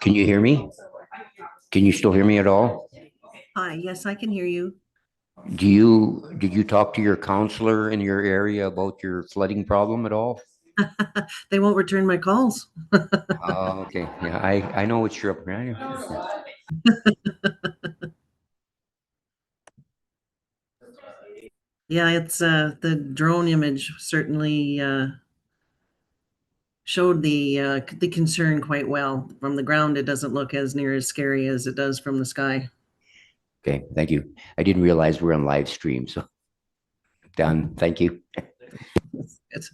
Can you hear me? Can you still hear me at all? Hi, yes, I can hear you. Did you talk to your counselor in your area about your flooding problem at all? They won't return my calls. Oh, okay. Yeah, I know what you're up. Right? Yeah, it's the drone image certainly showed the concern quite well. From the ground, it doesn't look as near as scary as it does from the sky. Okay, thank you. I didn't realize we're on live stream, so done. Thank you. It's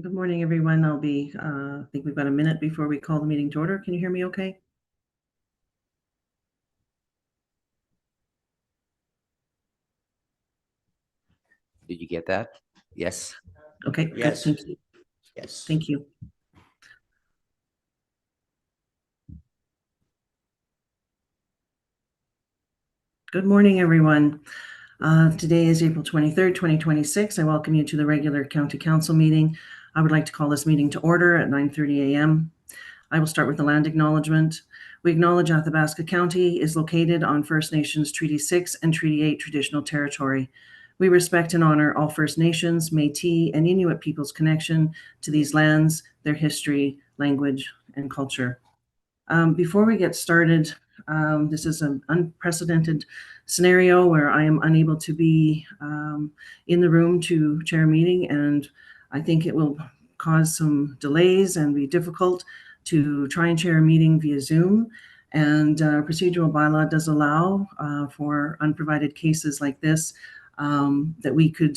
Good morning, everyone. I think we've got a minute before we call the meeting to order. Can you hear me okay? Did you get that? Yes. Okay, good. Yes. Thank you. Yes. Thank you. Good morning, everyone. Today is April 23rd, 2026. I welcome you to the regular County Council meeting. I would like to call this meeting to order at 9:30 a.m. I will start with the land acknowledgement. We acknowledge Athabasca County is located on First Nations Treaty 6 and Treaty 8 traditional territory. We respect and honor all First Nations, Métis, and Inuit peoples' connection to these lands, their history, language, and culture. Before we get started, this is an unprecedented scenario where I am unable to be in the room to chair a meeting, and I think it will cause some delays and be difficult to try and chair a meeting via Zoom. And procedural bylaw does allow for unprovided cases like this that we could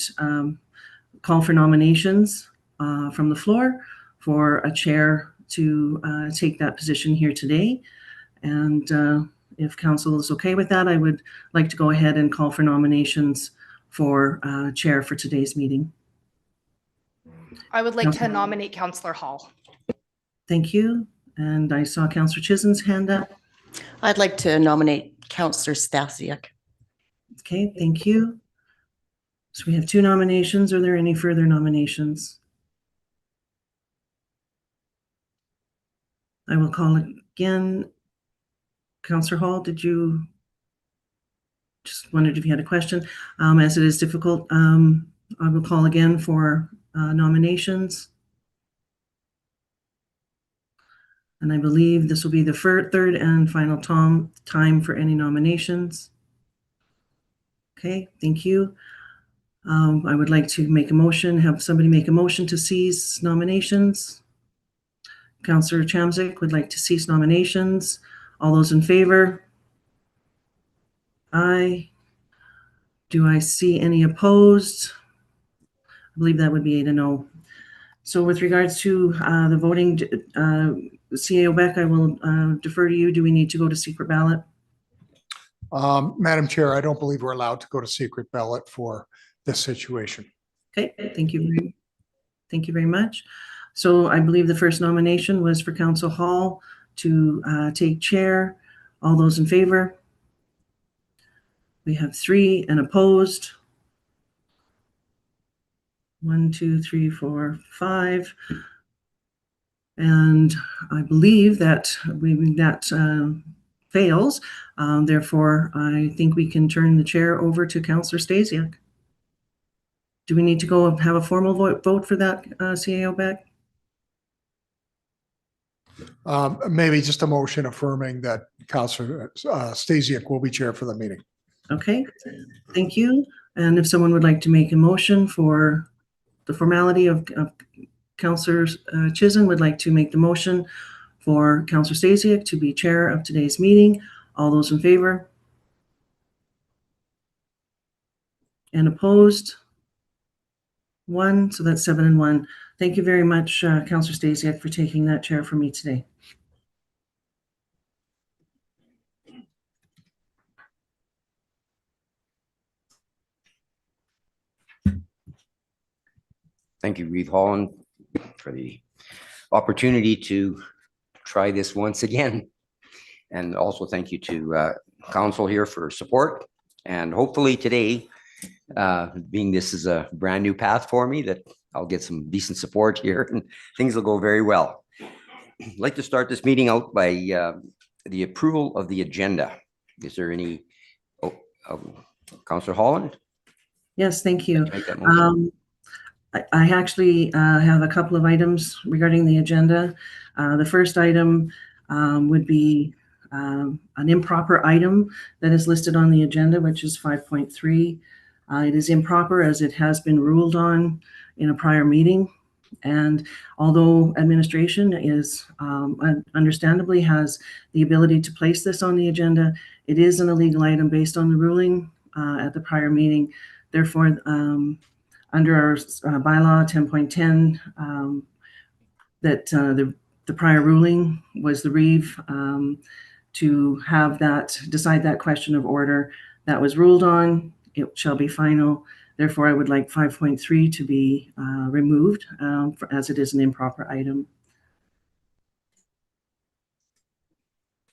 call for nominations from the floor for a chair to take that position here today. And if council is okay with that, I would like to go ahead and call for nominations for chair for today's meeting. I would like to nominate Councillor Hall. Thank you. And I saw Councillor Chisholm's hand up. I'd like to nominate Councillor Stasiak. Okay, thank you. So we have 2 nominations. Are there any further nominations? I will call again. Councillor Hall, did you just wondered if you had a question? As it is difficult, I will call again for nominations. And I believe this will be the third and final time for any nominations. Okay, thank you. I would like to make a motion, have somebody make a motion to cease nominations. Councillor Chamzik would like to cease nominations. All those in favor? Aye. Do I see any opposed? I believe that would be 8-0. So with regards to the voting, CAO Beck, I will defer to you. Do we need to go to secret ballot? Madam Chair, I don't believe we're allowed to go to secret ballot for this situation. Okay, thank you. Thank you very much. So I believe the first nomination was for Council Hall to take chair. All those in favor? We have 3 and opposed. 1, 2, 3, 4, 5. And I believe that fails. Therefore, I think we can turn the chair over to Councillor Stasiak. Do we need to go have a formal vote for that, CAO Beck? Maybe just a motion affirming that Councillor Stasiak will be chair for the meeting. Okay, thank you. And if someone would like to make a motion for the formality of Councillor Chisholm would like to make the motion for Councillor Stasiak to be chair of today's meeting. All those in favor? And opposed? 1, so that's 7-1. Thank you very much, Councillor Stasiak, for taking that chair for me today. Thank you, Reeve Holland, for the opportunity to try this once again. And also thank you to council here for support. And hopefully today, being this is a brand new path for me, that I'll get some decent support here and things will go very well. I'd like to start this meeting out by the approval of the agenda. Is there any, Councillor Holland? Yes, thank you. Make that motion. I actually have a couple of items regarding the agenda. The first item would be an improper item that is listed on the agenda, which is 5.3. It is improper as it has been ruled on in a prior meeting. And although administration is understandably has the ability to place this on the agenda, it is an illegal item based on the ruling at the prior meeting. Therefore, under our bylaw 10.10, that the prior ruling was the reeve to have that, decide that question of order that was ruled on. It shall be final. Therefore, I would like 5.3 to be removed as it is an improper item.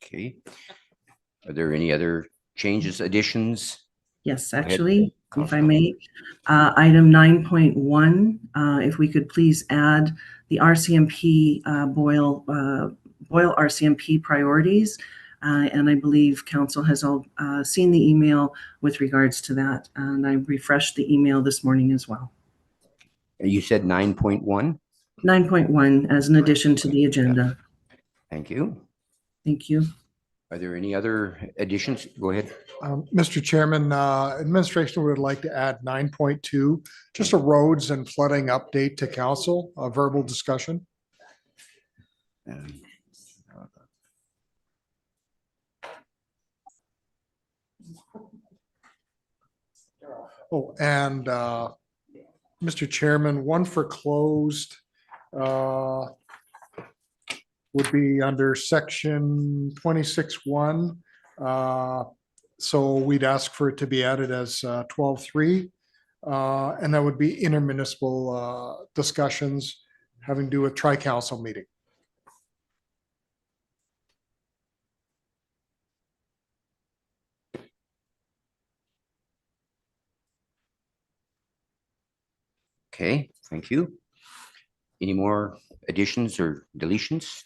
Okay. Are there any other changes, additions? Yes, ahead, actually, if I Councillor. may, item 9.1, if we could please add the RCMP Boyle RCMP priorities. And I believe council has all seen the email with regards to that. And I refreshed the email this morning as well. You said 9.1? 9.1 as an addition to the agenda. Thank you. Thank you. Are there any other additions? Go ahead. Mr. Chairman, administration would like to add 9.2, just a roads and flooding update to council, a verbal discussion. Um, Oh, and Mr. Chairman, one for closed would be under section 26.1. So we'd ask for it to be added as 12.3. And that would be intermunicipal discussions having to do with tri-council meeting. Okay, thank you. Any more additions or deletions?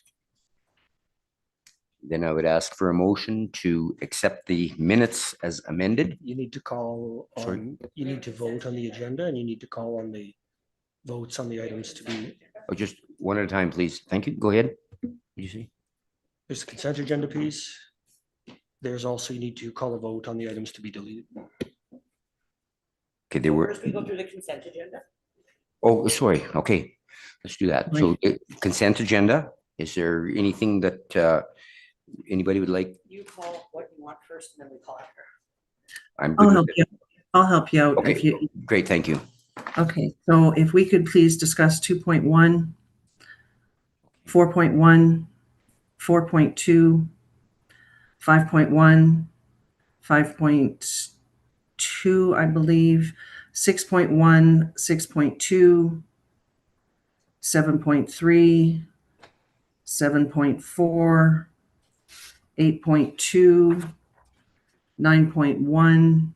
Then I would ask for a motion to accept the minutes as amended. You need to call Sorry. on, you need to vote on the agenda and you need to call on the votes on the items to be, Oh, just one at a time, please. Thank you. Go ahead. You see? there's the consent agenda piece. There's also, you need to call a vote on the items to be deleted. Okay, there were. First, we go through the consent agenda. Oh, sorry. Okay, let's do that. So consent agenda, is there anything that anybody would like? You call what you want first, and then we call after. I'm I'll good help with you. I'll help you out Okay. if you. it. Great, thank you. Okay, so if we could please discuss 2.1, 4.1, 4.2, 5.1, 5.2, I believe, 6.1, 6.2, 7.3, 7.4, 8.2, 9.1,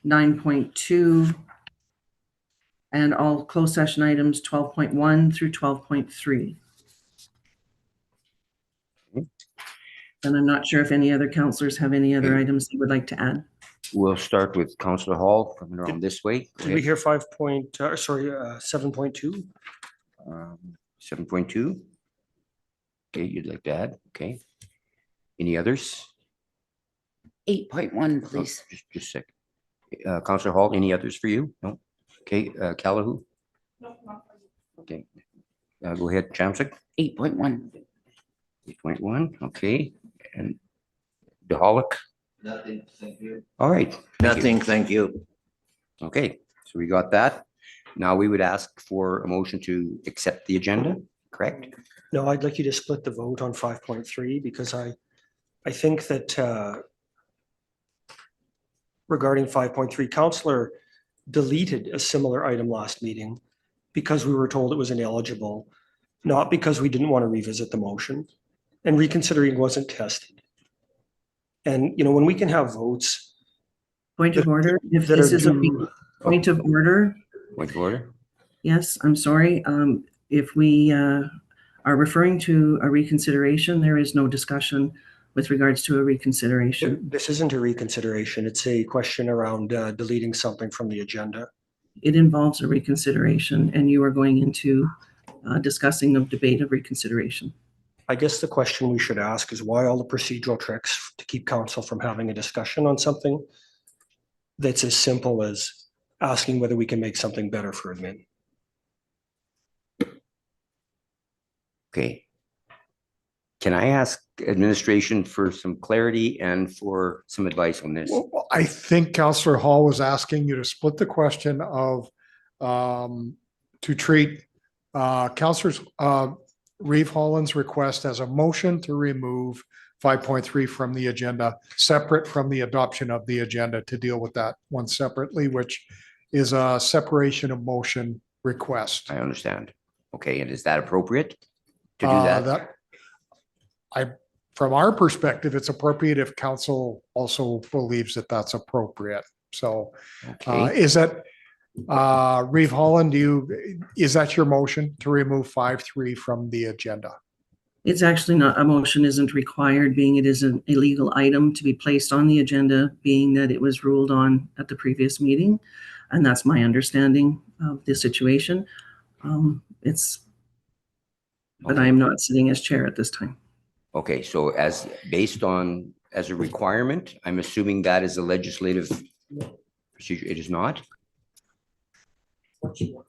9.2, and all closed session items 12.1 through 12.3. And I'm not sure if any other counselors have any other Okay. items they would like to add. We'll start with Councillor Hall coming around this way. Go Did we ahead. hear 7.2? 7.2. Okay, you'd like to add, okay. Any others? 8.1, Oh, please. Just a sec. Councillor Hall, any others for you? No? Okay, Callahu? Okay. Go ahead, Chamsick, 8.1. 8.1, okay, and Dahalik? Nothing, thank you. All right. thank you. Nothing, thank you. Okay, so we got that. Now we would ask for a motion to accept the agenda, correct? No, I'd like you to split the vote on 5.3 because I think that regarding 5.3, Councillor deleted a similar item last meeting because we were told it was ineligible, not because we didn't want to revisit the motion, and reconsidering wasn't tested. And, you know, when we can have votes Point of order, if that this are is a due, point of order, Point of order? yes, I'm sorry. If we are referring to a reconsideration, there is no discussion with regards to a reconsideration. this isn't a reconsideration. It's a question around deleting something from the agenda. It involves a reconsideration, and you are going into discussing the debate of reconsideration. I guess the question we should ask is why all the procedural tricks to keep council from having a discussion on something that's as simple as asking whether we can make something better for admin. Okay. Can I ask administration for some clarity and for some advice on this? Well, I think Councillor Hall was asking you to split the question of to treat Councillor Reeve Holland's request as a motion to remove 5.3 from the agenda, separate from the adoption of the agenda, to deal with that one separately, which is a separation of motion request. I understand. Okay, and is that appropriate to do that? From our perspective, it's appropriate if council also believes that that's appropriate. So Okay, is that, Reeve Holland, is that your motion to remove 5.3 from the agenda? It's actually not, a motion isn't required, being it is an illegal item to be placed on the agenda, being that it was ruled on at the previous meeting. And that's my understanding of the situation. But I am not sitting as chair at this time. okay, so based on, as a requirement, I'm assuming that is a legislative procedure. It is not? What you want.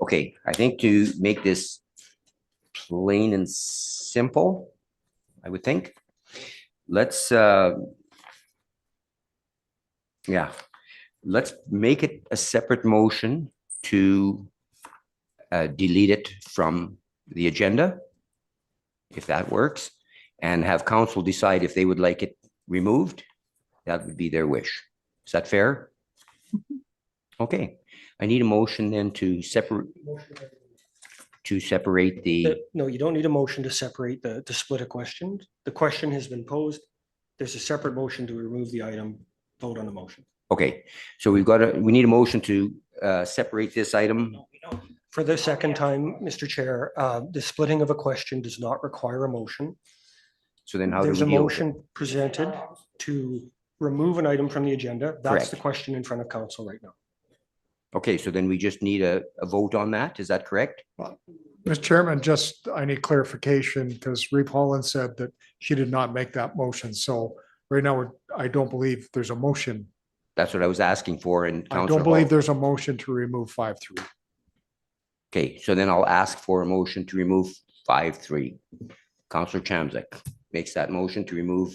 Okay, I think to make this plain and simple, I would think, let's make it a separate motion to delete it from the agenda, if that works, and have council decide if they would like it removed. That would be their wish. Is that fair? Okay, I need a motion then to separate the, No, you don't need a motion to separate to split a question. The question has been posed. There's a separate motion to remove the item, vote on the motion. okay, so we need a motion to separate this item. For the second time, Mr. Chair, the splitting of a question does not require a motion. So then how do we There's a deal with it? motion presented to remove an item from the agenda. That's Correct. the question in front of council right now. Okay, so then we just need a vote on that. Is that correct? Mr. Chairman, I need clarification because Reeve Holland said that she did not make that motion. So right now, I don't believe there's a motion. That's what I was asking for and I Councillor don't believe Hall. there's a motion to remove 5.3. Okay, so then I'll ask for a motion to remove 5.3. Councillor Chamzak makes that motion to remove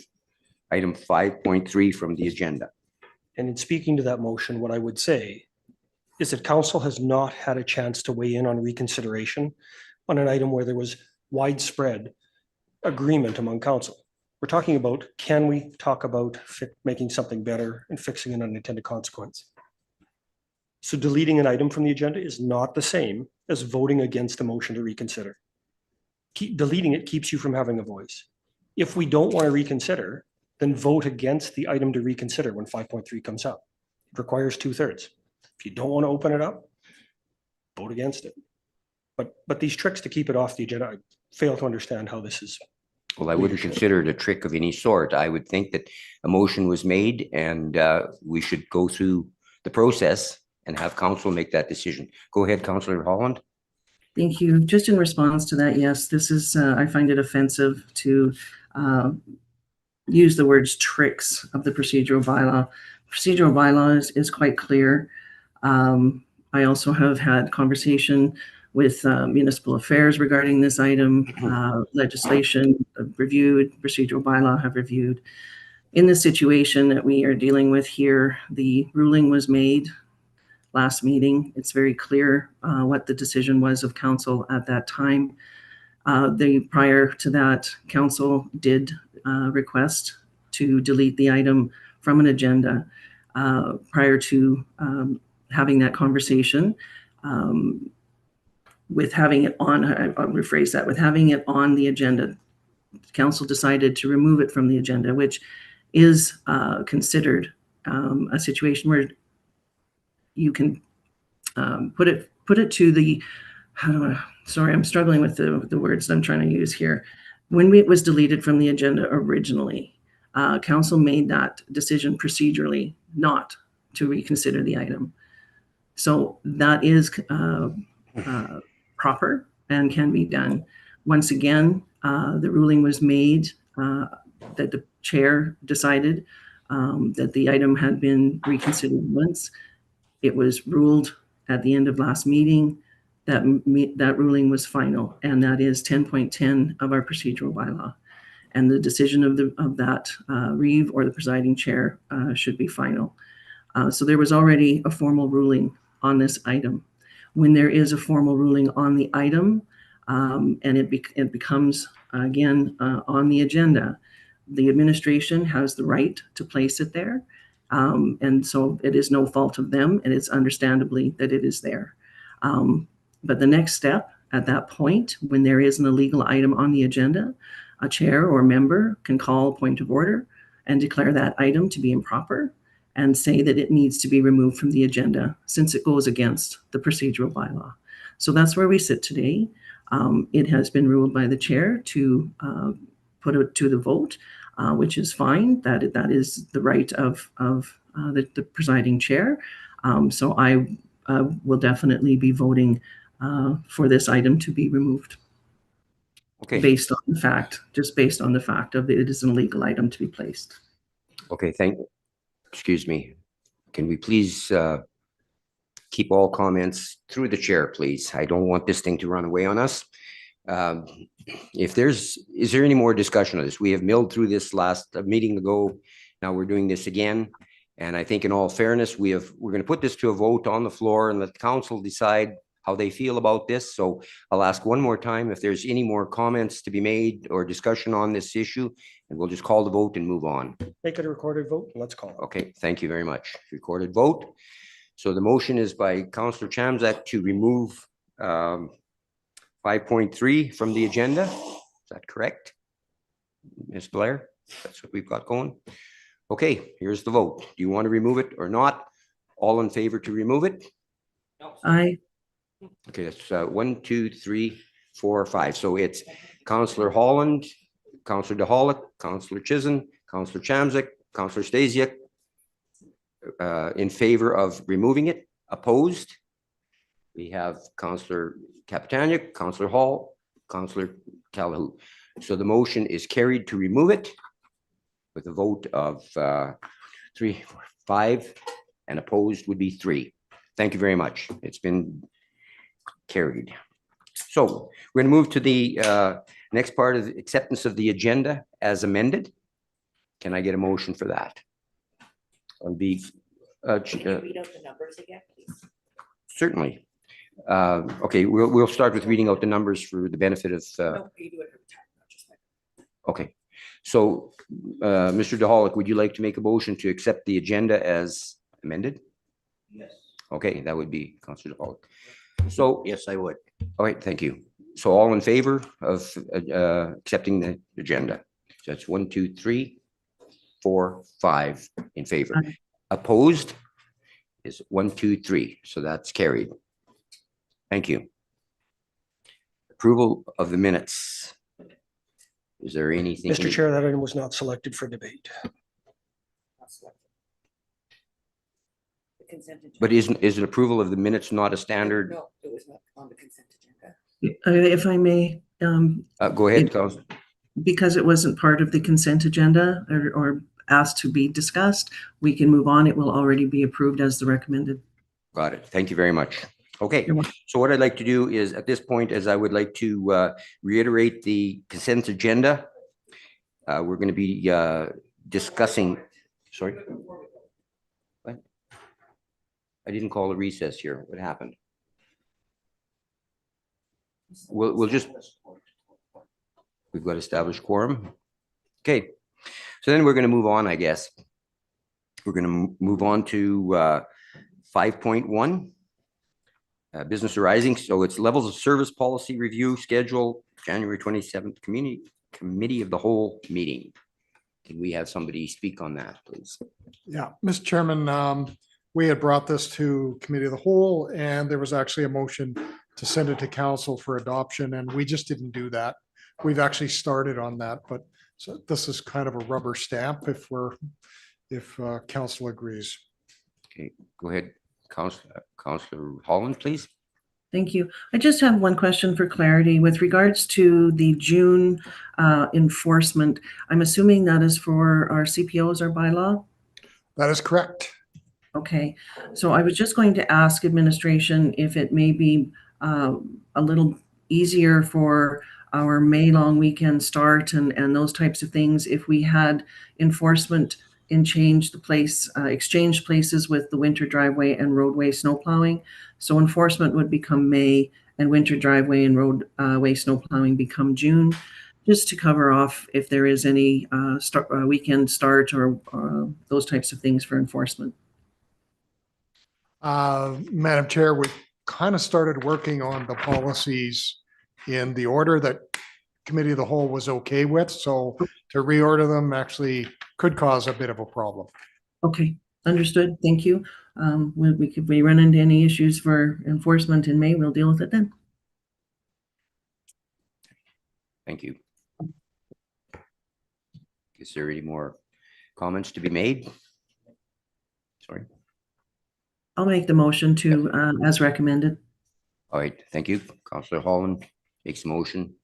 item 5.3 from the agenda. And in speaking to that motion, what I would say is that council has not had a chance to weigh in on reconsideration on an item where there was widespread agreement among council. We're talking about, can we talk about making something better and fixing an unintended consequence? So deleting an item from the agenda is not the same as voting against a motion to reconsider. Deleting it keeps you from having a voice. If we don't want to reconsider, then vote against the item to reconsider when 5.3 comes up. It requires 2/3. If you don't want to open it up, vote against it. But these tricks to keep it off the agenda, I fail to understand how this is. Well, I wouldn't consider it a trick of any sort. I would think that a motion was made and we should go through the process and have council make that decision. Go ahead, Councillor Holland. Thank you. Just in response to that, yes, this is, I find it offensive to use the words tricks of the procedural bylaw. Procedural bylaw is quite clear. I also have had conversation with municipal affairs regarding this item. Legislation reviewed, procedural bylaw have reviewed. In the situation that we are dealing with here, the ruling was made last meeting. It's very clear what the decision was of council at that time. Prior to that, council did request to delete the item from an agenda. Prior to having that conversation, with having it on, I'll rephrase that, with having it on the agenda, council decided to remove it from the agenda, which is considered a situation where you can put it to the, sorry, I'm struggling with the words that I'm trying to use here. When it was deleted from the agenda originally, council made that decision procedurally not to reconsider the item. So that is proper and can be done. Once again, the ruling was made that the chair decided that the item had been reconsidered once. It was ruled at the end of last meeting that that ruling was final, and that is 10.10 of our procedural bylaw. And the decision of that Reeve or the presiding chair should be final. So there was already a formal ruling on this item. When there is a formal ruling on the item, and it becomes again on the agenda, the administration has the right to place it there. And so it is no fault of them, and it's understandably that it is there. But the next step at that point, when there is an illegal item on the agenda, a chair or member can call a point of order and declare that item to be improper and say that it needs to be removed from the agenda since it goes against the procedural bylaw. So that's where we sit today. It has been ruled by the chair to put it to the vote, which is fine. That is the right of the presiding chair. So I will definitely be voting for this item to be removed. Okay. Based on the fact of it is an illegal item to be placed. Okay, excuse me. Can we please keep all comments through the chair, please? I don't want this thing to run away on us. Is there any more discussion of this? We have milled through this last meeting ago. Now we're doing this again. And I think in all fairness, we're going to put this to a vote on the floor and let the council decide how they feel about this. So I'll ask one more time if there's any more comments to be made or discussion on this issue, and we'll just call the vote and move on. Make it a recorded vote and let's call it. Okay, thank you very much. Recorded vote. So the motion is by Councillor Chamzak to remove 5.3 from the agenda. Is that correct? Ms. Blair, that's what we've got going. Okay, here's the vote. Do you want to remove it or not? All in favor to remove it? Aye. Okay, that's 1, 2, 3, 4, 5. So it's Councillor Holland, Councillor DeHollick, Councillor Chisholm, Councillor Chamzak, Councillor Stasiak in favor of removing it. Opposed? We have Councillor Kapitaniuk, Councillor Hall, Councillor Calhoun. So the motion is carried to remove it with a vote of 3, 4, 5, and opposed would be 3. Thank you very much. It's been carried. So we're going to move to the next part of the acceptance of the agenda as amended. Can I get a motion for that? On the Can you read out the numbers again, please? certainly. Okay, we'll start with reading out the numbers for the benefit of. No, you do it every time, not just like. Okay, so Mr. DeHollick, would you like to make a motion to accept the agenda as amended? Yes. Okay, that would be Councillor DeHollick. So, Yes, I would. all right, thank you. So all in favor of accepting the agenda? So that's 1, 2, 3, 4, 5 in favor. Aye. Opposed is 1, 2, 3. So that's carried. Thank you. Approval of the minutes. Is there anything? Mr. Chair, that item was not selected for debate. The consent agenda. But is an approval of the minutes not a standard? No, it was not on the consent agenda. If I may, Go ahead, Councillor. because it wasn't part of the consent agenda or asked to be discussed, we can move on. It will already be approved as the recommended. Got it. Thank you very much. Okay, You're welcome. so what I'd like to do is at this point, as I would like to reiterate the consent agenda. We're going to be discussing, sorry? What? I didn't call a recess here. What happened? We'll just, we've got established quorum. Okay, so then we're going to move on, I guess. We're going to move on to 5.1. Business arising. So it's levels of service policy review schedule, January 27th, committee of the whole meeting. Can we have somebody speak on that, please? Yeah, Mr. Chairman, we had brought this to committee of the whole, and there was actually a motion to send it to council for adoption, and we just didn't do that. We've actually started on that, but so this is kind of a rubber stamp if council agrees. Okay, go ahead, Councillor Holland, please. Thank you. I just have one question for clarity with regards to the June enforcement. I'm assuming that is for our CPOs, our bylaw? That is correct. Okay, so I was just going to ask administration if it may be a little easier for our May long weekend start and those types of things if we had enforcement exchange places with the winter driveway and roadway snow plowing. So enforcement would become May and winter driveway and roadway snow plowing become June, just to cover off if there is any weekend start or those types of things for enforcement. Madam Chair, we kind of started working on the policies in the order that Committee of the Whole was okay with. So to reorder them actually could cause a bit of a problem. Okay, understood. Thank you. If we run into any issues for enforcement in May, we'll deal with it then. Thank you. Is there any more comments to be made? Sorry. I'll make the motion to, as recommended. All right, thank you. Councillor Holland makes a motion.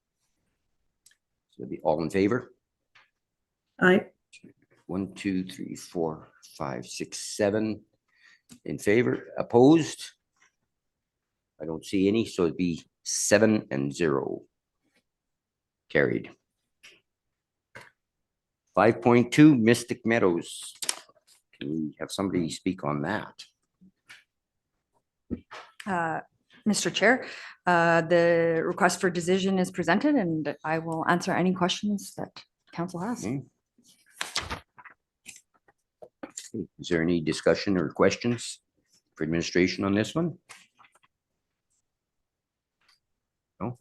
So it'll be all in favor? Aye. 1, 2, 3, 4, 5, 6, 7 in favor. Opposed? I don't see any, so it'd be 7 and 0. Carried. 5.2 Mystic Meadows. Can we have somebody speak on that? Mr. Chair, the request for decision is presented and I will answer any questions that council has. Okay. Is there any discussion or questions for administration on this one? No.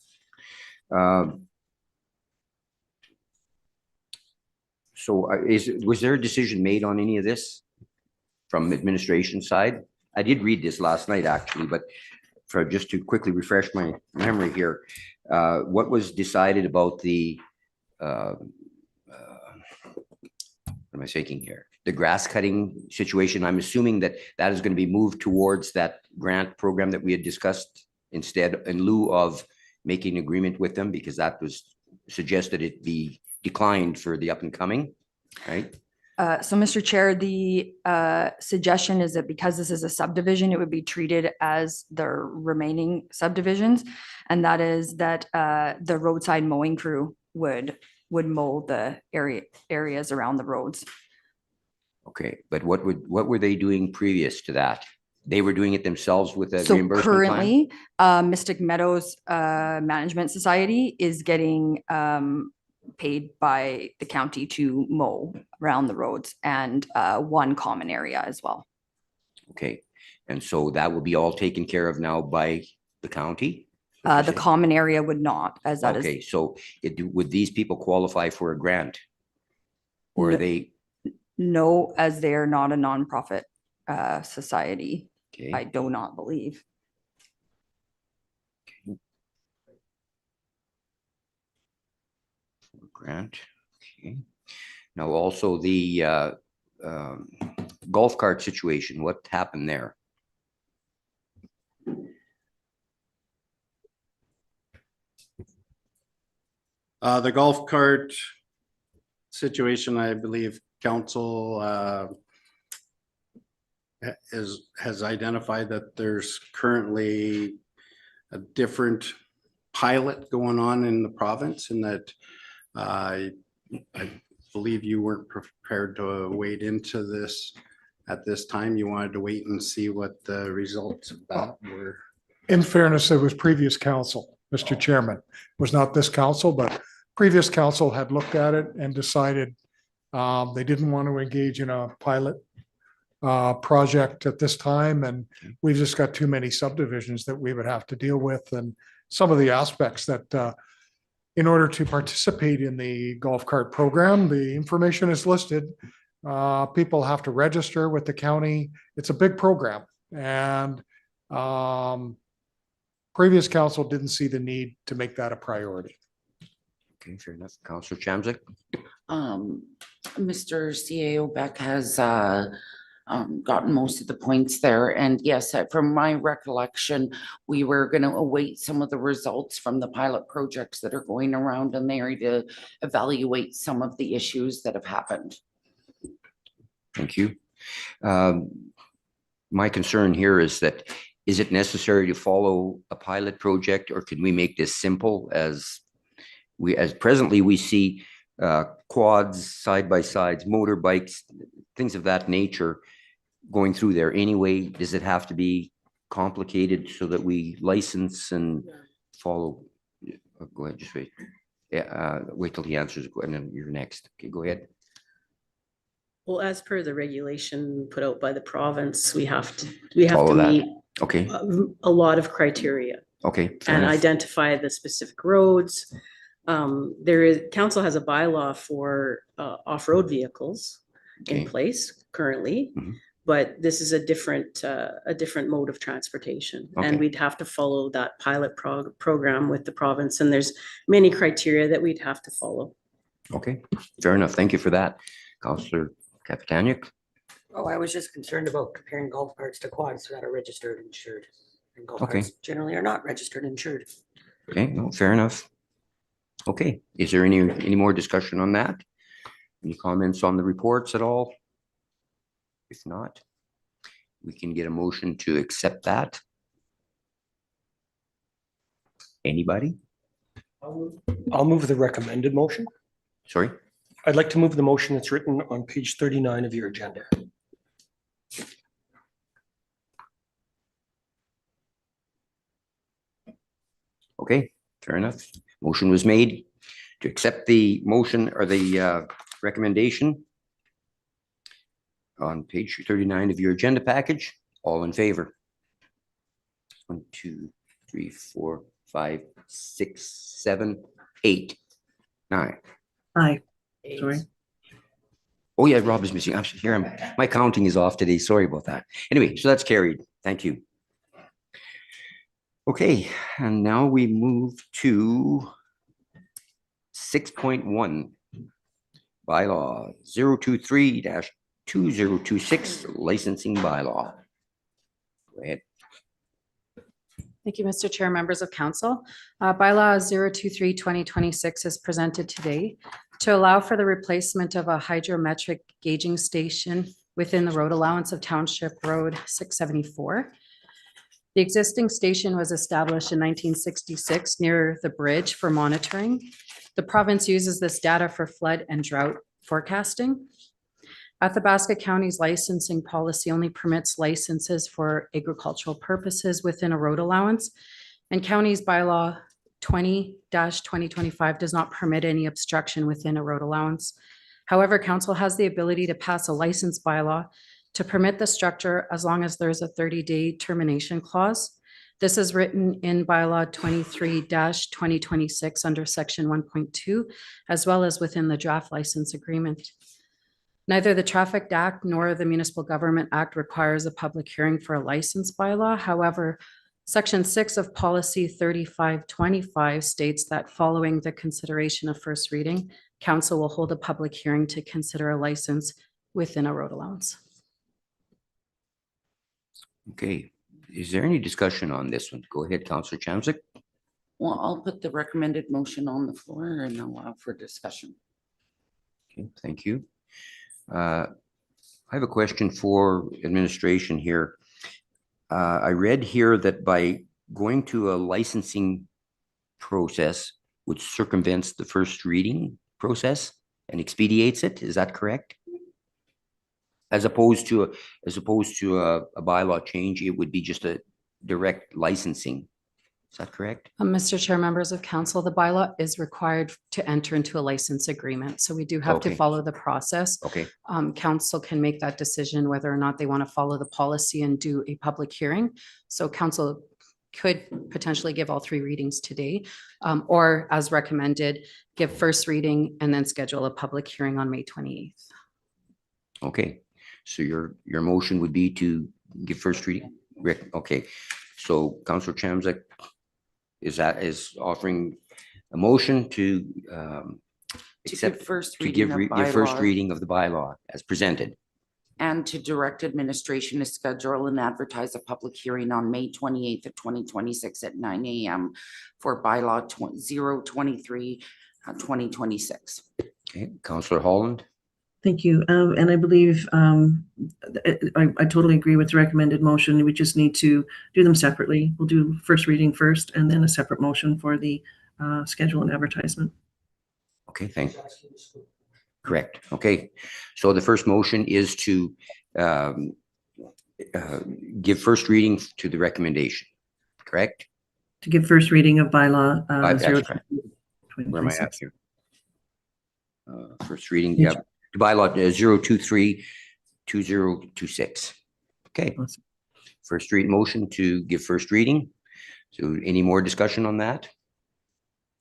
So was there a decision made on any of this from administration side? I did read this last night actually, but for just to quickly refresh my memory here, what was decided about the what am I thinking here? The grass cutting situation. I'm assuming that that is going to be moved towards that grant program that we had discussed instead, in lieu of making an agreement with them, because that was suggested it be declined for the up and coming, right? So, Mr. Chair, the suggestion is that because this is a subdivision, it would be treated as the remaining subdivisions. And that is that the roadside mowing crew would mow the areas around the roads. Okay, but what were they doing previous to that? They were doing it themselves with a So reimbursement plan? currently, Mystic Meadows Management Society is getting paid by the county to mow around the roads and one common area as well. Okay, and so that will be all taken care of now by the county? The common area would not, as that is. Okay, so would these people qualify for a grant? Or are No. they? No, as they are not a nonprofit society. Okay. I do not believe. Grant, okay. Now also the golf cart situation, what happened there? The golf cart situation, I believe council has identified that there's currently a different pilot going on in the province, and that I believe you weren't prepared to wade into this at this time. You wanted to wait and see what the results of that were. In fairness, it was previous council, Mr. Chairman. It was not this council, but previous council had looked at it and decided they didn't want to engage in a pilot project at this time. And we've just got too many subdivisions that we would have to deal with, and some of the aspects that in order to participate in the golf cart program, the information is listed. People have to register with the county. It's a big program, and previous council didn't see the need to make that a priority. Okay, fair enough. Councillor Chamzak? Mr. CAO Beck has gotten most of the points there. And yes, from my recollection, we were going to await some of the results from the pilot projects that are going around in the area to evaluate some of the issues that have happened. Thank you. My concern here is that, is it necessary to follow a pilot project, or can we make this simple? As presently we see quads, side-by-sides, motorbikes, things of that nature going through there anyway? Does it have to be complicated so that we license and follow? Go ahead, just wait. Yeah, wait till he answers, and then you're next. Okay, go ahead. Well, as per the regulation put out by the province, we have to Follow that. meet Okay, a lot of criteria okay. fair and enough. identify the specific roads. Council has a bylaw for off-road vehicles in Okay. place currently, Mhm. but this is a different mode of transportation. Okay. And we'd have to follow that pilot program with the province, and there's many criteria that we'd have to follow. Okay, fair enough. Thank you for that. Councillor Kapitaniuk? Oh, I was just concerned about comparing golf carts to quads that are registered and insured. And golf Okay. carts generally are not registered and insured. Okay, no, fair enough. Okay, is there any more discussion on that? Any comments on the reports at all? If not, we can get a motion to accept that. Anybody? I'll move the recommended motion. Sorry? I'd like to move the motion that's written on page 39 of your agenda. Okay, fair enough. Motion was made to accept the motion or the recommendation on page 39 of your agenda package. All in favor? 1, 2, 3, 4, 5, 6, 7, 8, 9. Aye. Sorry. Oh yeah, Rob is missing. I'm here. My counting is off today. Sorry about that. Anyway, so that's carried. Thank you. Okay, and now we move to 6.1 bylaw 023-2026 licensing bylaw. Go ahead. Thank you, Mr. Chair, members of council. Bylaw 023-2026 is presented today to allow for the replacement of a hydrometric gauging station within the road allowance of Township Road 674. The existing station was established in 1966 near the bridge for monitoring. The province uses this data for flood and drought forecasting. Athabasca County's licensing policy only permits licenses for agricultural purposes within a road allowance, and county's bylaw 20-2025 does not permit any obstruction within a road allowance. However, council has the ability to pass a license bylaw to permit the structure as long as there's a 30-day termination clause. This is written in bylaw 23-2026 under section 1.2, as well as within the draft license agreement. Neither the Traffic Act nor the Municipal Government Act requires a public hearing for a license bylaw. However, Section 6 of Policy 3525 states that following the consideration of first reading, council will hold a public hearing to consider a license within a road allowance. Okay, is there any discussion on this one? Go ahead, Councillor Chamzik. Well, I'll put the recommended motion on the floor and allow for discussion. Okay, thank you. I have a question for administration here. I read here that by going to a licensing process, which circumvents the first reading process and expedites it, is that correct? As opposed to a bylaw change, it would be just a direct licensing. Is that correct? Mr. Chair, members of council, the bylaw is required to enter into a license agreement. So we do have to Okay. follow the process. Okay, Council can make that decision whether or not they want to follow the policy and do a public hearing. So council could potentially give all 3 readings today, or as recommended, give first reading and then schedule a public hearing on May 28th. okay. So your motion would be to give first reading? Rick, okay. So Councillor Chamzik is offering a motion to accept, first to reading give of your first bylaw. reading of the bylaw as presented. And to direct administration to schedule and advertise a public hearing on May 28th of 2026 at 9 a.m. for bylaw 023-2026. Okay, Councillor Holland. Thank you. And I believe I totally agree with the recommended motion. We just need to do them separately. We'll do first reading first and then a separate motion for the schedule and advertisement. Okay, correct. Okay, so the first motion is to give first reading to the recommendation, correct? To give first reading of bylaw That's 0. correct. Where am I at 2026. here? First reading, yeah, bylaw 023-2026. Okay, Awesome. first read motion to give first reading. So any more discussion on that?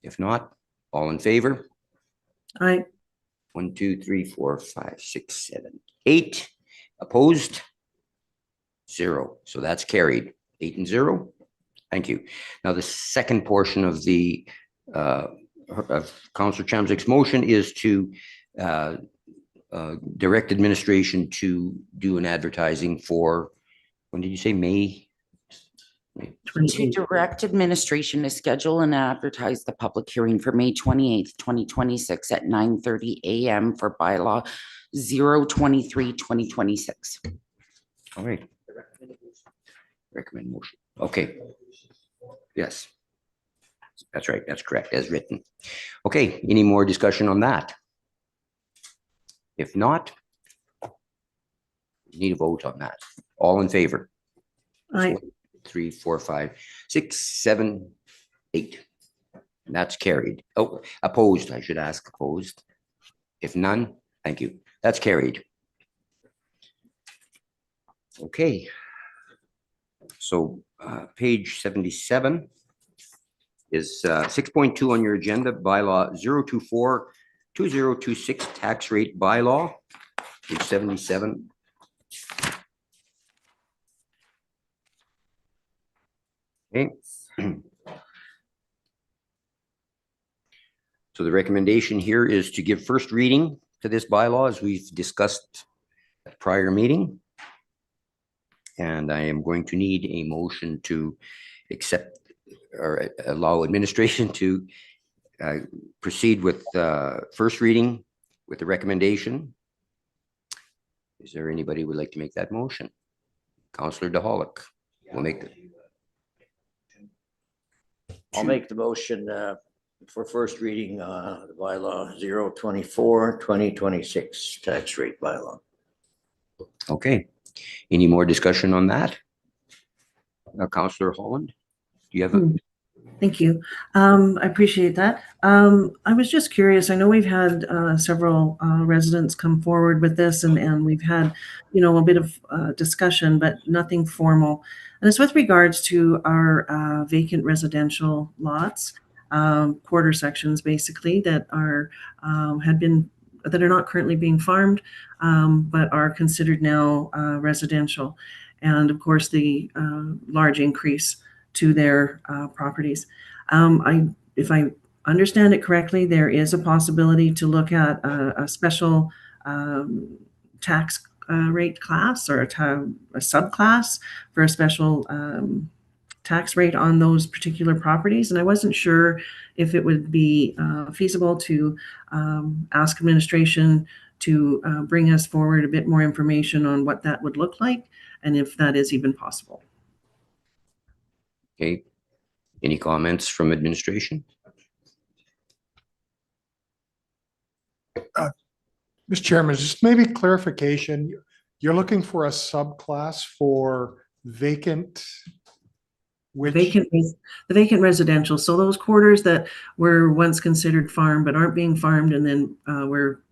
If not, all in favor? Aye. 1, 2, 3, 4, 5, 6, 7, 8. Opposed? 0. So that's carried. 8 and 0. Thank you. Now, the second portion of the of Councillor Chamzik's motion is to direct administration to do an advertising for, when did you say, May? To direct administration to schedule and advertise the public hearing for May 28th, 2026 at 9:30 a.m. for bylaw 023-2026. All right. Recommend motion. Okay. Yes. That's right. That's correct, as written. Okay, any more discussion on that? If not, need a vote on that. All in favor? Aye. 3, 4, 5, 6, 7, 8. And that's carried. Oh, opposed, I should ask opposed. If none, thank you. That's carried. Okay. So page 77 is 6.2 on your agenda, bylaw 024-2026 tax rate bylaw, page 77. Okay. So the recommendation here is to give first reading to this bylaw, as we've discussed at prior meeting. And I am going to need a motion to accept or allow administration to proceed with first reading with the recommendation. Is there anybody who would like to make that motion? Councillor DeHollick will make the. I'll make the motion for first reading, the bylaw 024-2026 tax rate bylaw. Okay. Any more discussion on that? Councillor Holland, do you have a? Thank you. I appreciate that. I was just curious. I know we've had several residents come forward with this, and we've had, a bit of discussion, but nothing formal. And it's with regards to our vacant residential lots, quarter sections, basically, that are that are not currently being farmed, but are considered now residential, and of course the large increase to their properties. If I understand it correctly, there is a possibility to look at a special tax rate class, or a subclass for a special tax rate on those particular properties. And I wasn't sure if it would be feasible to ask administration to bring us forward a bit more information on what that would look like, and if that is even possible. Okay. Any comments from administration? Mr. Chairman, just maybe clarification. You're looking for a subclass for vacant, the vacant residential. So those quarters that were once considered farm but aren't being farmed, and then were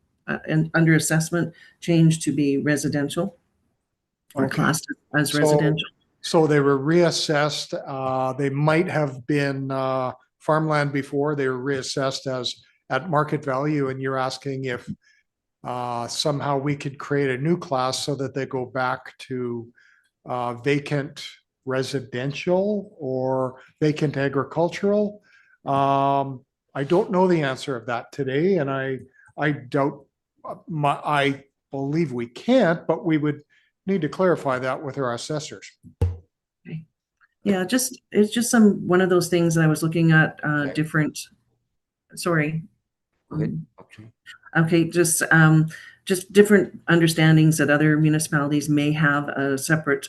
under assessment changed to be residential, or classed as residential. So they were reassessed. They might have been farmland before. They were reassessed as at market value, and you're asking if somehow we could create a new class so that they go back to vacant residential or vacant agricultural. I don't know the answer of that today, and I doubt. I believe we can't, but we would need to clarify that with our assessors. Okay. Yeah, it's just one of those things that I was looking at different. Sorry. Go ahead. Okay, just different understandings that other municipalities may have a separate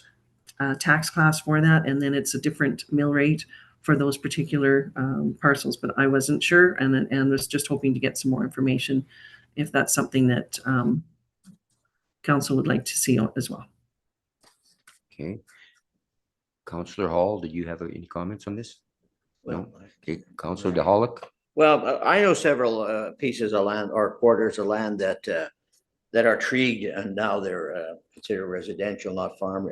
tax class for that, and then it's a different mill rate for those particular parcels, but I wasn't sure and was just hoping to get some more information if that's something that council would like to see as well. Okay. Councillor Hall, did you have any comments on this? No? Okay, Councillor DeHollick? Well, I know several pieces of land or quarters of land that that are treed and now they're considered residential, not farm.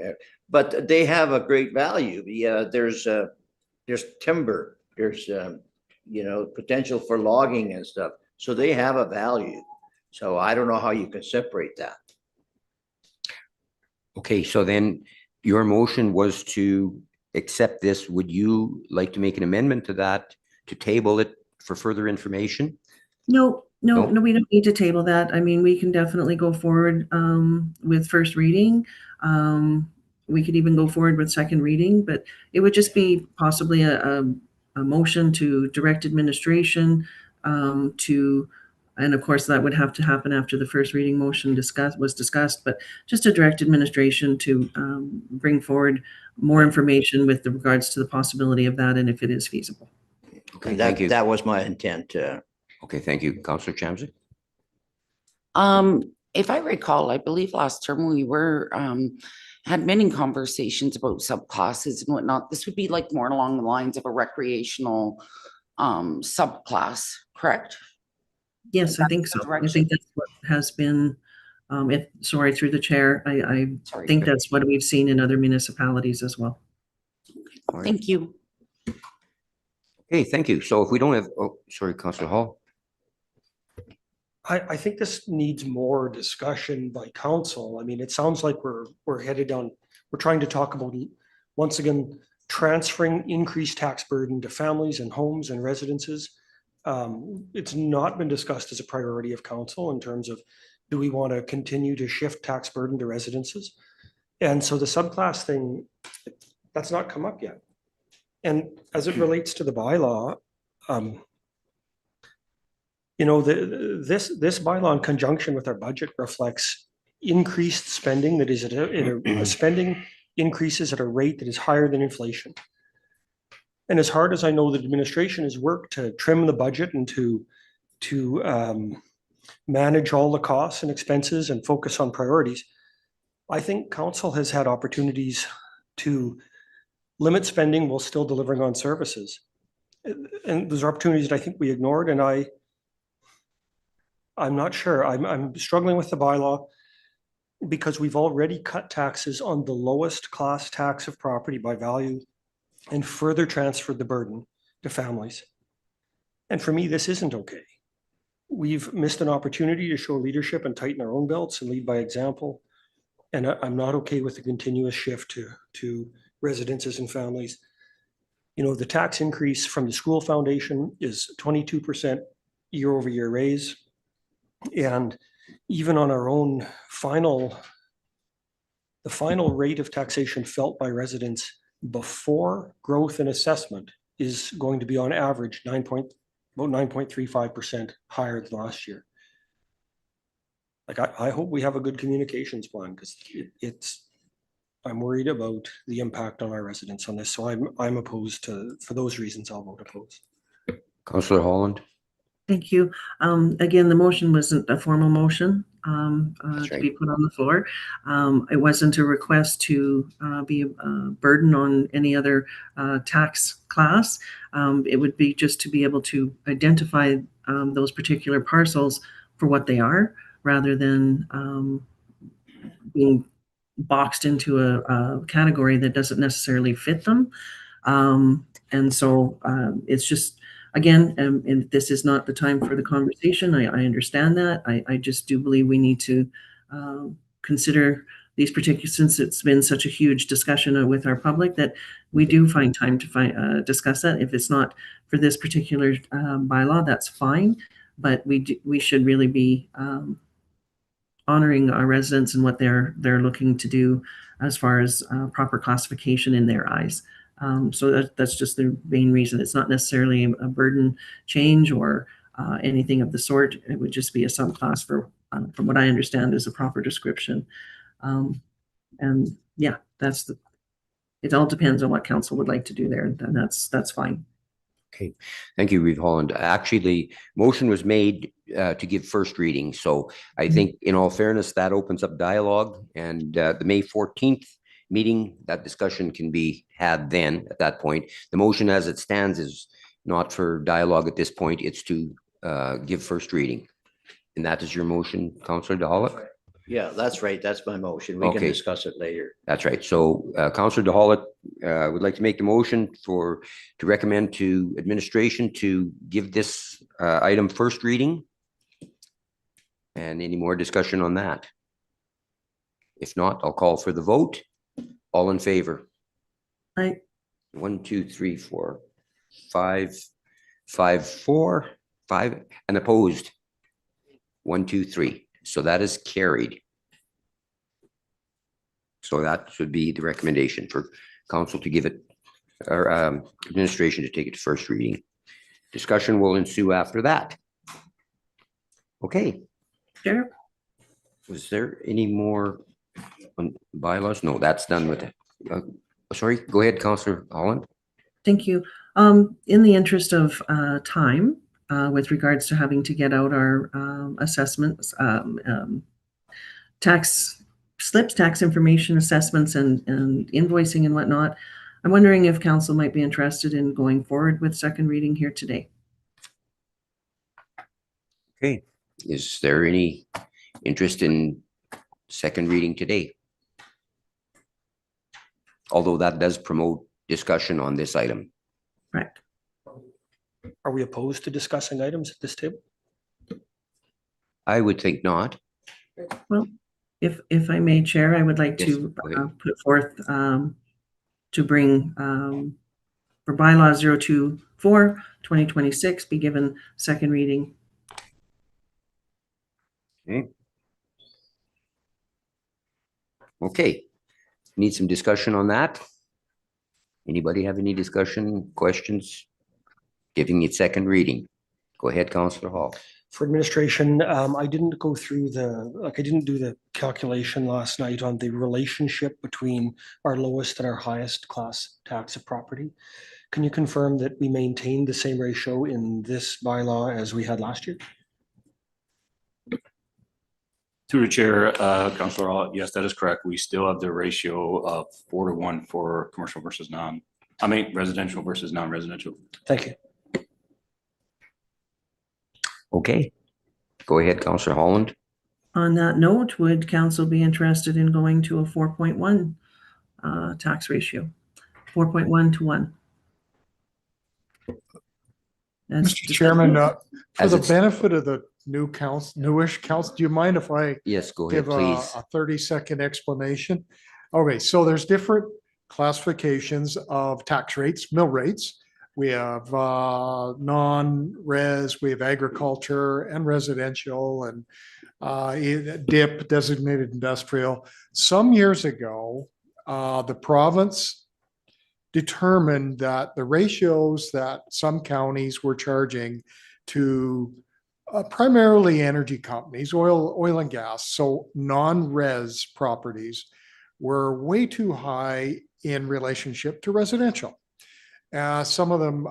But they have a great value. Yeah, there's timber, there's you know, potential for logging and stuff. So they have a value. So I don't know how you can separate that. Okay, so then your motion was to accept this. Would you like to make an amendment to that, to table it for further information? No, No? we don't need to table that. I mean, we can definitely go forward with first reading. We could even go forward with second reading, but it would just be possibly a motion to direct administration and of course that would have to happen after the first reading motion was discussed, but just to direct administration to bring forward more information with regards to the possibility of that and if it is feasible. Okay, And thank you. that was my intent. Okay, thank you. Councillor Chamsey? If I recall, I believe last term we were, had many conversations about subclasses and whatnot. This would be like more along the lines of a recreational subclass, correct? Yes, I think so. I think that's what has been, sorry, through the chair, I think that's what we've seen in other municipalities as well. All right. Thank you. Okay, thank you. So if we don't have, oh, sorry, Councillor Hall. I think this needs more discussion by council. I mean, it sounds like we're headed down, we're trying to talk about, once again, transferring increased tax burden to families and homes and residences. It's not been discussed as a priority of council in terms of, do we want to continue to shift tax burden to residences? And so the subclass thing, that's not come up yet. And as it relates to the bylaw, you know, this bylaw in conjunction with our budget reflects increased spending that is at a spending increases at a rate that is higher than inflation. And as hard as I know the administration has worked to trim the budget and to manage all the costs and expenses and focus on priorities, I think council has had opportunities to limit spending while still delivering on services. And those are opportunities that I think we ignored, and I'm not sure. I'm struggling with the bylaw because we've already cut taxes on the lowest class tax of property by value and further transferred the burden to families. And for me, this isn't okay. We've missed an opportunity to show leadership and tighten our own belts and lead by example. And I'm not okay with the continuous shift to residences and families. You know, the tax increase from the school foundation is 22% year-over-year raise. And even on our own the final rate of taxation felt by residents before growth and assessment is going to be on average about 9.35% higher than last year. Like I hope we have a good communications plan because I'm worried about the impact on our residents on this. So I'm opposed to, for those reasons, I'll vote opposed. Councillor Holland? Thank you. Again, the motion wasn't a formal motion to be put on the floor. It wasn't a request to be a burden on any other tax class. It would be just to be able to identify those particular parcels for what they are, rather than being boxed into a category that doesn't necessarily fit them. And so it's just, again, and this is not the time for the conversation. I understand that. I just do believe we need to consider these particular, since it's been such a huge discussion with our public, that we do find time to discuss that. If it's not for this particular bylaw, that's fine. But we should really be honoring our residents and what they're looking to do as far as proper classification in their eyes. So that's just the main reason. It's not necessarily a burden change or anything of the sort. It would just be a subclass for, from what I understand, is a proper description. And yeah, it all depends on what council would like to do there, and that's fine. Okay, thank you, Reeve Holland. Actually, the motion was made to give first reading. So I think in all fairness, that opens up dialogue, and the May 14th meeting, that discussion can be had then at that point. The motion as it stands is not for dialogue at this point. It's to give first reading. And that is your motion, Councillor DeHollick? Yeah, that's right. That's my motion. We can Okay. discuss it later. That's right. So Councillor DeHollick would like to make the motion to recommend to administration to give this item first reading. And any more discussion on that? If not, I'll call for the vote. All in favor? Aye. 1, 2, 3, 4, 5, 5, 4, 5, and opposed. 1, 2, 3. So that is carried. So that should be the recommendation for council to give it, or administration to take it to first reading. Discussion will ensue after that. Okay. Chair? Was there any more on bylaws? No, that's done with it. Sorry, go ahead, Councillor Holland. Thank you. In the interest of time, with regards to having to get out our assessments, tax slips, tax information assessments, and invoicing and whatnot, I'm wondering if council might be interested in going forward with second reading here today. Okay, is there any interest in second reading today? Although that does promote discussion on this item. Correct. Are we opposed to discussing items at this table? I would think not. Well, if I may, Chair, I would like Yes, to go ahead. put forth to bring for bylaw 024, 2026 be given second reading. Okay. Okay, need some discussion on that? Anybody have any discussion, questions? Giving it second reading. Go ahead, Councillor Hall. For administration, I didn't go through I didn't do the calculation last night on the relationship between our lowest and our highest class tax of property. Can you confirm that we maintained the same ratio in this bylaw as we had last year? Through the chair, Councillor Hall, yes, that is correct. We still have the ratio of 4-to-1 for commercial versus residential versus non-residential. Thank you. Okay, go ahead, Councillor Holland. On that note, would council be interested in going to a 4.1 tax ratio? 4.1 to 1. That's Mr. Chairman, for As the it's- benefit of the newish council, do you mind if I Yes, go ahead, give please. a 30-second explanation? Okay, so there's different classifications of tax rates, mill rates. We have non-res, we have agriculture and residential, and DIP, designated industrial. Some years ago, the province determined that the ratios that some counties were charging to primarily energy companies, oil and gas, so non-res properties, were way too high in relationship to residential. Some of them,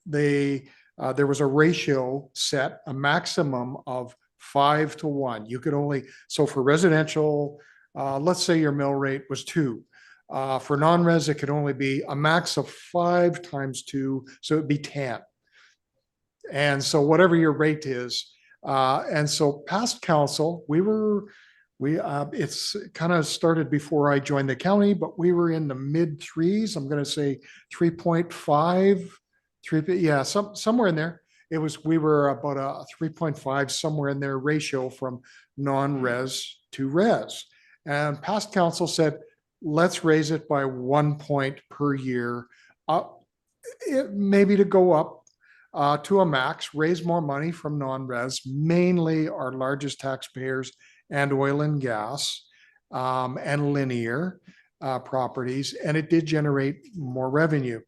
there was a ratio set, a maximum of 5-to-1. You could only, so for residential, let's say your mill rate was 2. For non-res, it could only be a max of 5 times 2, so it'd be 10. And so whatever your rate is, and so past council, it's kind of started before I joined the county, but we were in the mid 3s. I'm going to say 3.5, somewhere in there. We were about a 3.5, somewhere in there ratio from non-res to res. And past council said, let's raise it by 1 point per year, maybe to go up to a max, raise more money from non-res, mainly our largest taxpayers and oil and gas and linear properties, and it did generate more revenue.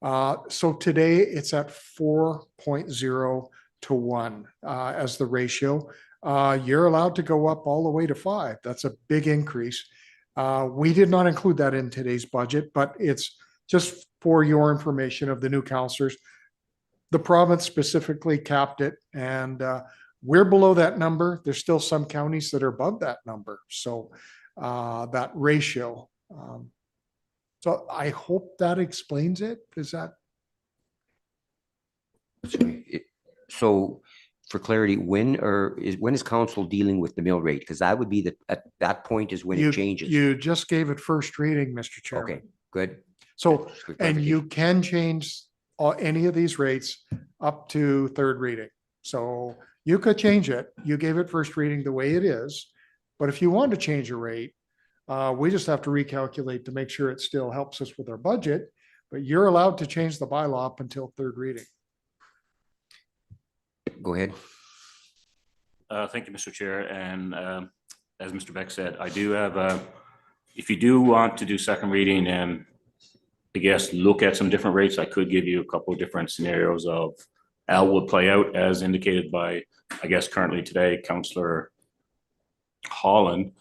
So today it's at 4.0-to-1 as the ratio. You're allowed to go up all the way to 5. That's a big increase. We did not include that in today's budget, but it's just for your information of the new counselors. The province specifically capped it, and we're below that number. There's still some counties that are above that number. So that ratio. So I hope that explains it. Is that? So for clarity, when is council dealing with the mill rate? Because that would be at that point is when it changes. You just gave it first reading, Mr. Chairman. Okay, good. So, and you can change any of these rates up to third reading. So you could change it. You gave it first reading the way it is. But if you want to change a rate, we just have to recalculate to make sure it still helps us with our budget. But you're allowed to change the bylaw up until third reading. Go ahead. Thank you, Mr. Chair. And as Mr. Beck said, I do have, if you do want to do second reading and I guess look at some different rates, I could give you a couple of different scenarios of how it would play out as indicated by, I guess, currently today, Councillor Holland.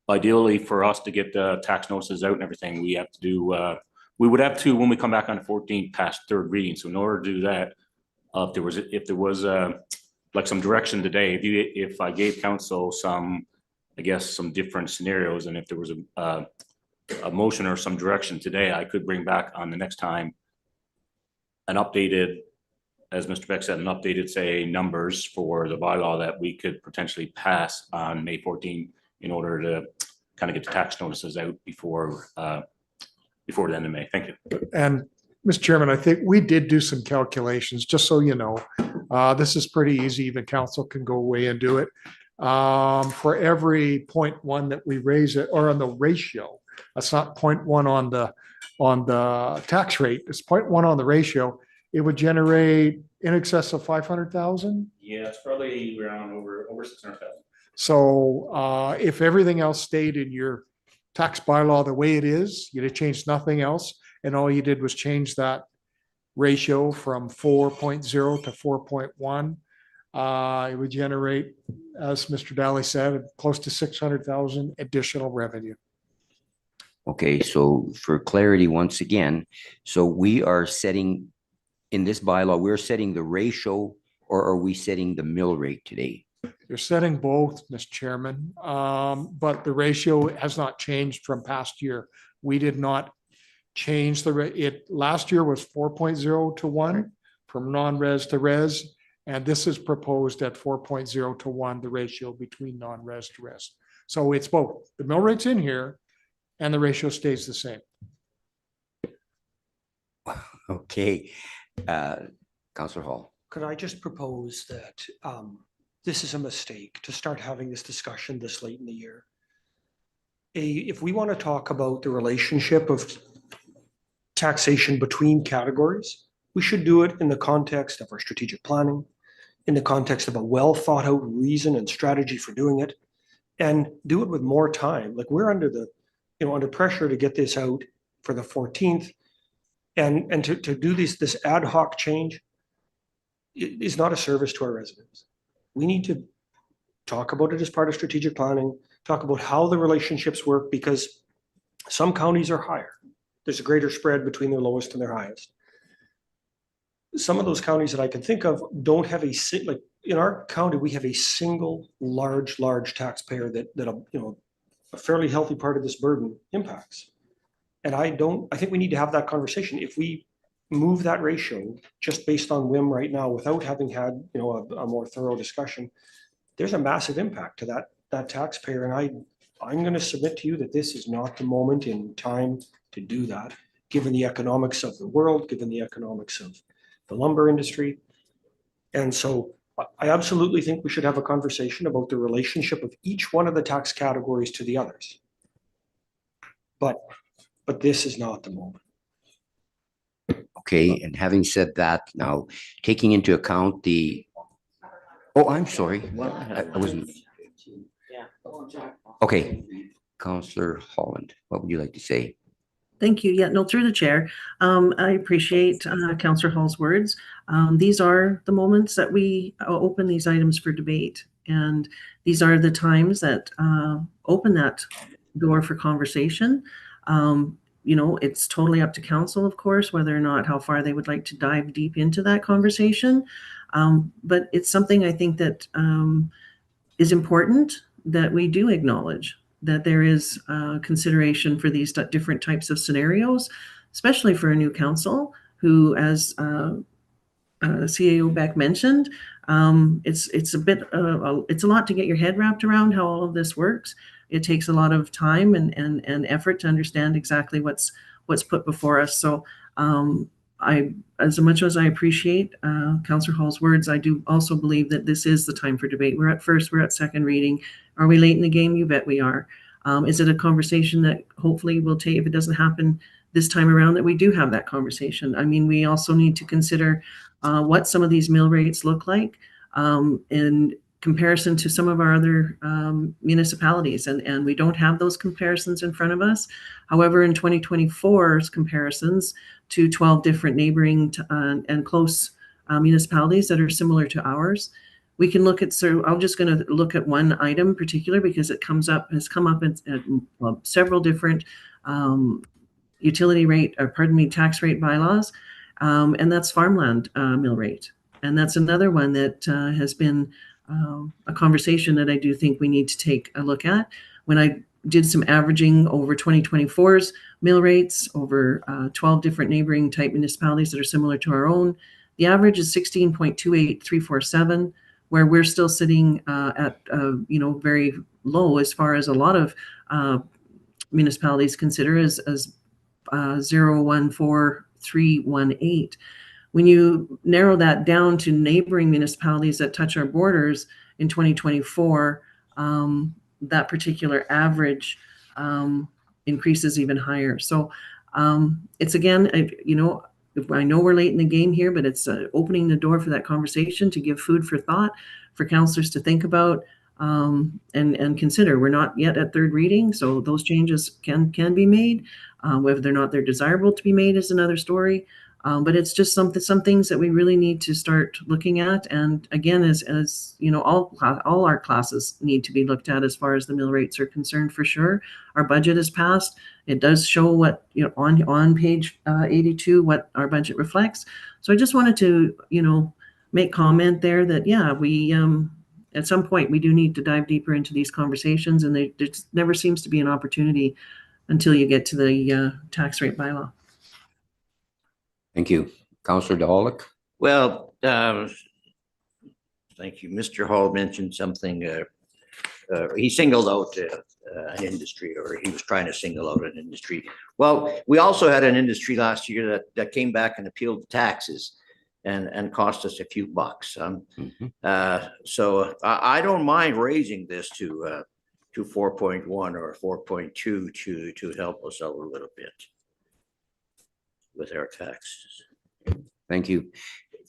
Ideally, for us to get the tax notices out and everything, we have to do, we would have to, when we come back on the 14th, pass third reading. So in order to do that, if there was like some direction today, if I gave council some, I guess, some different scenarios, and if there was a motion or some direction today, I could bring back on the next time an updated, as Mr. Beck said, an updated, say, numbers for the bylaw that we could potentially pass on May 14 in order to kind of get the tax notices out before the end of May. Thank you. And Mr. Chairman, I think we did do some calculations, just so you know. This is pretty easy. Even council can go away and do it. For every 0.1 that we raise it, or on the ratio, that's not 0.1 on the tax rate. It's 0.1 on the ratio. It would generate in excess of 500,000. Yeah, it's probably around over 600,000. So if everything else stayed in your tax bylaw the way it is, you'd have changed nothing else. And all you did was change that ratio from 4.0 to 4.1. It would generate, as Mr. Daly said, close to 600,000 additional revenue. Okay, so for clarity, once again, so we are setting, in this bylaw, we're setting the ratio, or are we setting the mill rate today? You're setting both, Mr. Chairman, but the ratio has not changed from past year. We did not change the rate. Last year was 4.0 to 1 from non-res to res, and this is proposed at 4.0 to 1, the ratio between non-res to res. So it's both. The mill rate's in here, and the ratio stays the same. Okay, Councillor Hall. Could I just propose that this is a mistake to start having this discussion this late in the year? If we want to talk about the relationship of taxation between categories, we should do it in the context of our strategic planning, in the context of a well thought out reason and strategy for doing it, and do it with more time. Like we're under the, under pressure to get this out for the 14th, and to do this ad hoc change is not a service to our residents. We need to talk about it as part of strategic planning, talk about how the relationships work, because some counties are higher. There's a greater spread between their lowest and their highest. Some of those counties that I can think of don't have like in our county, we have a single large taxpayer that a fairly healthy part of this burden impacts. And I think we need to have that conversation. If we move that ratio just based on whim right now, without having had, a more thorough discussion, there's a massive impact to that taxpayer. And I'm going to submit to you that this is not the moment in time to do that, given the economics of the world, given the economics of the lumber industry. And so I absolutely think we should have a conversation about the relationship of each one of the tax categories to the others. But this is not the moment. Okay, and having said that, now taking into account the, oh, I'm sorry, I wasn't. Okay, Councillor Holland, what would you like to say? Thank you. Yeah, no, through the chair. I appreciate Councillor Hall's words. These are the moments that we open these items for debate. And these are the times that open that door for conversation. It's totally up to council, of course, whether or not how far they would like to dive deep into that conversation. But it's something I think that is important that we do acknowledge that there is consideration for these different types of scenarios, especially for a new council who, as CAO Beck mentioned, it's a lot to get your head wrapped around how all of this works. It takes a lot of time and effort to understand exactly what's put before us. So as much as I appreciate Councillor Hall's words, I do also believe that this is the time for debate. We're at first, we're at second reading. Are we late in the game? You bet we are. Is it a conversation that hopefully will take, if it doesn't happen this time around, that we do have that conversation? I mean, we also need to consider what some of these mill rates look like in comparison to some of our other municipalities. And we don't have those comparisons in front of us. However, in 2024's comparisons to 12 different neighboring and close municipalities that are similar to ours, we can look at, so I'm just going to look at one item in particular because it has come up in several different tax rate bylaws, and that's farmland mill rate. And that's another one that has been a conversation that I do think we need to take a look at. When I did some averaging over 2024's mill rates over 12 different neighboring type municipalities that are similar to our own, the average is 16.28347, where we're still sitting at very low as far as a lot of municipalities consider as 0.14318. When you narrow that down to neighboring municipalities that touch our borders in 2024, that particular average increases even higher. So it's again, I know we're late in the game here, but it's opening the door for that conversation to give food for thought for councillors to think about and consider. We're not yet at third reading, so those changes can be made. Whether or not they're desirable to be made is another story. But it's just some things that we really need to start looking at. And again, as all our classes need to be looked at as far as the mill rates are concerned, for sure. Our budget is passed. It does show what, on page 82, what our budget reflects. So I just wanted to, make comment there that, yeah, we, at some point we do need to dive deeper into these conversations, and there never seems to be an opportunity until you get to the tax rate bylaw. Thank you. Councillor Dahalik. Well, thank you. Mr. Hall mentioned something. He singled out an industry, or he was trying to single out an industry. Well, we also had an industry last year that came back and appealed the taxes and cost us a few bucks. So I don't mind raising this to 4.1 or 4.2 to help us out a little bit with our taxes. Thank you.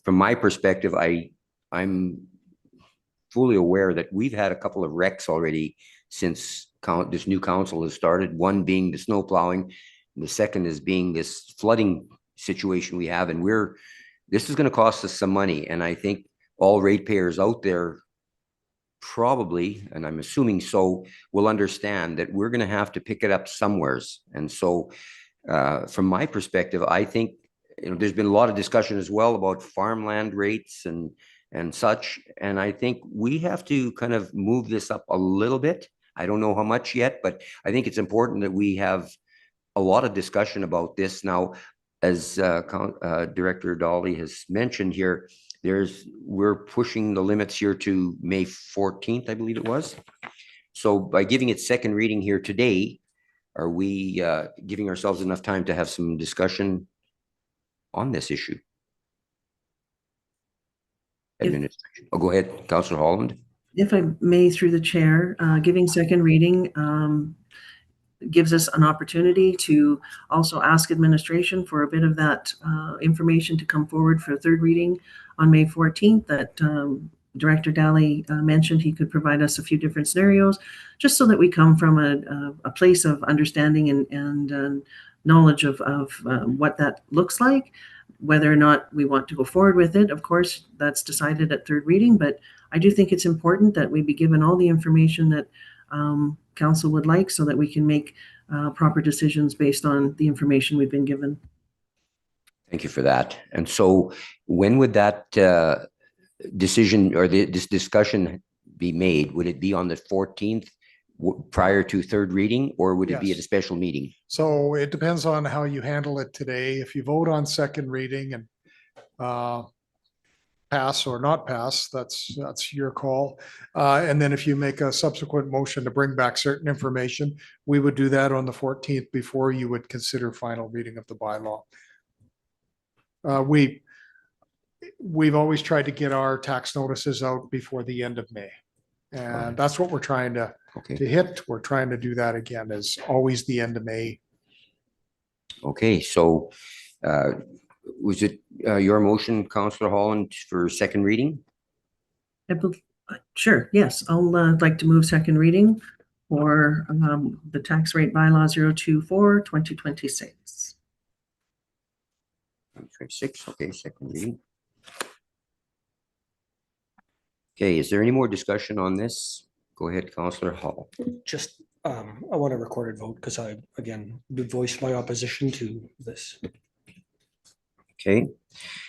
From my perspective, I'm fully aware that we've had a couple of wrecks already since this new council has started, one being the snow plowing, and the second is being this flooding situation we have. And this is going to cost us some money. And I think all ratepayers out there probably, and I'm assuming so, will understand that we're going to have to pick it up somewheres. And so from my perspective, I think there's been a lot of discussion as well about farmland rates and such. And I think we have to kind of move this up a little bit. I don't know how much yet, but I think it's important that we have a lot of discussion about this. Now, as Director Dolly has mentioned here, we're pushing the limits here to May 14th, I believe it was. So by giving it second reading here today, are we giving ourselves enough time to have some discussion on this issue? Administration. Oh, go ahead, Councillor Holland. If I may, through the chair, giving second reading gives us an opportunity to also ask administration for a bit of that information to come forward for third reading on May 14th that Director Daly mentioned. He could provide us a few different scenarios just so that we come from a place of understanding and knowledge of what that looks like. Whether or not we want to go forward with it, of course, that's decided at third reading, but I do think it's important that we be given all the information that council would like so that we can make proper decisions based on the information we've been given. Thank you for that. And so when would that decision or this discussion be made? Would it be on the 14th prior to third reading, or would it be at a Yes. special meeting? So it depends on how you handle it today. If you vote on second reading and pass or not pass, that's your call. And then if you make a subsequent motion to bring back certain information, we would do that on the 14th before you would consider final reading of the bylaw. We've always tried to get our tax notices out before the end of May. And that's what we're trying to hit. We're trying to do that again, is always the end of May. Okay, so was it your motion, Councillor Holland, for second reading? Sure, yes. I'll like to move second reading for the tax rate bylaw 024, 2026. 2026, okay, second reading. Okay, is there any more discussion on this? Go ahead, Councillor Hall. Just, I want a recorded vote because I, again, did voice my opposition to this. Okay,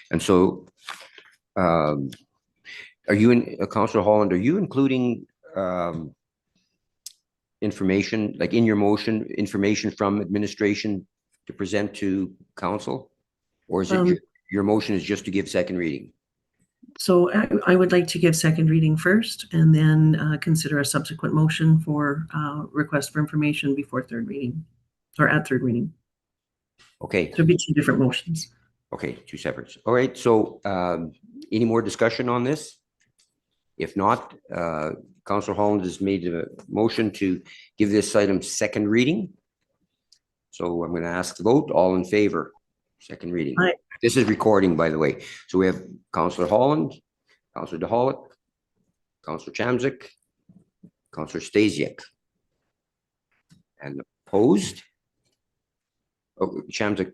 and so are you in, Councillor Holland, are you including information, like in your motion, information from administration to present to council? Or is it your motion is just to give second reading? So I would like to give second reading first and then consider a subsequent motion for request for information before third reading or at third reading. Okay. There'll be two different motions. Okay, two separates. All right, so any more discussion on this? If not, Councillor Holland has made a motion to give this item second reading. So I'm going to ask the vote. All in favor? Second reading. Aye. This is recording, by the way. So we have Councillor Holland, Councillor DeHollick, Councillor Chamzik, Councillor Stasiak. And opposed? Oh, Chamzik,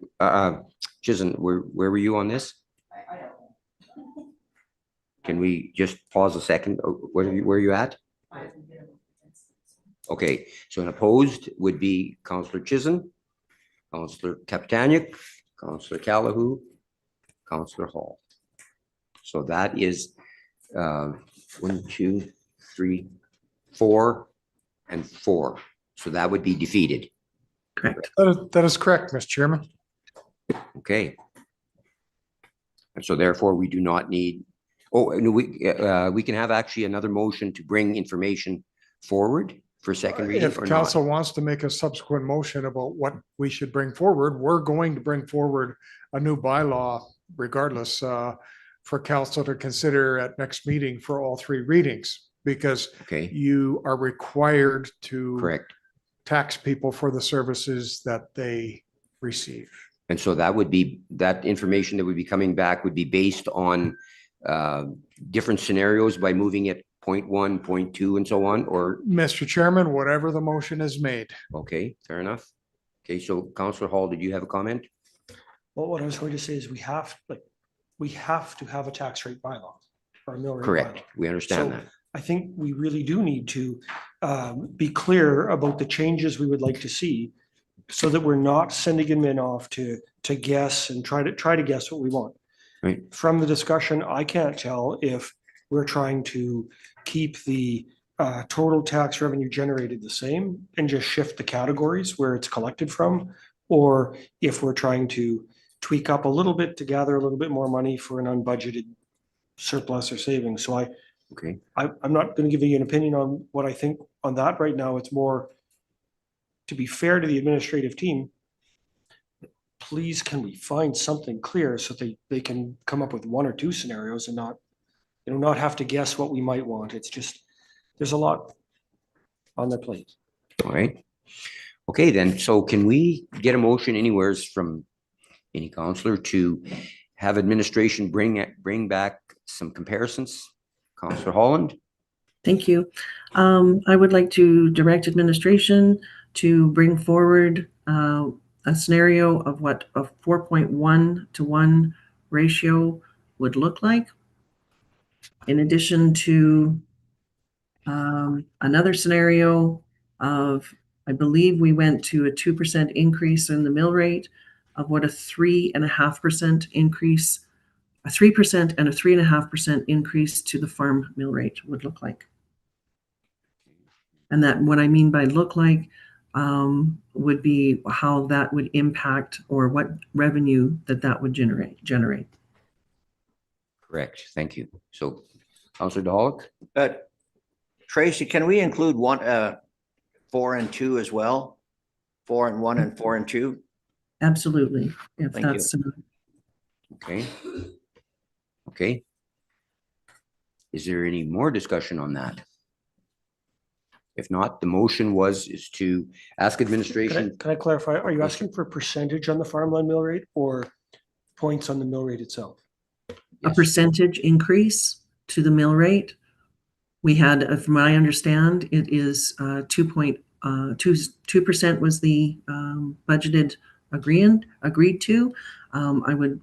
Chisholm, where were you on this? Can we just pause a second? Where are you at? Okay, so an opposed would be Councillor Chisholm, Councillor Kapitaniuk, Councillor Calahoo, Councillor Hall. So that is 1, 2, 3, 4, and 4. So that would be defeated. Correct. That is correct, Mr. Chairman. Okay. And so therefore we do not need, no, we can have actually another motion to bring information forward for second reading If or not. council wants to make a subsequent motion about what we should bring forward, we're going to bring forward a new bylaw regardless for council to consider at next meeting for all three readings, because you are required to tax people for the services that they receive. And so that would be, that information that would be coming back would be based on different scenarios by moving it 0.1, 0.2, and so on, or? Mr. Chairman, whatever the motion is made. Okay, fair enough. Okay, so Councillor Hall, did you have a comment? Well, what I was going to say is we have to have a tax rate bylaw or a mill rate Correct, bylaw. we understand So that. I think we really do need to be clear about the changes we would like to see so that we're not sending them in off to guess and try to guess what we want. Right. From the discussion, I can't tell if we're trying to keep the total tax revenue generated the same and just shift the categories where it's collected from, or if we're trying to tweak up a little bit to gather a little bit more money for an unbudgeted surplus or savings. So I'm not going to give you an opinion on what I think on that right now. It's more to be fair to the administrative team. Please, can we find something clear so they can come up with one or two scenarios and not have to guess what we might want. It's just, there's a lot on their plate. All right. Okay, then, so can we get a motion anywheres from any councillor to have administration bring back some comparisons? Councillor Holland? Thank you. I would like to direct administration to bring forward a scenario of what a 4.1 to 1 ratio would look like. In addition to another scenario of, I believe we went to a 2% increase in the mill rate, of what a 3.5% increase, a 3% and a 3.5% increase to the farm mill rate would look like. And that, what I mean by look like, would be how that would impact or what revenue that would generate. Correct. Thank you. So Councillor DeHollick? Tracy, can we include 4 and 2 as well? 4 and 1 and 4 and 2? Absolutely. If Thank you. that's Okay. Okay. Is there any more discussion on that? If not, the motion is to ask administration. Can I clarify? Are you asking for a percentage on the farmland mill rate or points on the mill rate itself? a percentage increase to the mill rate. We had, from what I understand, it is 2.2% was the budgeted agreed to. I would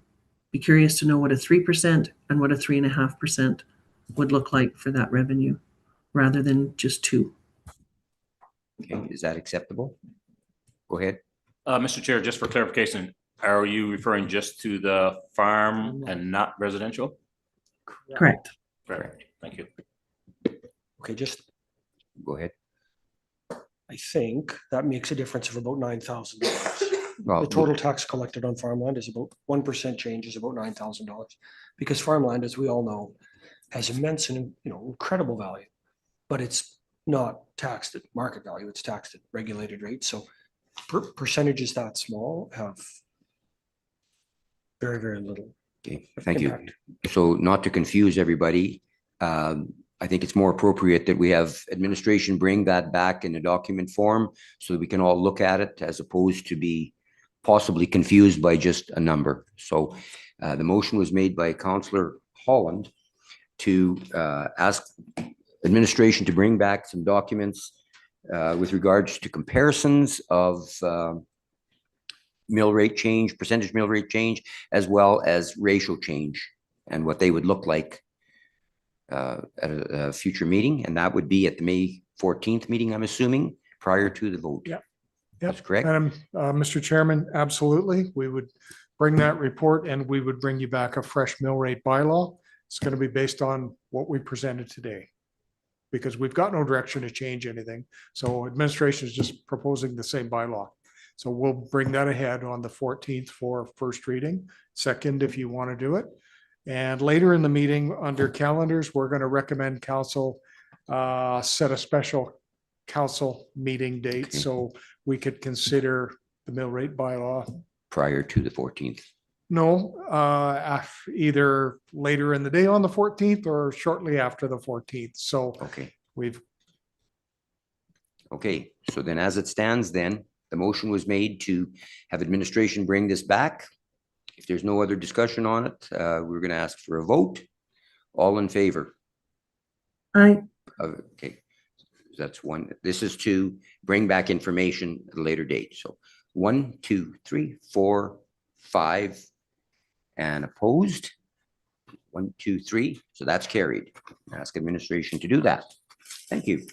be curious to know what a 3% and what a 3.5% would look like for that revenue, rather than just 2. Okay, is that acceptable? Go ahead. Mr. Chair, just for clarification, are you referring just to the farm and not residential? Correct. Correct. Thank you. Okay, just, Go ahead. I think that makes a difference of about $9,000. Well, The total tax collected on farmland is about 1% change is about $9,000. Because farmland, as we all know, has immense and incredible value, but it's not taxed at market value, it's taxed at regulated rates. So percentages that small have very, very little. Okay, thank you. impact. So not to confuse everybody, I think it's more appropriate that we have administration bring that back in a document form so that we can all look at it, as opposed to be possibly confused by just a number. So the motion was made by Councillor Holland to ask administration to bring back some documents with regards to comparisons of mill rate change, percentage mill rate change, as well as ratio change, and what they would look like at a future meeting. And that would be at the May 14th meeting, I'm assuming, prior to the vote. Yeah. That's correct. Mr. Chairman, absolutely. We would bring that report and we would bring you back a fresh mill rate bylaw. It's going to be based on what we presented today, because we've got no direction to change anything. So administration is just proposing the same bylaw. So we'll bring that ahead on the 14th for first reading, second if you want to do it. And later in the meeting, under calendars, we're going to recommend council set a special council meeting date, Okay. so we could consider the mill rate bylaw. Prior to the 14th. No, either later in the day on the 14th or shortly after the 14th. So Okay. Okay, so then as it stands then, the motion was made to have administration bring this back. If there's no other discussion on it, we're going to ask for a vote. All in favor? Aye. Okay, that's one. This is to bring back information at a later date. So 1, 2, 3, 4, 5, and opposed. 1, 2, 3. So that's carried. Ask administration to do that. Thank you.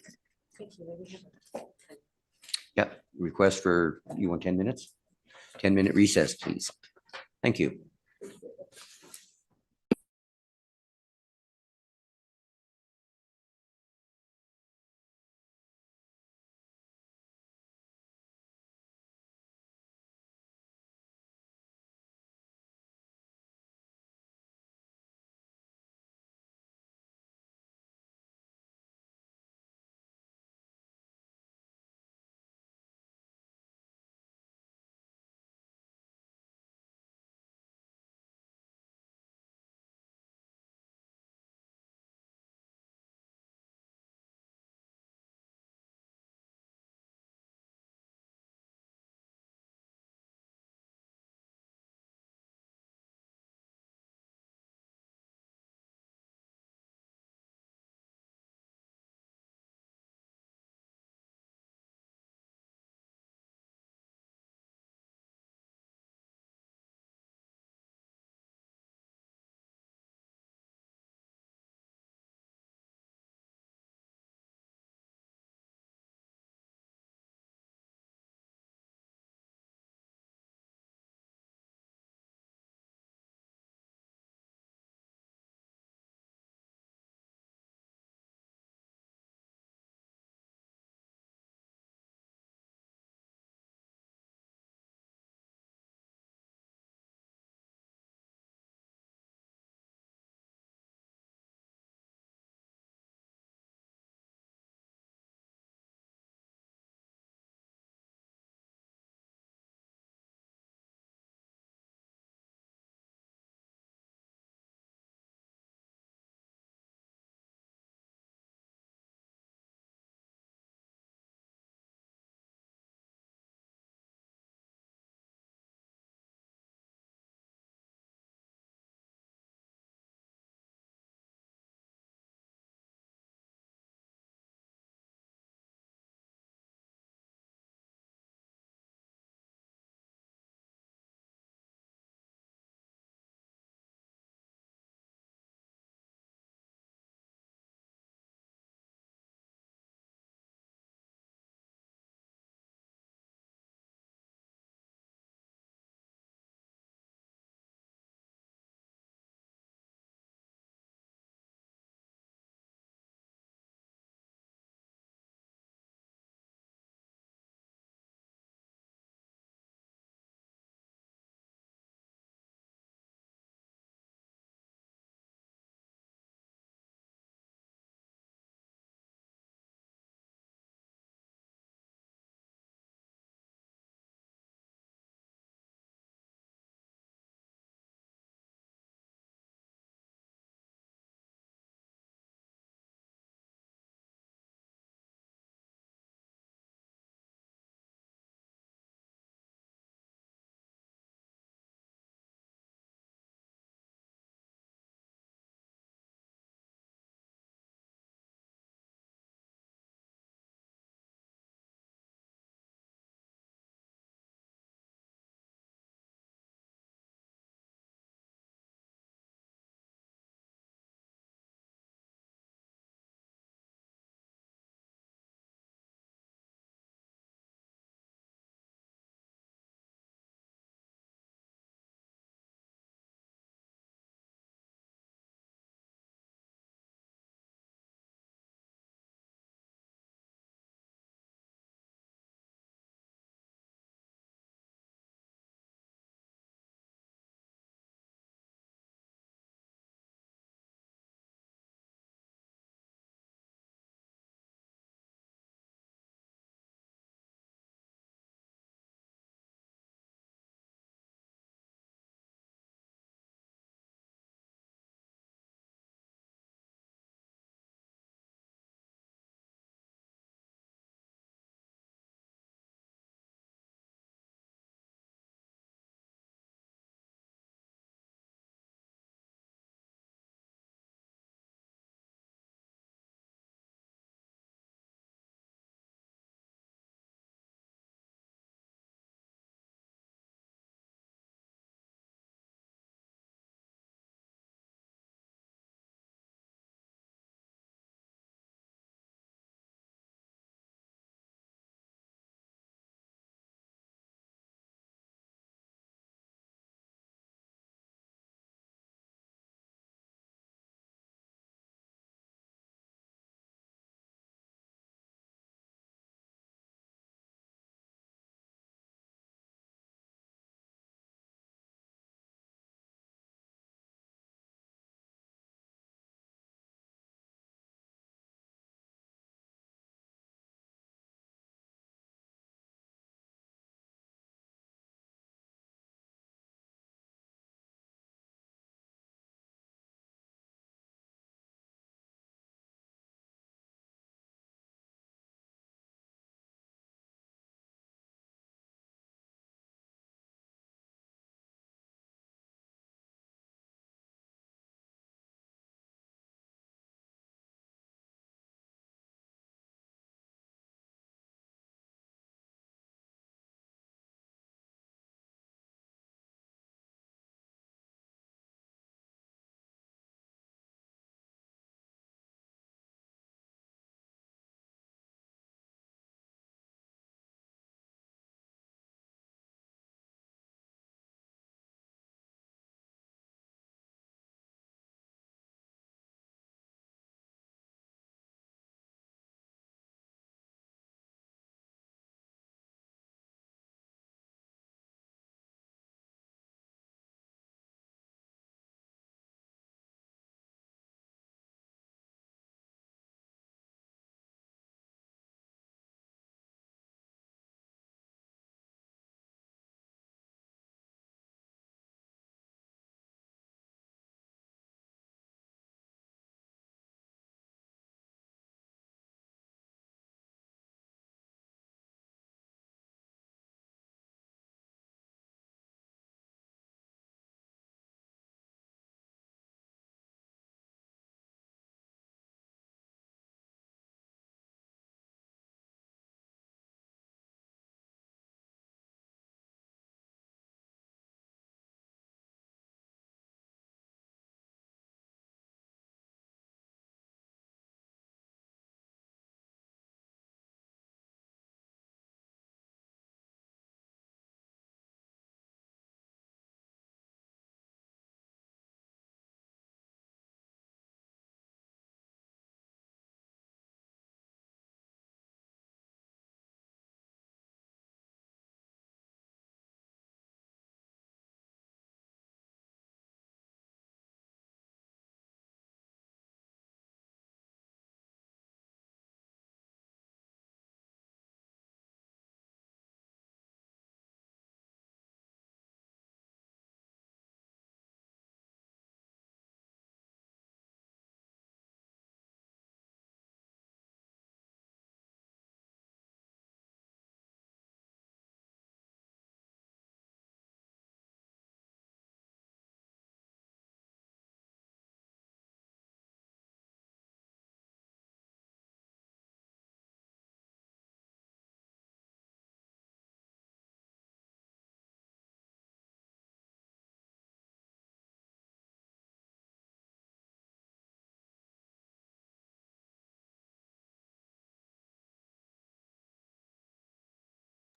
Yep. Request for, you want 10 minutes? 10-minute recess, please. Thank you.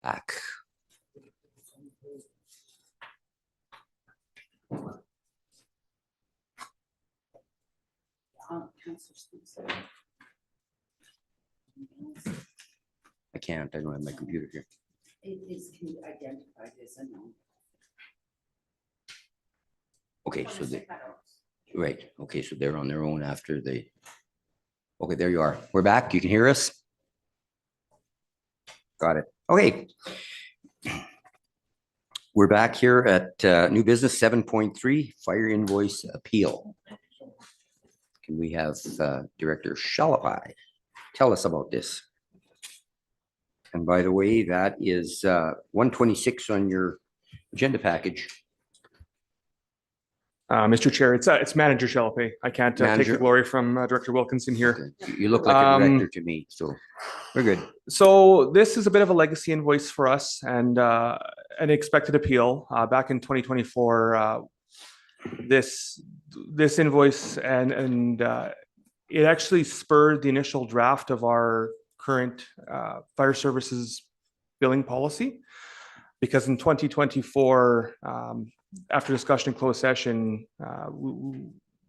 back. I can't, I don't have my computer here. It is identified as a no. Okay, so they, right, okay, so they're on their own after they. Okay, there you are. We're back. You can hear us? Got it. Okay. We're back here at new business 7.3 fire invoice appeal. Can we have Director Shalapai tell us about this? And by the way, that is 126 on your agenda package. Mr. Chair, it's Manager Shalapai. I can't take Manager. the glory from Director Wilkinson here. You look like a director to me, so we're good. So this is a bit of a legacy invoice for us and an expected appeal. Back in 2024, this invoice and it actually spurred the initial draft of our current fire services billing policy. Because in 2024, after discussion in closed session,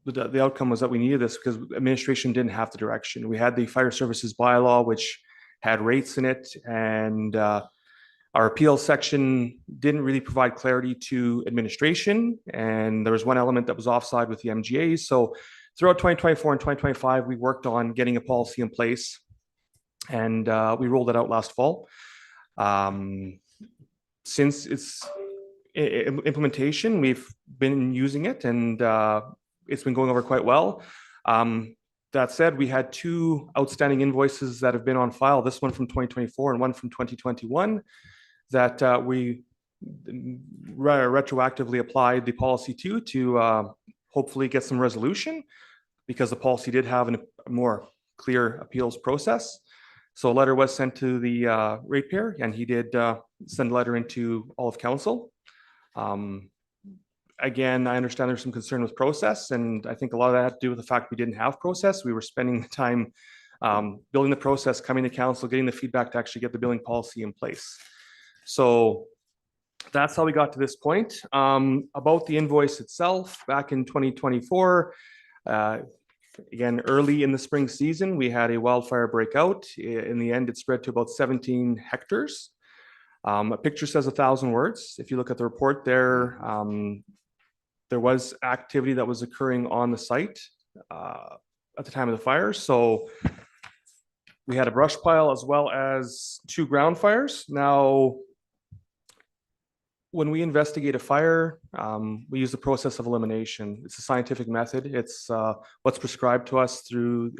the outcome was that we needed this because administration didn't have the direction. We had the fire services bylaw, which had rates in it, and our appeals section didn't really provide clarity to administration. And there was one element that was offside with the MGAs. So throughout 2024 and 2025, we worked on getting a policy in place, and we rolled it out last fall. Since its implementation, we've been using it, and it's been going over quite well. That said, we had two outstanding invoices that have been on file, this one from 2024 and one from 2021, that we retroactively applied the policy to hopefully get some resolution, because the policy did have a more clear appeals process. So a letter was sent to the ratepayer, and he did send a letter into all of council. Again, I understand there's some concern with process, and I think a lot of that had to do with the fact we didn't have process. We were spending the time building the process, coming to council, getting the feedback to actually get the billing policy in place. So that's how we got to this point. About the invoice itself, back in 2024, again, early in the spring season, we had a wildfire breakout. In the end, it spread to about 17 hectares. A picture says 1,000 words. If you look at the report there, there was activity that was occurring on the site at the time of the fire. So we had a brush pile as well as 2 ground fires. Now, when we investigate a fire, we use the process of elimination. It's a scientific method. It's what's prescribed to us through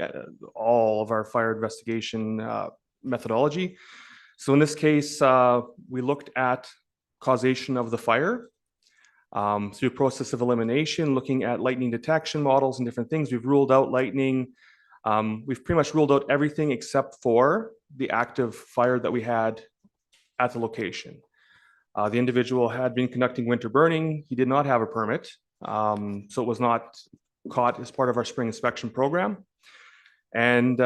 all of our fire investigation methodology. So in this case, we looked at causation of the fire through a process of elimination, looking at lightning detection models and different things. We've ruled out lightning. We've pretty much ruled out everything except for the active fire that we had at the location. The individual had been conducting winter burning. He did not have a permit, so it was not caught as part of our spring inspection program. And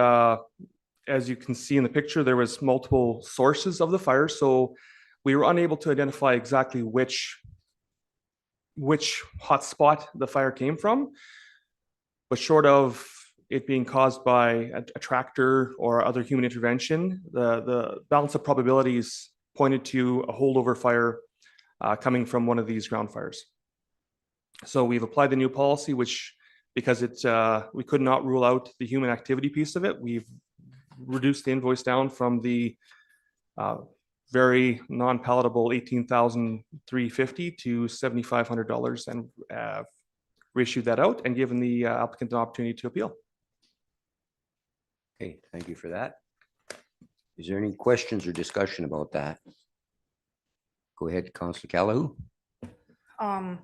as you can see in the picture, there was multiple sources of the fire, so we were unable to identify exactly which hotspot the fire came from. But short of it being caused by a tractor or other human intervention, the balance of probabilities pointed to a holdover fire coming from one of these ground fires. So we've applied the new policy, which, because we could not rule out the human activity piece of it, we've reduced the invoice down from the very non-palatable $18,350 to $7,500, and reissued that out and given the applicant an opportunity to appeal. Okay, thank you for that. Is there any questions or discussion about that? Go ahead, Councillor Calahoo. I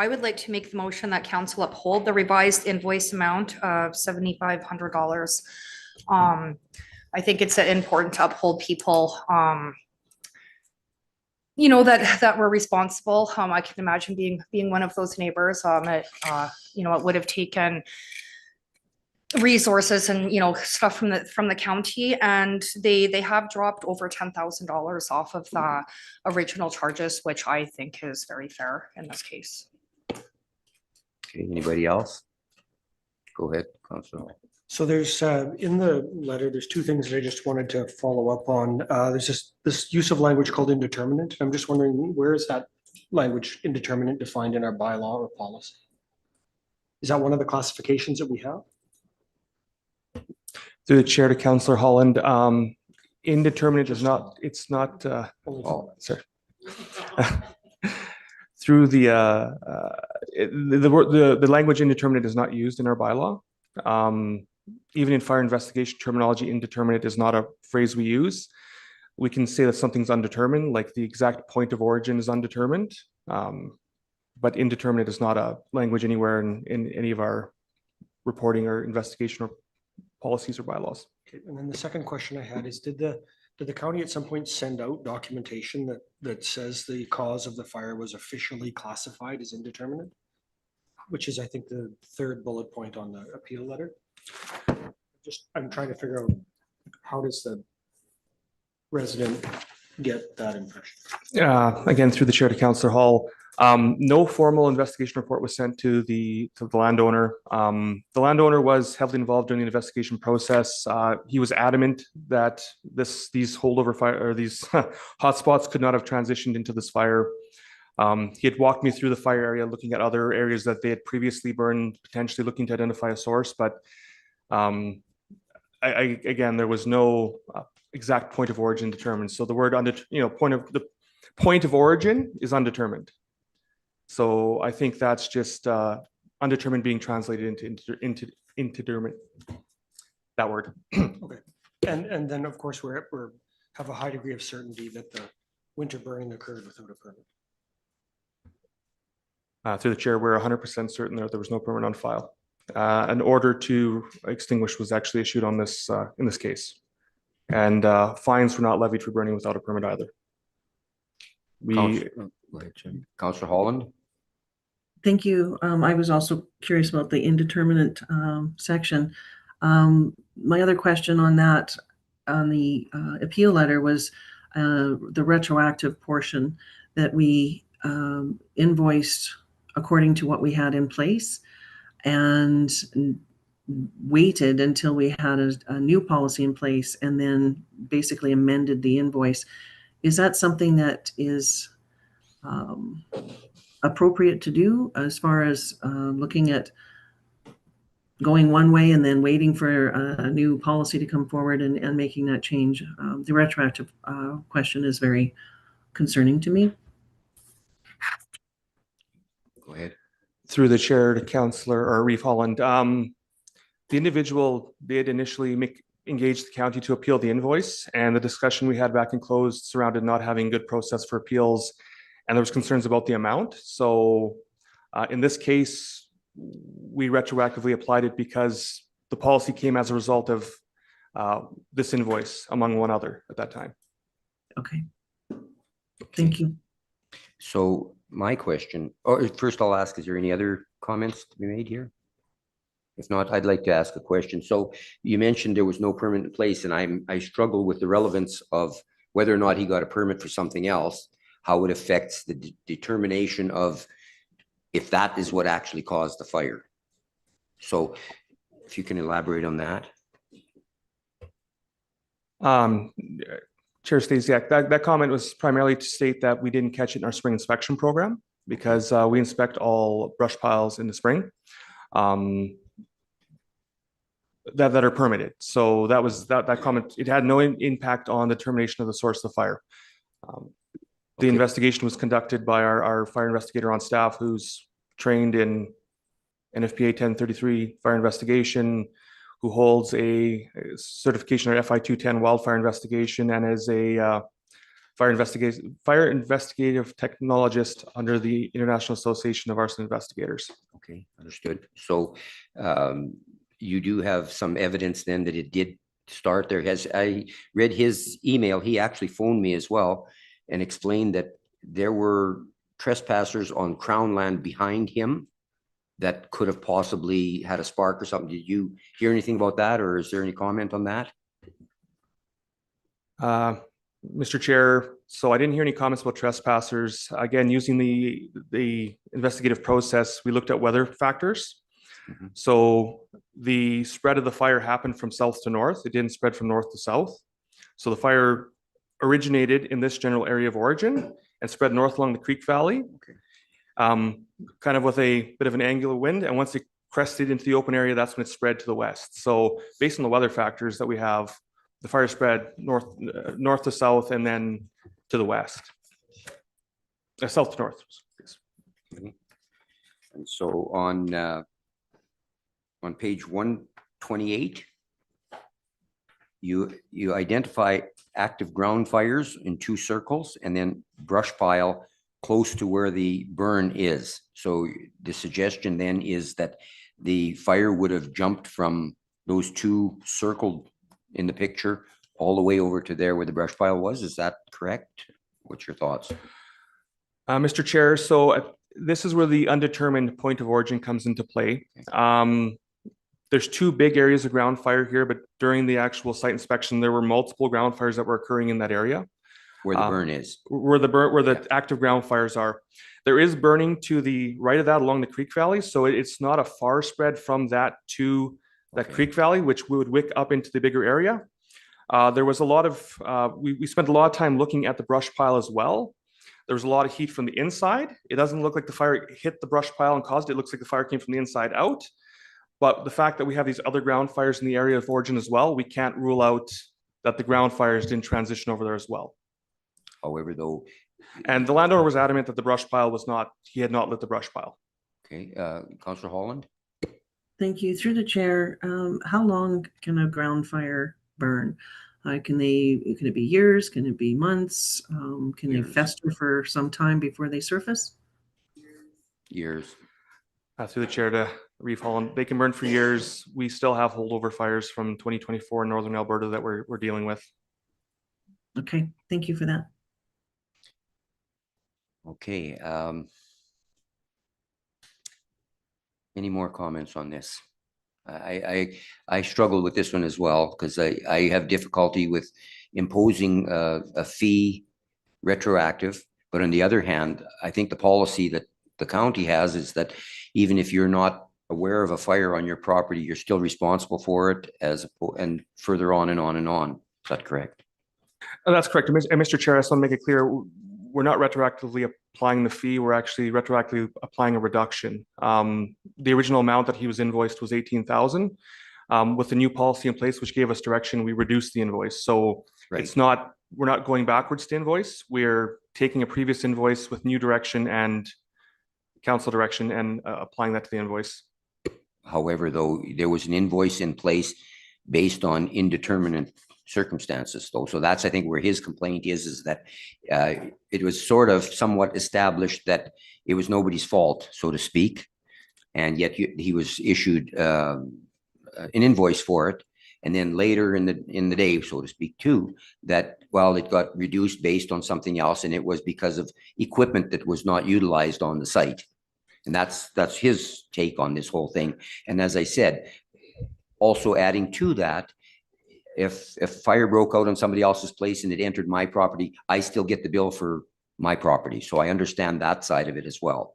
would like to make the motion that council uphold the revised invoice amount of $7,500. I think it's important to uphold people, you know, that we're responsible. I can imagine being one of those neighbors. You know, it would have taken resources and, you know, stuff from the county, and they have dropped over $10,000 off of the original charges, which I think is very fair in this case. Okay, anybody else? Go ahead, Councilor. So there's, in the letter, there's two things that I just wanted to follow up on. There's this use of language called indeterminate. I'm just wondering, where is that language indeterminate defined in our bylaw or policy? Is that one of the classifications that we have? Through the chair to Councillor Holland, indeterminate is not, it's not, sorry. Through the language indeterminate is not used in our bylaw. Even in fire investigation terminology, indeterminate is not a phrase we use. We can say that something's undetermined, like the exact point of origin is undetermined. But indeterminate is not a language anywhere in any of our reporting or investigation or policies or bylaws. Okay, and then the second question I had is, did the county at some point send out documentation that says the cause of the fire was officially classified as indeterminate? Which is, I think, the third bullet point on the appeal letter. I'm trying to figure out, how does the resident get that impression? Again, through the chair to Councillor Hall, no formal investigation report was sent to the landowner. The landowner was heavily involved during the investigation process. He was adamant that these holdover fire, or these hotspots could not have transitioned into this fire. He had walked me through the fire area, looking at other areas that they had previously burned, potentially looking to identify a source. But again, there was no exact point of origin determined. So the word point of origin is undetermined. So I think that's just undetermined being translated into indeterminate. That word. Okay, and then of course we're have a high degree of certainty that the winter burning occurred without a permit. Through the chair, we're 100% certain that there was no permit on file. An order to extinguish was actually issued on this in this case, and fines were not levied for burning without a permit either. Councillor Holland. Thank you. I was also curious about the indeterminate section. My other question on that, on the appeal letter, was the retroactive portion that we invoiced according to what we had in place and waited until we had a new policy in place and then basically amended the invoice. Is that something that is appropriate to do, as far as looking at going one way and then waiting for a new policy to come forward and making that change? The retroactive question is very concerning to me. Go ahead. Through the chair to Councillor or Reeve Holland, the individual did initially engage the county to appeal the invoice, and the discussion we had back in closed surrounded not having good process for appeals, and there was concerns about the amount. So in this case, we retroactively applied it because the policy came as a result of this invoice, among one other at that time. Okay. Thank you. So my question, or first I'll ask, is there any other comments to be made here? If not, I'd like to ask a question. So you mentioned there was no permit in place, and I struggle with the relevance of whether or not he got a permit for something else, how it affects the determination of if that is what actually caused the fire. So if you can elaborate on that. Chair Stasiak, that comment was primarily to state that we didn't catch it in our spring inspection program, because we inspect all brush piles in the spring that are permitted. So that was that comment. It had no impact on the determination of the source of the fire. The investigation was conducted by our fire investigator on staff, who's trained in NFPA 1033 fire investigation, who holds a certification or FI 210 wildfire investigation, and is a fire investigative technologist under the International Association of Arson Investigators. Okay, understood. So you do have some evidence then that it did start there. I read his email. He actually phoned me as well and explained that there were trespassers on Crown land behind him that could have possibly had a spark or something. Did you hear anything about that, or is there any comment on that? Mr. Chair, so I didn't hear any comments about trespassers. Again, using the investigative process, we looked at weather factors. Mhm. So the spread of the fire happened from south to north. It didn't spread from north to south. So the fire originated in this general area of origin and spread north along the Creek Valley. Okay. Kind of with a bit of an angular wind. And once it crested into the open area, that's when it spread to the west. So based on the weather factors that we have, the fire spread north to south and then to the west. South to north. And so on page 128, you identify active ground fires in 2 circles and then brush pile close to where the burn is. So the suggestion then is that the fire would have jumped from those 2 circled in the picture all the way over to there where the brush pile was. Is that correct? What's your thoughts? Mr. Chair, so this is where the undetermined point of origin comes into play. There's 2 big areas of ground fire here, but during the actual site inspection, there were multiple ground fires that were occurring in that area. Where the burn is. Where the active ground fires are. There is burning to the right of that along the Creek Valley, so it's not a far spread from that to that Creek Valley, which would wick up into the bigger area. There was a lot of, we spent a lot of time looking at the brush pile as well. There was a lot of heat from the inside. It doesn't look like the fire hit the brush pile and caused it. It looks like the fire came from the inside out. But the fact that we have these other ground fires in the area of origin as well, we can't rule out that the ground fires didn't transition over there as well. However, though. And the landowner was adamant that the brush pile was not, he had not lit the brush pile. Okay, Councillor Holland? Thank you. Through the chair, how long can a ground fire burn? Can it be years? Can it be months? Can they fester for some time before they surface? Years. Through the chair to Reeve Holland, they can burn for years. We still have holdover fires from 2024 in northern Alberta that we're dealing with. Okay, thank you for that. Okay. Any more comments on this? I struggle with this one as well because I have difficulty with imposing a fee retroactive. But on the other hand, I think the policy that the county has is that even if you're not aware of a fire on your property, you're still responsible for it and further on and on and on. Is that correct? That's correct. And Mr. Chair, I just want to make it clear, we're not retroactively applying the fee. We're actually retroactively applying a reduction. The original amount that he was invoiced was $18,000. With the new policy in place, which gave us direction, we reduced the invoice. So it's not, we're not going backwards to invoice. We're taking a previous invoice with new direction and council direction and applying that to the invoice. However, though, there was an invoice in place based on indeterminate circumstances, though. So that's, I think, where his complaint is that it was sort of somewhat established that it was nobody's fault, so to speak. And yet he was issued an invoice for it. And then later in the day, so to speak, too, that, well, it got reduced based on something else. And it was because of equipment that was not utilized on the site. And that's his take on this whole thing. And as I said, also adding to that, if fire broke out on somebody else's place and it entered my property, I still get the bill for my property. So I understand that side of it as well.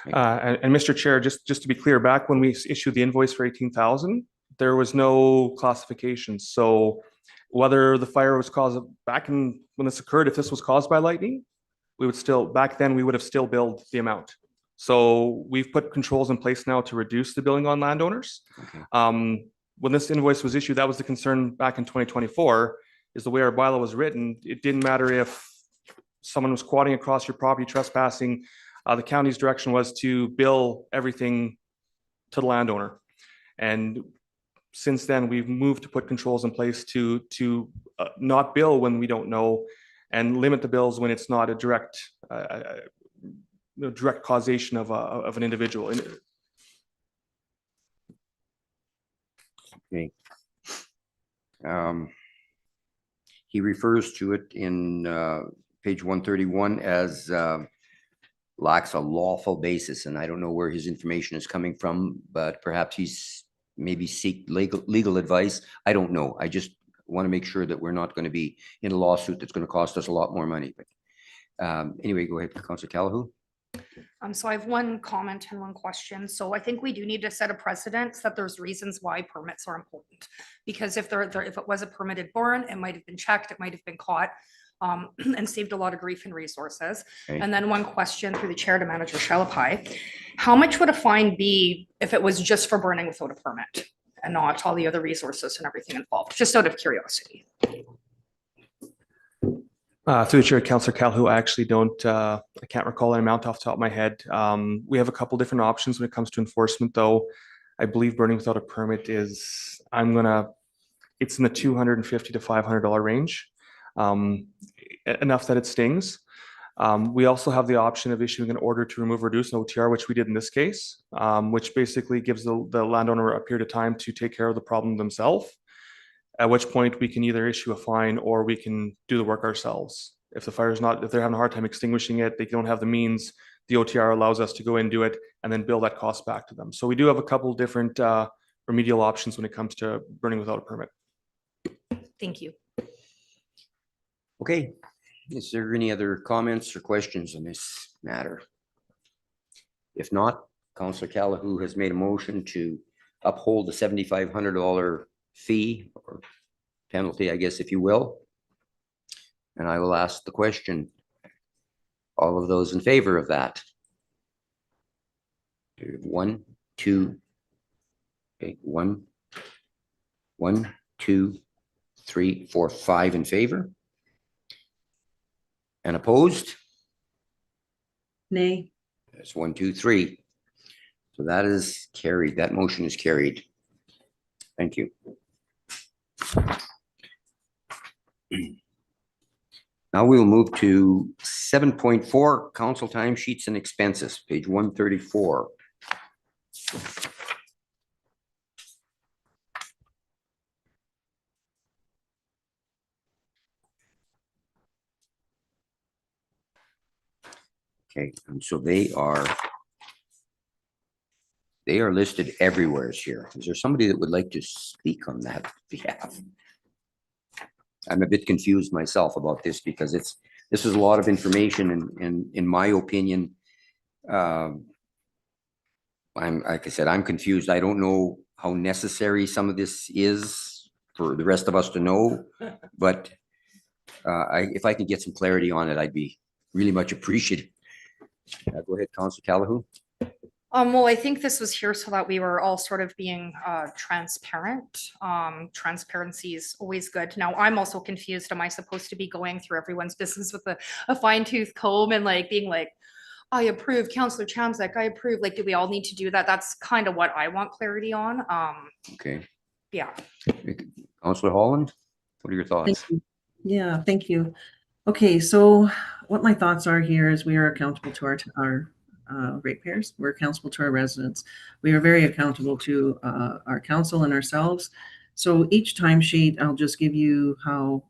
And Mr. Chair, just to be clear, back when we issued the invoice for $18,000, there was no classification. So whether the fire was caused back in when this occurred, if this was caused by lightning, we would still, back then we would have still billed the amount. So we've put controls in place now to reduce the billing on landowners. Okay. When this invoice was issued, that was the concern back in 2024, is the way our bylaw was written. It didn't matter if someone was squatting across your property, trespassing. The county's direction was to bill everything to the landowner. And since then, we've moved to put controls in place to not bill when we don't know and limit the bills when it's not a direct direct causation of an individual. Okay. He refers to it in page 131 as lacks a lawful basis, and I don't know where his information is coming from, but perhaps he's maybe seek legal advice. I don't know. I just want to make sure that we're not going to be in a lawsuit that's going to cost us a lot more money. But anyway, go ahead, Councillor Callahoo. So I have one comment and one question. So I think we do need to set a precedent that there's reasons why permits are important. Because if if it was a permitted burn, it might have been checked, it might have been caught, and saved a lot of grief and resources. Okay. And then one question through the chair to Manager Shalapai. How much would a fine be if it was just for burning without a permit and not all the other resources and everything involved? Just out of curiosity. Through the chair, Councillor Callahoo, I actually don't, I can't recall an amount off the top of my head. We have a couple different options when it comes to enforcement, though. I believe burning without a permit is, it's in the $250 to $500 range, enough that it stings. We also have the option of issuing an order to remove or reduce an OTR, which we did in this case, which basically gives the landowner a period of time to take care of the problem themselves. At which point we can either issue a fine or we can do the work ourselves. If if they're having a hard time extinguishing it, they don't have the means, the OTR allows us to go in and do it and then bill that cost back to them. So we do have a couple different remedial options when it comes to burning without a permit. Thank you. Okay, is there any other comments or questions on this matter? If not, Councillor Callahoo has made a motion to uphold the $7,500 fee or penalty, I guess, if you will. And I will ask the question. All of those in favor of that? 1, 2, okay, 1, 2, 3, 4, 5 in favor. And opposed? Nay. That's 1, 2, 3. So that is carried. That motion is carried. Thank you. Now we will move to 7.4, council timesheets and expenses, page 134. Okay, and so they are listed everywhere here. Is there somebody that would like to speak on that behalf? I'm a bit confused myself about this because this is a lot of information and in my opinion, like I said, I'm confused. I don't know how necessary some of this is for the rest of us to know, but if I can get some clarity on it, I'd be really much appreciative. Go ahead, Councillor Callahoo. Well, I think this was here so that we were all sort of being transparent. Transparency is always good. Now, I'm also confused. Am I supposed to be going through everyone's business with a fine tooth comb and like being like, I approve, Councillor Chamzak, I approve. Like, do we all need to do that? That's kind of what I want clarity on. Okay. Yeah. Councillor Holland, what are your thoughts? Thank you. Yeah, thank you. Okay, so what my thoughts are here is we are accountable to our ratepayers. We're accountable to our residents. We are very accountable to our council and ourselves. So each timesheet, I'll just give you how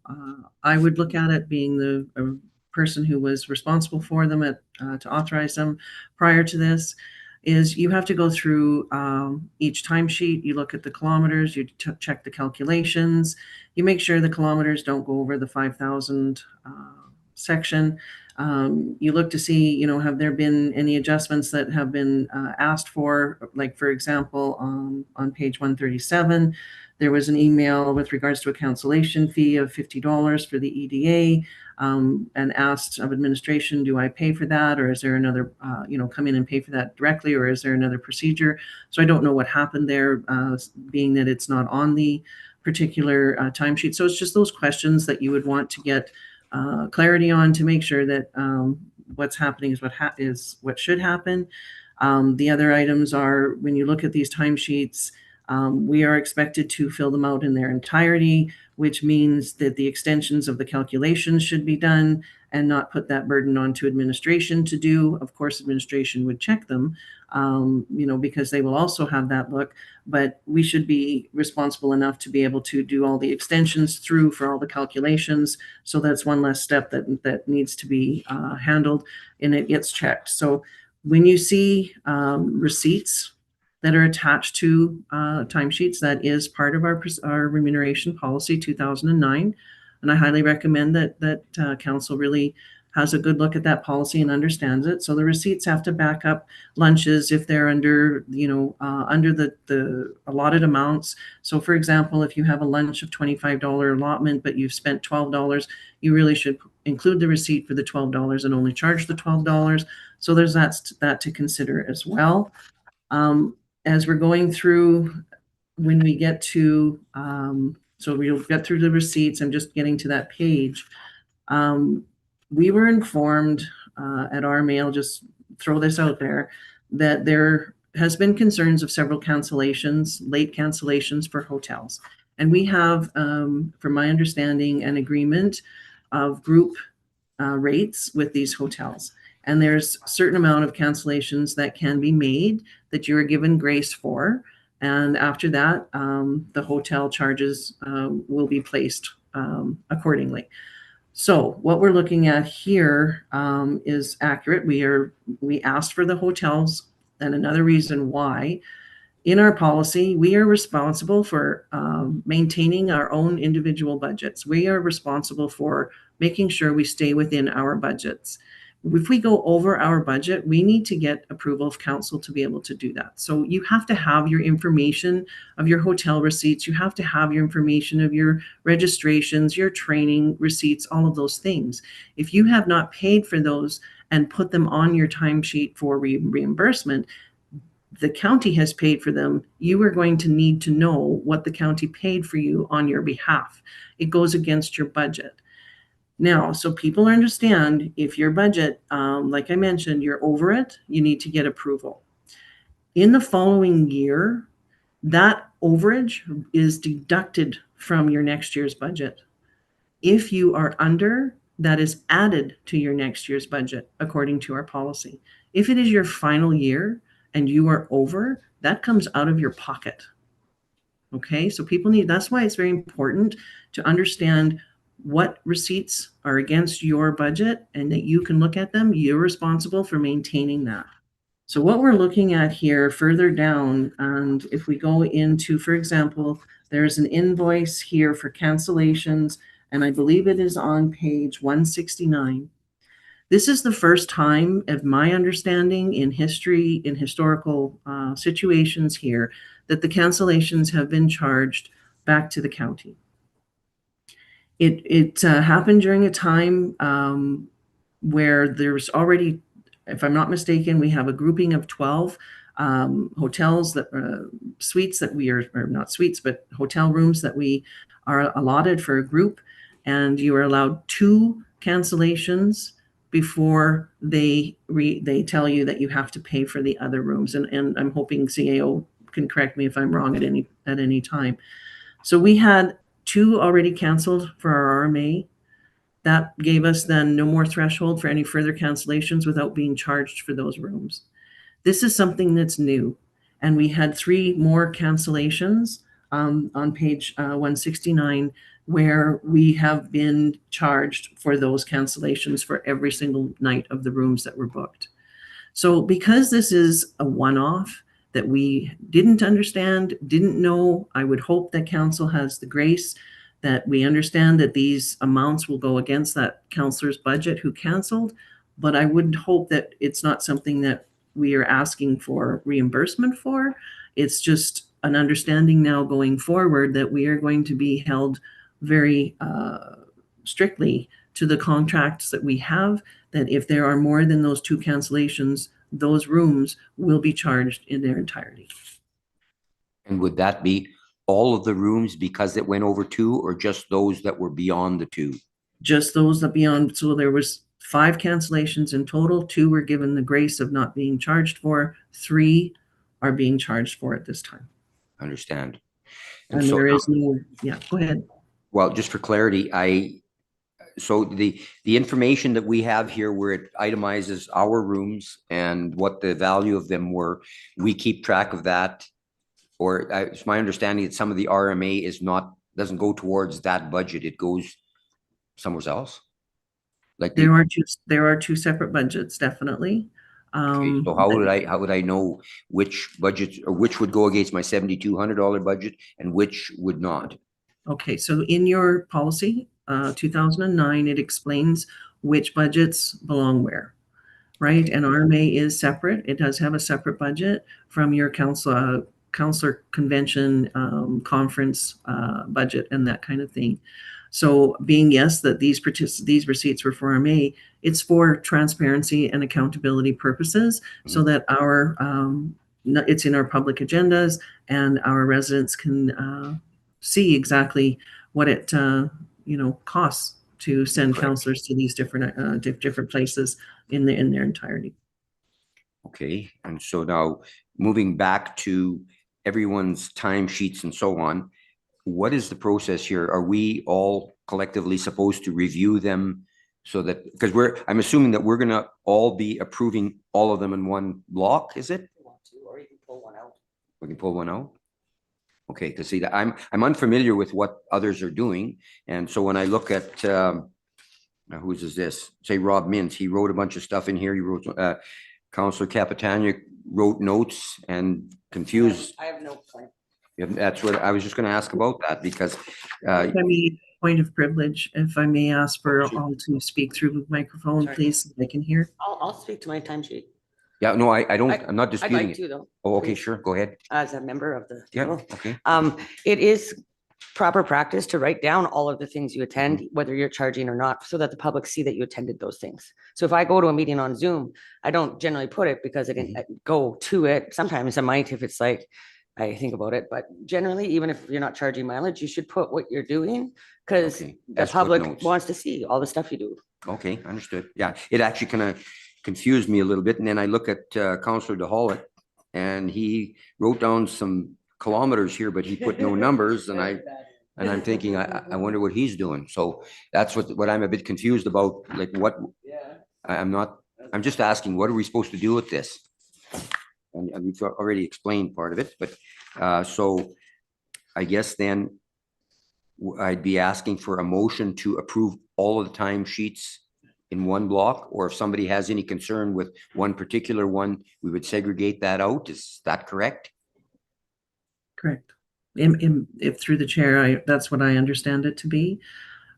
I would look at it, being the person who was responsible for them to authorize them prior to this, is you have to go through each timesheet. You look at the kilometers, you check the calculations, you make sure the kilometers don't go over the 5,000 section. You look to see, have there been any adjustments that have been asked for? Like, for example, on page 137, there was an email with regards to a cancellation fee of $50 for the EDA, and asked of administration, do I pay for that? Or is there another, come in and pay for that directly? Or is there another procedure? So I don't know what happened there, being that it's not on the particular timesheet. So it's just those questions that you would want to get clarity on to make sure that what's happening is what should happen. The other items are, when you look at these timesheets, we are expected to fill them out in their entirety, which means that the extensions of the calculations should be done and not put that burden onto administration to do. Of course, administration would check them, because they will also have that look. But we should be responsible enough to be able to do all the extensions through for all the calculations. So that's one less step that needs to be handled, and it gets checked. So when you see receipts that are attached to timesheets, that is part of our remuneration policy 2009. And I highly recommend that council really has a good look at that policy and understands it. So the receipts have to back up lunches if they're under, under the allotted amounts. So for example, if you have a lunch of $25 allotment, but you've spent $12, you really should include the receipt for the $12 and only charge the $12. So there's that to consider as well. As we're going through, when we get to, so we'll get through the receipts. I'm just getting to that page. We were informed at our mail, just throw this out there, that there has been concerns of several cancellations, late cancellations for hotels. And we have, from my understanding, an agreement of group rates with these hotels. And there's a certain amount of cancellations that can be made that you are given grace for. And after that, the hotel charges will be placed accordingly. So what we're looking at here is accurate. We asked for the hotels, and another reason why in our policy, we are responsible for maintaining our own individual budgets. We are responsible for making sure we stay within our budgets. If we go over our budget, we need to get approval of council to be able to do that. So you have to have your information of your hotel receipts. You have to have your information of your registrations, your training receipts, all of those things. If you have not paid for those and put them on your timesheet for reimbursement, the county has paid for them. You are going to need to know what the county paid for you on your behalf. It goes against your budget. Now, so people understand if your budget, like I mentioned, you're over it, you need to get approval. In the following year, that overage is deducted from your next year's budget. If you are under, that is added to your next year's budget, according to our policy. If it is your final year and you are over, that comes out of your pocket. Okay, so people need, that's why it's very important to understand what receipts are against your budget and that you can look at them. You're responsible for maintaining that. So what we're looking at here further down, and if we go into, for example, there's an invoice here for cancellations, and I believe it is on page 169. This is the first time, of my understanding, in history, in historical situations here, that the cancellations have been charged back to the county. It happened during a time where there's already, if I'm not mistaken, we have a grouping of 12 hotels that suites that we are, or not suites, but hotel rooms that we are allotted for a group, and you are allowed 2 cancellations before they tell you that you have to pay for the other rooms. And I'm hoping CAO can correct me if I'm wrong at any time. So we had 2 already canceled for our RMA. That gave us then no more threshold for any further cancellations without being charged for those rooms. This is something that's new. And we had 3 more cancellations on page 169 where we have been charged for those cancellations for every single night of the rooms that were booked. So because this is a one-off that we didn't understand, didn't know, I would hope that council has the grace that we understand that these amounts will go against that councillor's budget who canceled, but I would hope that it's not something that we are asking for reimbursement for. It's just an understanding now going forward that we are going to be held very strictly to the contracts that we have, that if there are more than those 2 cancellations, those rooms will be charged in their entirety. And would that be all of the rooms because it went over 2, or just those that were beyond the 2? Just those that beyond. So there was 5 cancellations in total. 2 were given the grace of not being charged for. 3 are being charged for at this time. Understand. And so there is no, yeah, go ahead. Well, just for clarity, so the information that we have here where it itemizes our rooms and what the value of them were, we keep track of that? Or it's my understanding that some of the RMA doesn't go towards that budget, it goes somewhere else? Like, There are two separate budgets, definitely. so how would I know which budgets, or which would go against my $7,200 budget and which would not? Okay, so in your policy, 2009, it explains which budgets belong where, right? And RMA is separate. It does have a separate budget from your counselor convention, conference budget and that kind of thing. So being, yes, that these receipts were for RMA, it's for transparency and accountability purposes, so that it's in our public agendas and our residents can see exactly what it costs to send counselors to these different places in their entirety. Okay, and so now moving back to everyone's timesheets and so on, what is the process here? Are we all collectively supposed to review them so that, because I'm assuming that we're gonna all be approving all of them in one block, is it? Or you can pull one out. We can pull one out? Okay, because see, I'm unfamiliar with what others are doing, and so when I look at now whose is this? Say Rob Mintz, he wrote a bunch of stuff in here. He wrote Councillor Capitania wrote notes and confused. I have no plan. That's what I was just going to ask about that, because If I may, point of privilege, if I may ask for all to speak through the microphone, Sorry. please, so they can hear. I'll speak to my timesheet. yeah, no, I don't, I'm not I'd disputing like it. to though, Oh, okay, please. sure, go ahead. As a member of the. Yeah, table. okay. It is proper practice to write down all of the things you attend, whether you're charging or not, so that the public see that you attended those things. So if I go to a meeting on Zoom, I don't generally put it because I didn't go to it. Sometimes I might if it's like, I think about it, but generally, even if you're not charging mileage, you should put what you're doing because Okay, the that's public footnotes. wants to see all the stuff you do. Okay, understood. Yeah, it actually kind of confused me a little bit. And then I look at Councillor DeHollick, and he wrote down some kilometers here, but he put no numbers. And I'm thinking, I wonder what he's doing. So that's what I'm a bit confused about. Like what, I'm just asking, what are we supposed to do with this? And you've already explained part of it, but so I guess then I'd be asking for a motion to approve all of the timesheets in one block, or if somebody has any concern with one particular one, we would segregate that out. Is that correct? Correct. If through the chair, that's what I understand it to be.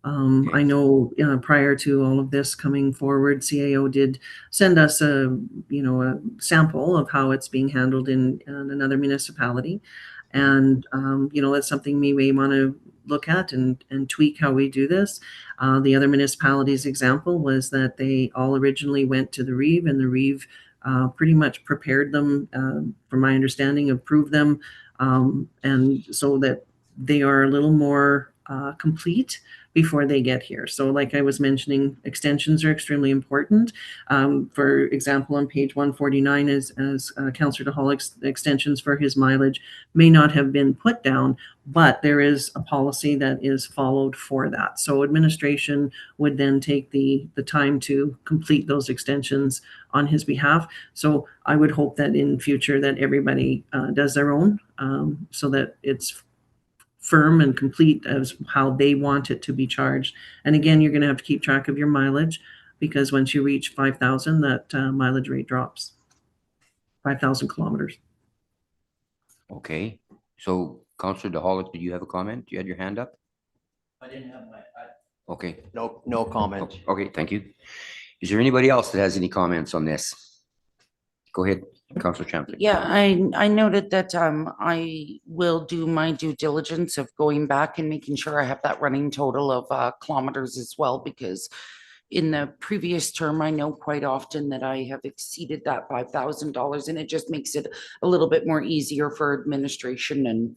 I know prior to all of this coming forward, CAO did send us a sample of how it's being handled in another municipality. And, that's something we may want to look at and tweak how we do this. The other municipality's example was that they all originally went to the Reeve, and the Reeve pretty much prepared them, from my understanding, approved them, and so that they are a little more complete before they get here. So like I was mentioning, extensions are extremely important. For example, on page 149, as Councillor DeHollick's extensions for his mileage may not have been put down, but there is a policy that is followed for that. So administration would then take the time to complete those extensions on his behalf. So I would hope that in future that everybody does their own, so that it's firm and complete as how they want it to be charged. And again, you're going to have to keep track of your mileage, because once you reach 5,000, that mileage rate drops. 5,000 kilometers. Okay, so Councillor DeHollick, did you have a comment? You had your hand up? I didn't have my. Okay. No comment. Okay, thank you. Is there anybody else that has any comments on this? Go ahead, Councillor Champlin. Yeah, I noted that I will do my due diligence of going back and making sure I have that running total of kilometers as well, because in the previous term, I know quite often that I have exceeded that $5,000, and it just makes it a little bit more easier for administration and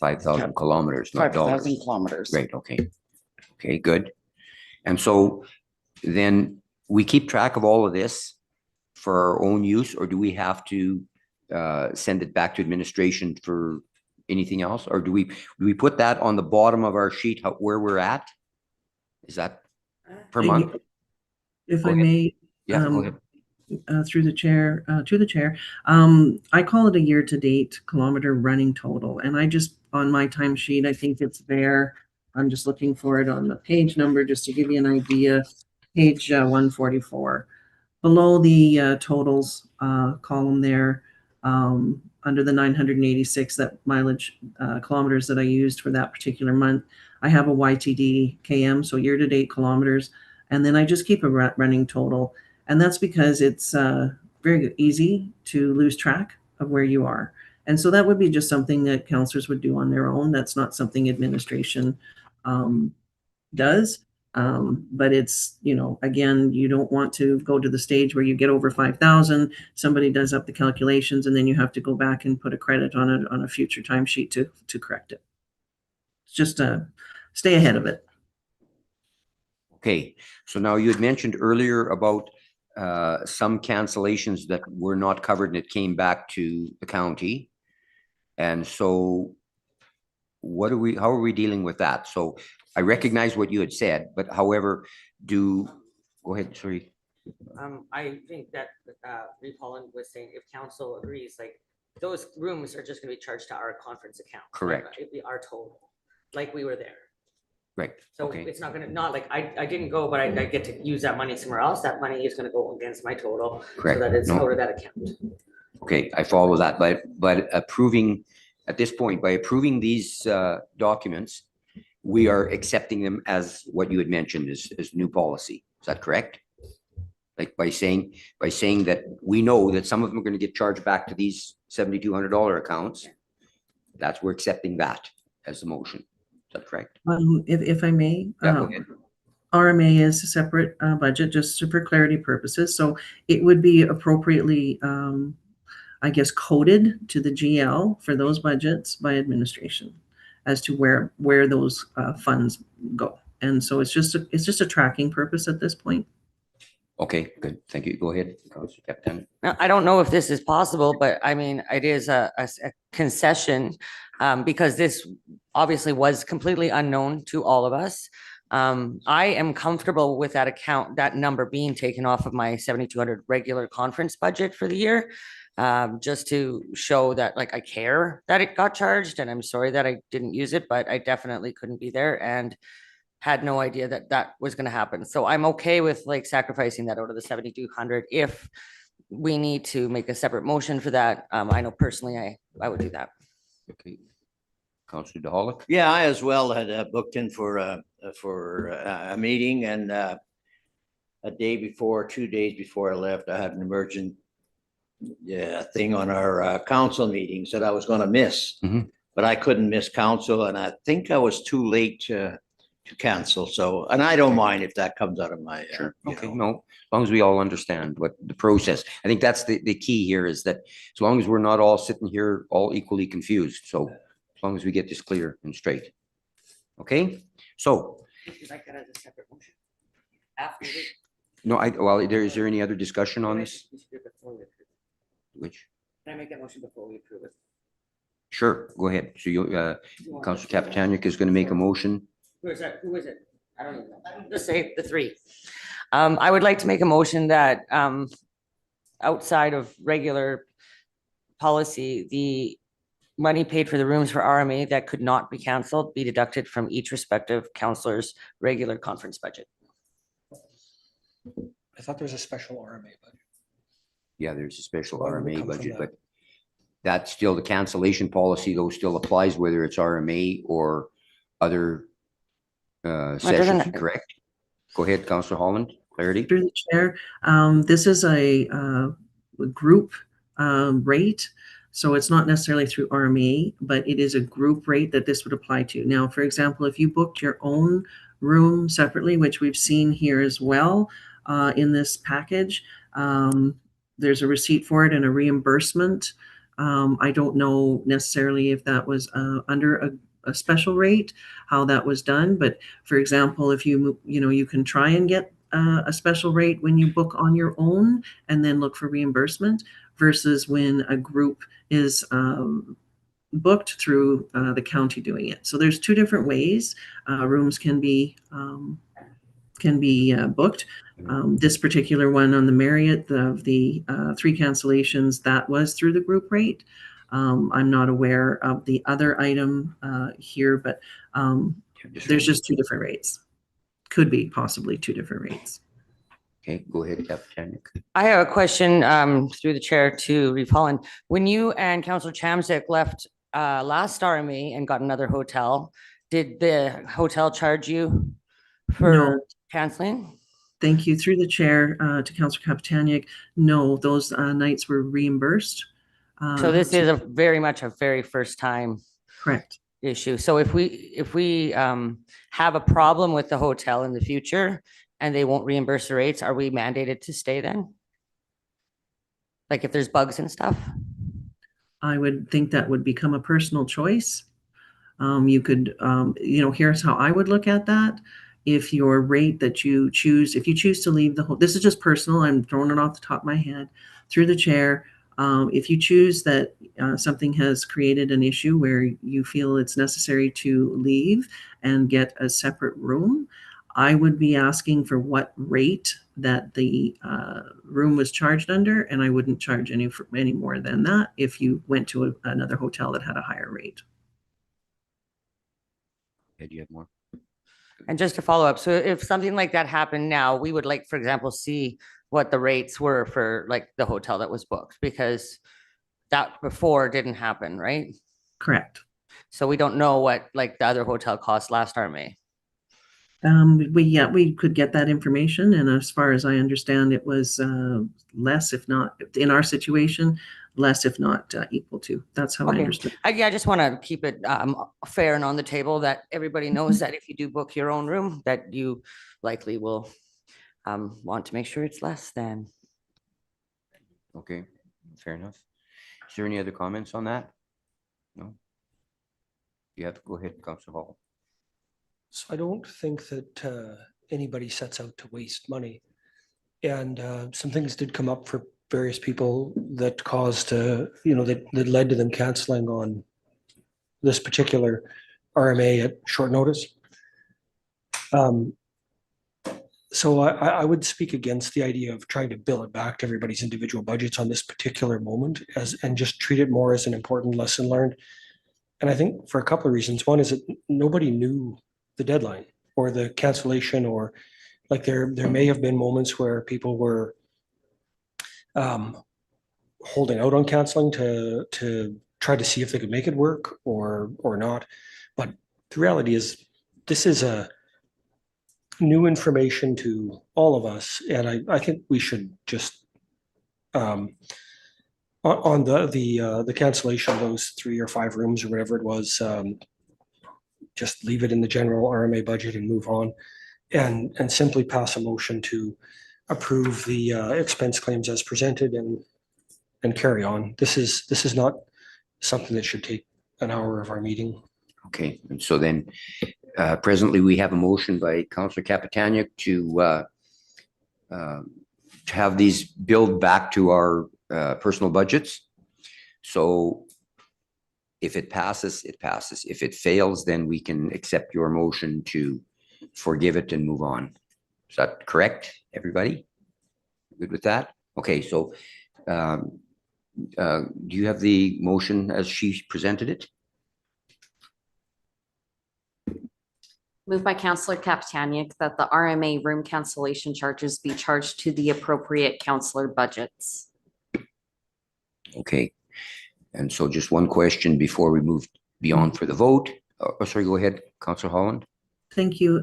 5,000 kilometers, not 5,000 dollars. kilometers. Great, okay. Okay, good. And so then we keep track of all of this for our own use, or do we have to send it back to administration for anything else? Or do we put that on the bottom of our sheet, where we're at? Is that per month? If Go I ahead. may, Yeah, go ahead. through the chair, to the chair, I call it a year-to-date kilometer running total, and I just, on my timesheet, I think it's there. I'm just looking for it on the page number, just to give you an idea, page 144. Below the totals column there, under the 986, that mileage kilometers that I used for that particular month, I have a YTD KM, so year-to-date kilometers, and then I just keep a running total. And that's because it's very easy to lose track of where you are. And so that would be just something that counselors would do on their own. That's not something administration does. But it's, again, you don't want to go to the stage where you get over 5,000, somebody does up the calculations, and then you have to go back and put a credit on it on a future timesheet to correct it. It's just stay ahead of it. Okay, so now you had mentioned earlier about some cancellations that were not covered and it came back to the county. And so how are we dealing with that? So I recognize what you had said, but however, go ahead, sorry. I think that Reeve Holland was saying if council agrees, like those rooms are just gonna be charged to our conference account. Correct. It'd be our total, like we were there. Right, So okay. it's not gonna, not like I didn't go, but I get to use that money somewhere else. That money is gonna go against my total. Correct. So that it's No. out of that account. Okay, I follow that, but approving, at this point, by approving these documents, we are accepting them as what you had mentioned as new policy. Is that correct? Like by saying that we know that some of them are going to get charged back to these $7,200 accounts. We're accepting that as the motion. Is that correct? If I may, Yeah, go ahead. RMA is a separate budget, just for clarity purposes. So it would be appropriately, I guess, coded to the GL for those budgets by administration as to where those funds go. And so it's just a tracking purpose at this point. Okay, good. Thank you. Go ahead, Councilor Captain. Now, I don't know if this is possible, but I mean, it is a concession because this obviously was completely unknown to all of us. I am comfortable with that account, that number being taken off of my 7,200 regular conference budget for the year. Just to show that like I care that it got charged, and I'm sorry that I didn't use it, but I definitely couldn't be there and had no idea that that was going to happen. So I'm okay with like sacrificing that out of the 7,200 if we need to make a separate motion for that. I know personally I would do that. Okay. Councilor DeHollick? Yeah, I as well had booked in for a meeting, and a day before, 2 days before I left, I had an emergent thing on our council meetings that I was going to miss. Mhm. But I couldn't miss council, and I think I was too late to cancel. So, and I don't mind if that comes out of my. Sure. Okay, no, as long as we all understand what the process, I think that's the key here is that as long as we're not all sitting here all equally confused. So as long as we get this clear and straight. Okay, so. Would you like that as a separate motion? After we- No, is there any other discussion on this? Which? Can I make that motion before we approve it? Sure, go ahead. So Councilor Kapitanic is going to make a motion. Who is that? Who is it? I don't even know. Just say the three. I would like to make a motion that outside of regular policy, the money paid for the rooms for RMA that could not be canceled be deducted from each respective counselor's regular conference budget. I thought there was a special RMA budget. Yeah, there's a special Why would it RMA come from budget, that? but that's still the cancellation policy, though, still applies whether it's RMA or other sessions, correct? Go ahead, Councilor Holland, clarity. Through the chair, this is a group rate. So it's not necessarily through RMA, but it is a group rate that this would apply to. Now, for example, if you booked your own room separately, which we've seen here as well in this package, there's a receipt for it and a reimbursement. I don't know necessarily if that was under a special rate, how that was done. But for example, if you can try and get a special rate when you book on your own and then look for reimbursement versus when a group is booked through the county doing it. So there's two different ways rooms can be can be booked. This particular one on the Marriott, of the 3 cancellations, that was through the group rate. I'm not aware of the other item here, but there's just 2 different rates. Could be possibly 2 different rates. Okay, go ahead, Captain. I have a question through the chair to Reeve Holland. When you and Councillor Chamzik left last RMA and got another hotel, did the hotel charge you for No. canceling? Thank you. Through the chair to Councillor Kapitanic. No, those nights were reimbursed. So this is very much a very first time correct issue. So if we have a problem with the hotel in the future and they won't reimburse the rates, are we mandated to stay then? Like if there's bugs and stuff? I would think that would become a personal choice. You could, here's how I would look at that. If your rate that you choose, if you choose to leave the whole, this is just personal, I'm throwing it off the top of my head, through the chair. If you choose that something has created an issue where you feel it's necessary to leave and get a separate room, I would be asking for what rate that the room was charged under, and I wouldn't charge any more than that if you went to another hotel that had a higher rate. Okay, do you have more? And just to follow up, so if something like that happened now, we would like, for example, see what the rates were for like the hotel that was booked, because that before didn't happen, right? Correct. So we don't know what like the other hotel cost last RMA. We could get that information, and as far as I understand, it was less, if not in our situation, less if not equal to. That's how I understood. I just want to keep it fair and on the table that everybody knows that if you do book your own room, that you likely will want to make sure it's less than. Okay, fair enough. Is there any other comments on that? No? You have to go ahead, Councillor Hall. So I don't think that anybody sets out to waste money. And some things did come up for various people that caused, that led to them canceling on this particular RMA at short notice. So I would speak against the idea of trying to bill it back to everybody's individual budgets on this particular moment and just treat it more as an important lesson learned. And I think for a couple of reasons. One is that nobody knew the deadline or the cancellation, or like there may have been moments where people were holding out on canceling to try to see if they could make it work or not. But the reality is this is a new information to all of us, and I think we should just on the cancellation of those 3 or 5 rooms or whatever it was, just leave it in the general RMA budget and move on, and simply pass a motion to approve the expense claims as presented and carry on. This is not something that should take an hour of our meeting. Okay, and so then presently we have a motion by Councillor Kapitanic to have these billed back to our personal budgets. So if it passes, it passes. If it fails, then we can accept your motion to forgive it and move on. Is that correct, everybody? Good with that? Okay, so do you have the motion as she presented it? Moved by Councillor Kapitanic that the RMA room cancellation charges be charged to the appropriate councillor budgets. Okay, and so just one question before we move beyond for the vote. Oh, sorry, go ahead, Councillor Holland. Thank you.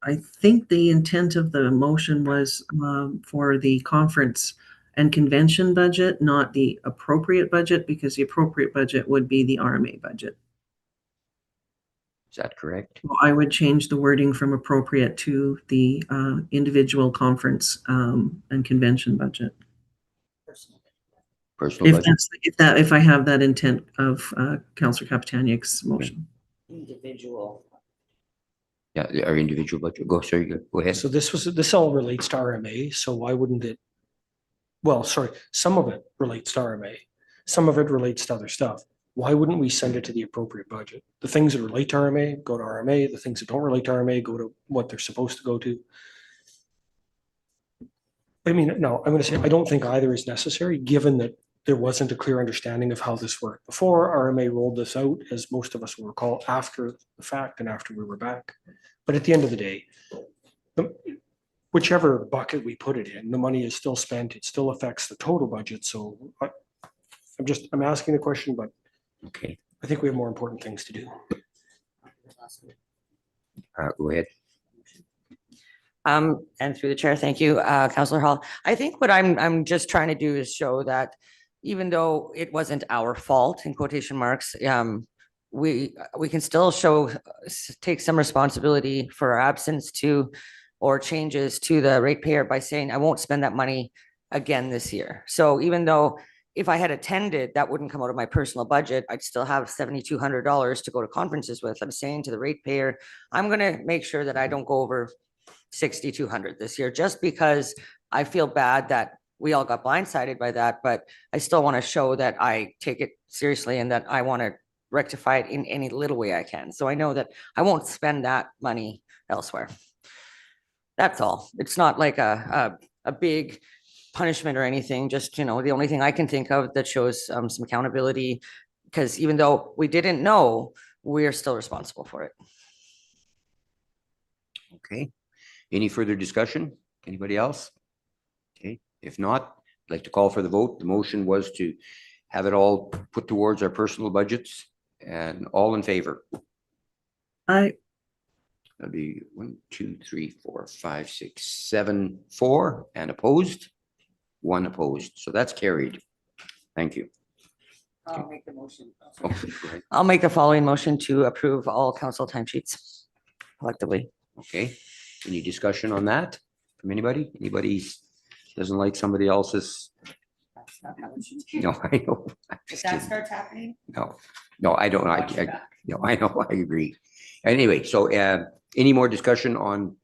I think the intent of the motion was for the conference and convention budget, not the appropriate budget, because the appropriate budget would be the RMA budget. Is that correct? Well, I would change the wording from appropriate to the individual conference and convention budget. Personal budget? If I have that intent of Councillor Kapitanic's motion. Individual. Yeah, our individual budget. Go ahead. So this all relates to RMA. So why wouldn't it? Well, sorry, some of it relates to RMA. Some of it relates to other stuff. why wouldn't we send it to the appropriate budget? The things that relate to RMA, go to RMA. The things that don't relate to RMA, go to what they're supposed to go to. I mean, no, I'm gonna say, I don't think either is necessary, given that there wasn't a clear understanding of how this worked before. RMA rolled this out, as most of us will recall, after the fact and after we were back. But at the end of the day, whichever bucket we put it in, the money is still spent. It still affects the total budget. So I'm asking the question, but Okay, I think we have more important things to do. go ahead. And through the chair, thank you, Councillor Hall. I think what I'm just trying to do is show that even though it wasn't our fault, in quotation marks, we can still take some responsibility for our absence to, or changes to the ratepayer by saying, I won't spend that money again this year. So even though if I had attended, that wouldn't come out of my personal budget, I'd still have $7,200 to go to conferences with. I'm saying to the ratepayer, I'm gonna make sure that I don't go over 6,200 this year, just because I feel bad that we all got blindsided by that, but I still want to show that I take it seriously and that I want to rectify it in any little way I can. So I know that I won't spend that money elsewhere. That's all. It's not like a big punishment or anything, just, the only thing I can think of that shows some accountability, because even though we didn't know, we're still responsible for it. Okay. Any further discussion? Anybody else? Okay, if not, I'd like to call for the vote. The motion was to have it all put towards our personal budgets, and all in favor. Aye. That'd be 1, 2, 3, 4, 5, 6, 7, 4, and opposed. 1 opposed. So that's carried. Thank you. I'll make the motion. Okay, go ahead. I'll make the following motion to approve all council timesheets collectively. Okay, any discussion on that from anybody? Anybody doesn't like somebody else's? That's not how it should be. No, I know. I'm If just that kidding. starts happening. No, I don't. watch your back. No, I know, I agree. Anyway, so any more discussion on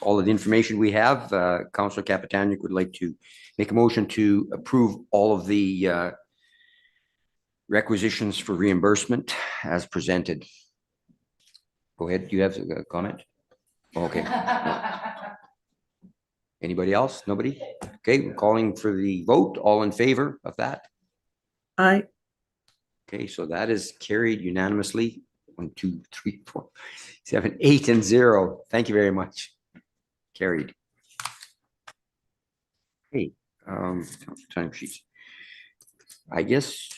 all of the information we have? Councillor Kapitanic would like to make a motion to approve all of the requisitions for reimbursement as presented. Go ahead. Do you have a comment? Okay. Anybody else? Nobody? Okay, we're calling for the vote. All in favor of that? Aye. Okay, so that is carried unanimously. 1, 2, 3, 4, 7, 8, and 0. Thank you very much. Carried. Okay, time sheets. I guess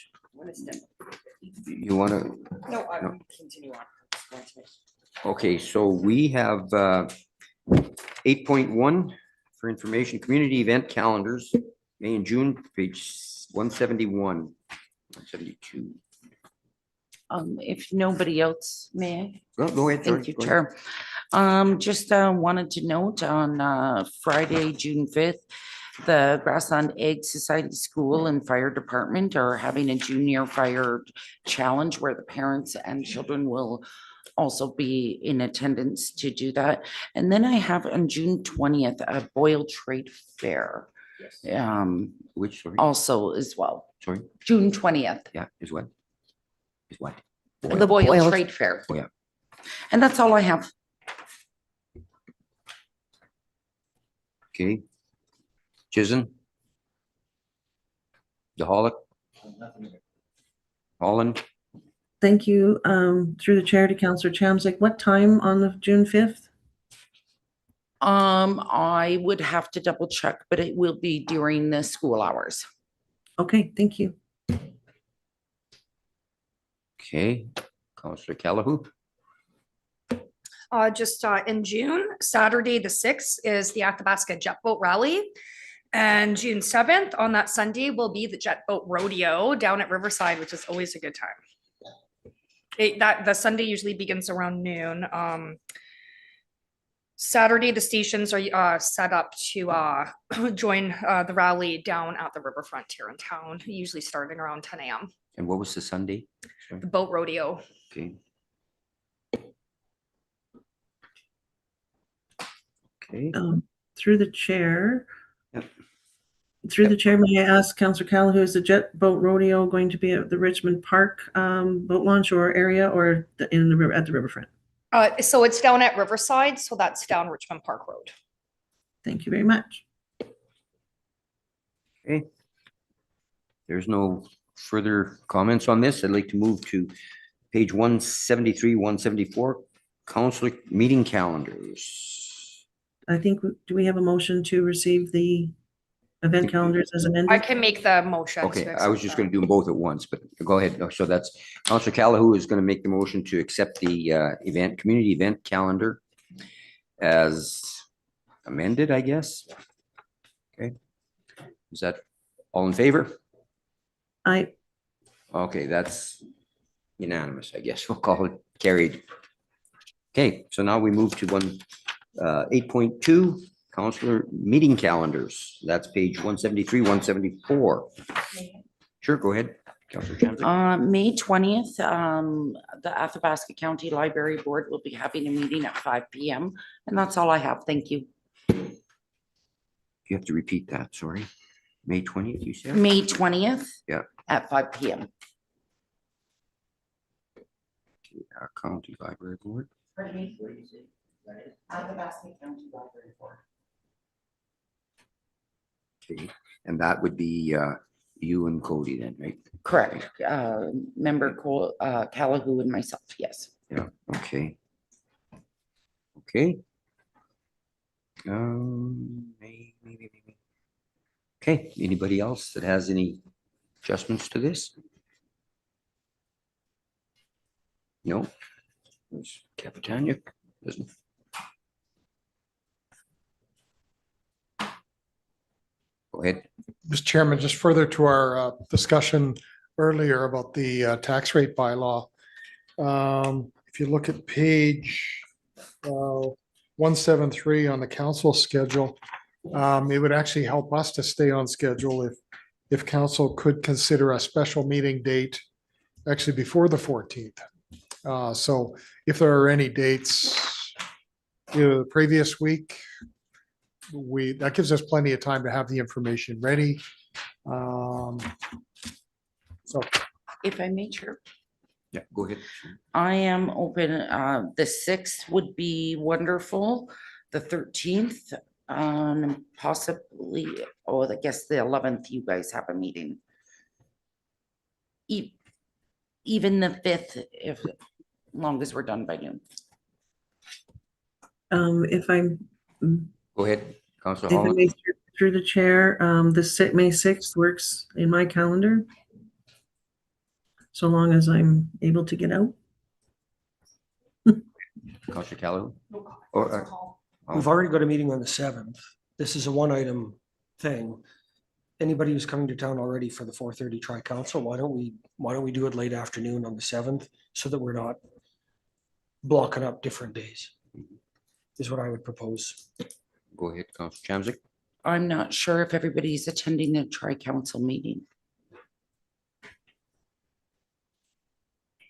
you want to, No, I No. will continue on. okay, so we have 8.1 for information, community event calendars, May and June, page 171, 172. If nobody else may. Go ahead. sorry, Thank you, go ahead. Chair. Just wanted to note on Friday, June 5th, the Grassland Egg Society School and Fire Department are having a junior fire challenge where the parents and children will also be in attendance to do that. And then I have on June 20th, a Boyle Trade Fair. Which, sorry? Also as well. Sorry? June 20th, Yeah, is what? Is what? the Boyle Boyle. Trade Fair. Oh, yeah. And that's all I have. Okay. Chisholm? DeHollick? Holland? Thank you. Through the chair to Councillor Chamzik. What time on the June 5th? I would have to double check, but it will be during the school hours. Okay, thank you. Okay. Councillor Calahoo? Just in June, Saturday, the 6th is the Athabasca Jet Boat Rally. And June 7th, on that Sunday, will be the Jet Boat Rodeo down at Riverside, which is always a good time. The Sunday usually begins around noon. Saturday, the stations are set up to join the rally down at the riverfront here in town, usually starting around 10 a.m. And what was the Sunday? Sorry. The boat rodeo. Okay. Okay. Through the chair. Yep. Through the chair, may I ask Councillor Callahan, is the Jet Boat Rodeo going to be at the Richmond Park boat launch or area, or in the river at the riverfront? So it's down at Riverside, so that's down Richmond Park Road. Thank you very much. Okay. There's no further comments on this. I'd like to move to page 173, 174, council meeting calendars. I think, do we have a motion to receive the event calendars as I amended? can make the motion. to Okay, I accept was just that. going to do them both at once, but go ahead. No, so that's Councillor Callahan is going to make the motion to accept the community event calendar as amended, I guess. Okay. Is that all in favor? Okay, that's unanimous, I guess. We'll call it carried. Okay, so now we move to 8.2, councillor meeting calendars. That's page 173, 174. Sure, go ahead, Councillor Chambliss. May 20th, the Athabasca County Library Board will be having a meeting at 5 p.m. And that's all I have. Thank you. You have to repeat that, sorry. May 20th, you said? May 20th. Yeah. At 5 p.m. County Library Board. Athabasca County Library Board. Okay, and that would be you and Cody then, right? Correct. Member Callahan and myself, yes. Yeah, okay. Okay. Maybe. Okay, anybody else that has any adjustments to this? No? Capitania doesn't. Go ahead. Mr. Chairman, just further to our discussion earlier about the tax rate bylaw. If you look at page 173 on the council schedule, it would actually help us to stay on schedule if council could consider a special meeting date actually before the 14th. So if there are any dates, the previous week, that gives us plenty of time to have the information ready. So If I may, Chair. Yeah, go ahead. I am open. The 6th would be wonderful. The 13th, possibly, I guess the 11th, you guys have a meeting. Even the 5th, if long as we're done by noon. If I'm Go ahead, Councillor If I Holland. may, through the chair, May 6th works in my calendar. So long as I'm able to get out. Councillor Callahan? We've already got a meeting on the 7th. This is a one-item thing. Anybody who's coming to town already for the 4:30 tri-council, why don't we do it late afternoon on the 7th so that we're not blocking up different days, is what I would propose. Go ahead, Councillor Chamzik. I'm not sure if everybody's attending the tri-council meeting.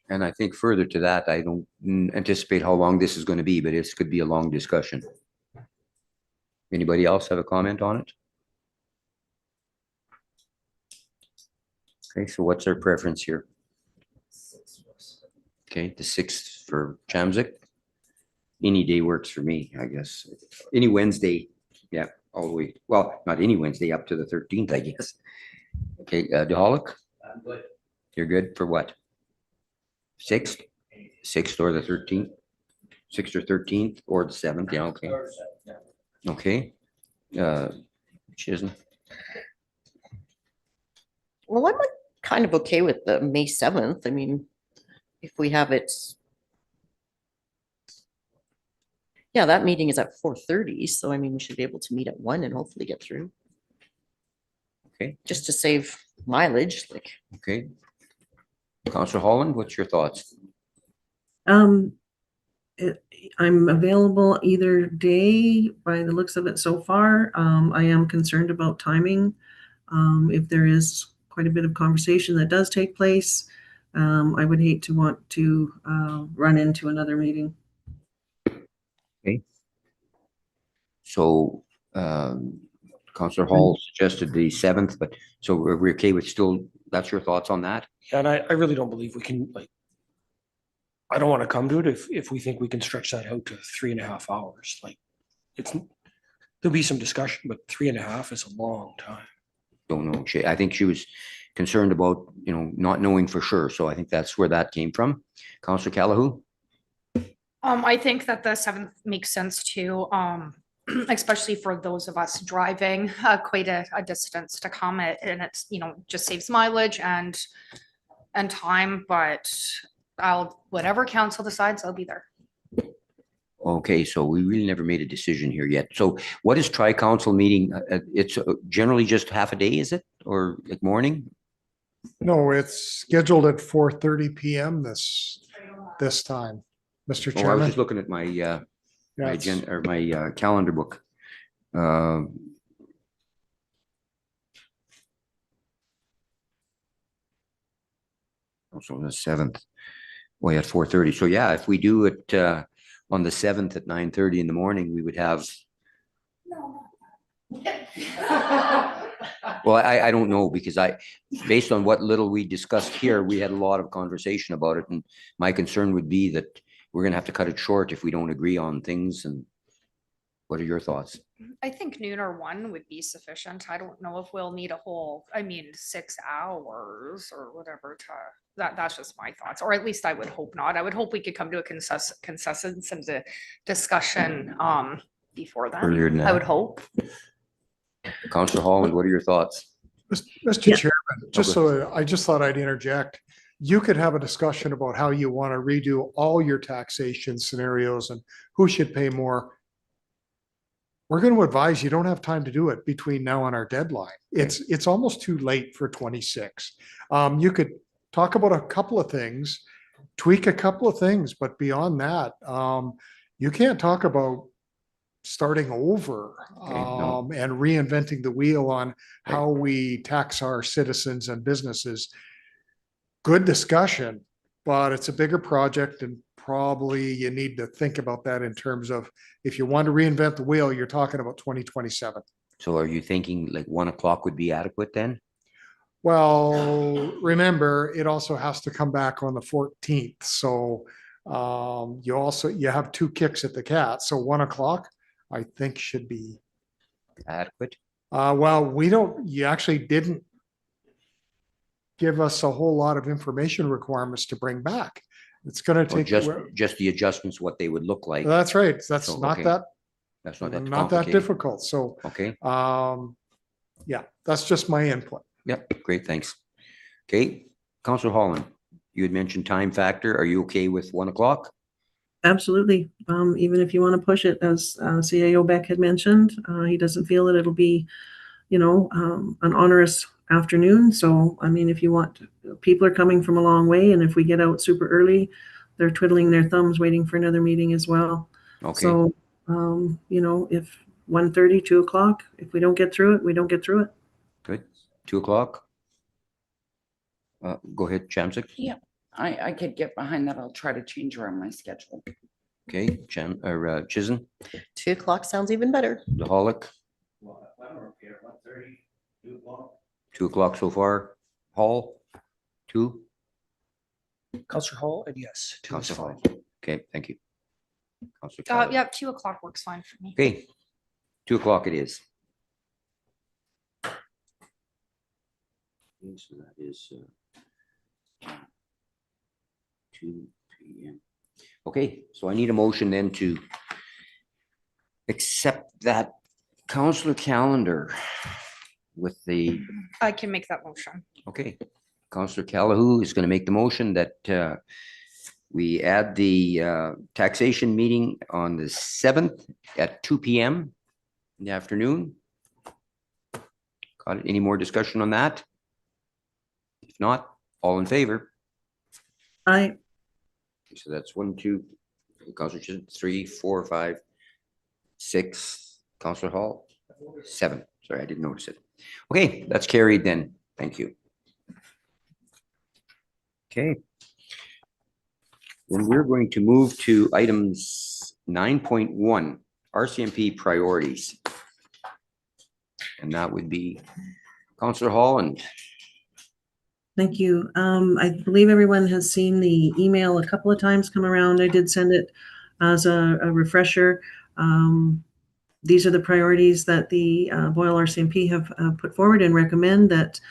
And I think further to that, I don't anticipate how long this is going to be, but this could be a long discussion. Anybody else have a comment on it? Okay, so what's our preference here? Okay, the 6th for Chamzik. Any day works for me, I guess. Any Wednesday, yeah, all the way. Well, not any Wednesday, up to the 13th, I guess. Okay, DeHollick? I'm good. You're good for what? 6th? 6th or the 13th? 6th or 13th or the 7th, yeah, okay. Okay. Chisholm, Well, I'm kind of okay with the May 7th. I mean, if we have it. Yeah, that meeting is at 4:30, so I mean, we should be able to meet at 1 and hopefully get through. Okay. Just to save mileage, like. okay. Councillor Holland, what's your thoughts? I'm available either day by the looks of it so far. I am concerned about timing. If there is quite a bit of conversation that does take place, I would hate to want to run into another meeting. Okay. So Counselor Hall suggested the 7th, but so we're okay with still, that's your thoughts on that? And I really don't believe we can, like, I don't want to come to it if we think we can stretch that out to 3.5 hours. Like, there'll be some discussion, but 3.5 is a long time. Don't know. I think she was concerned about, not knowing for sure. So I think that's where that came from. Counselor Callahoo? I think that the 7th makes sense too, especially for those of us driving quite a distance to come and it's, just saves mileage and time, but whatever council decides, I'll be there. Okay, so we really never made a decision here yet. So what is tri-council meeting? It's generally just half a day, is it? Or like morning? No, it's scheduled at 4:30 PM this time, Mr. Oh, I was Chairman. just looking at my, Yeah, my it's- agenda or my calendar book. Also the 7th, way at 4:30. So yeah, if we do it on the 7th at 9:30 in the morning, we would have. Well, I don't know because based on what little we discussed here, we had a lot of conversation about it. And my concern would be that we're gonna have to cut it short if we don't agree on things. And what are your thoughts? I think noon or 1 would be sufficient. I don't know if we'll need a whole, 6 hours or whatever that's just my thoughts, or at least I would hope not. I would hope we could come to a consensus and a discussion before then. Earlier than I that. would hope. Counselor Holland, what are your thoughts? Mr. Chairman, I just thought I'd interject. You could have a discussion about how you want to redo all your taxation scenarios and who should pay more. We're going to advise you don't have time to do it between now and our deadline. It's almost too late for 26. You could talk about a couple of things, tweak a couple of things, but beyond that, you can't talk about starting over and reinventing the wheel on how we tax our citizens and businesses. Good discussion, but it's a bigger project and probably you need to think about that in terms of if you want to reinvent the wheel, you're talking about 2027. So are you thinking like 1 o'clock would be adequate then? Well, remember, it also has to come back on the 14th. So you have 2 kicks at the cat. So 1 o'clock, I think should be adequate. Well, you actually didn't give us a whole lot of information requirements to bring back. It's going to Or take. just the adjustments, what they would look like. That's right. That's So, not okay. that. That's not that Not that complicated. difficult. So, Okay, yeah, that's just my input. yep, great, thanks. Okay, Counselor Holland, you had mentioned time factor. Are you okay with 1 o'clock? Absolutely. Even if you want to push it, as CAO Beck had mentioned, he doesn't feel that it'll be, an onerous afternoon. So, if you want, people are coming from a long way, and if we get out super early, they're twiddling their thumbs waiting for another meeting as well. Okay, So, if 1:30, 2 o'clock, if we don't get through it, we don't get through it. good. 2 o'clock? Go ahead, Chamsick. Yeah, I could get behind that. I'll try to change around my schedule. Okay, Chisholm, 2 o'clock sounds even better. DeHollick, 2 o'clock so far. Hall, 2? Counselor Hall, and yes, 2 is Counselor fine. Hall. Okay, thank you. Counselor Calloway. Yeah, 2 o'clock works fine for me. Okay, 2 o'clock it is. Okay, so that is 2 p.m. Okay, so I need a motion then to accept that councillor calendar with the, I can make that motion. okay. Councillor Callahoo is going to make the motion that we add the taxation meeting on the 7th at 2 p.m. in the afternoon. Got it? Any more discussion on that? If not, all in favor? Aye. So that's 1, 2, Councillor Chisholm, 3, 4, 5, 6, Councillor Hall, 7. Sorry, I didn't notice it. Okay, that's carried then. Thank you. Okay. Then we're going to move to items 9.1, RCMP priorities. and that would be Councillor Hall. And Thank you. I believe everyone has seen the email a couple of times come around. I did send it as a refresher. These are the priorities that the Boyle RCMP have put forward and recommend that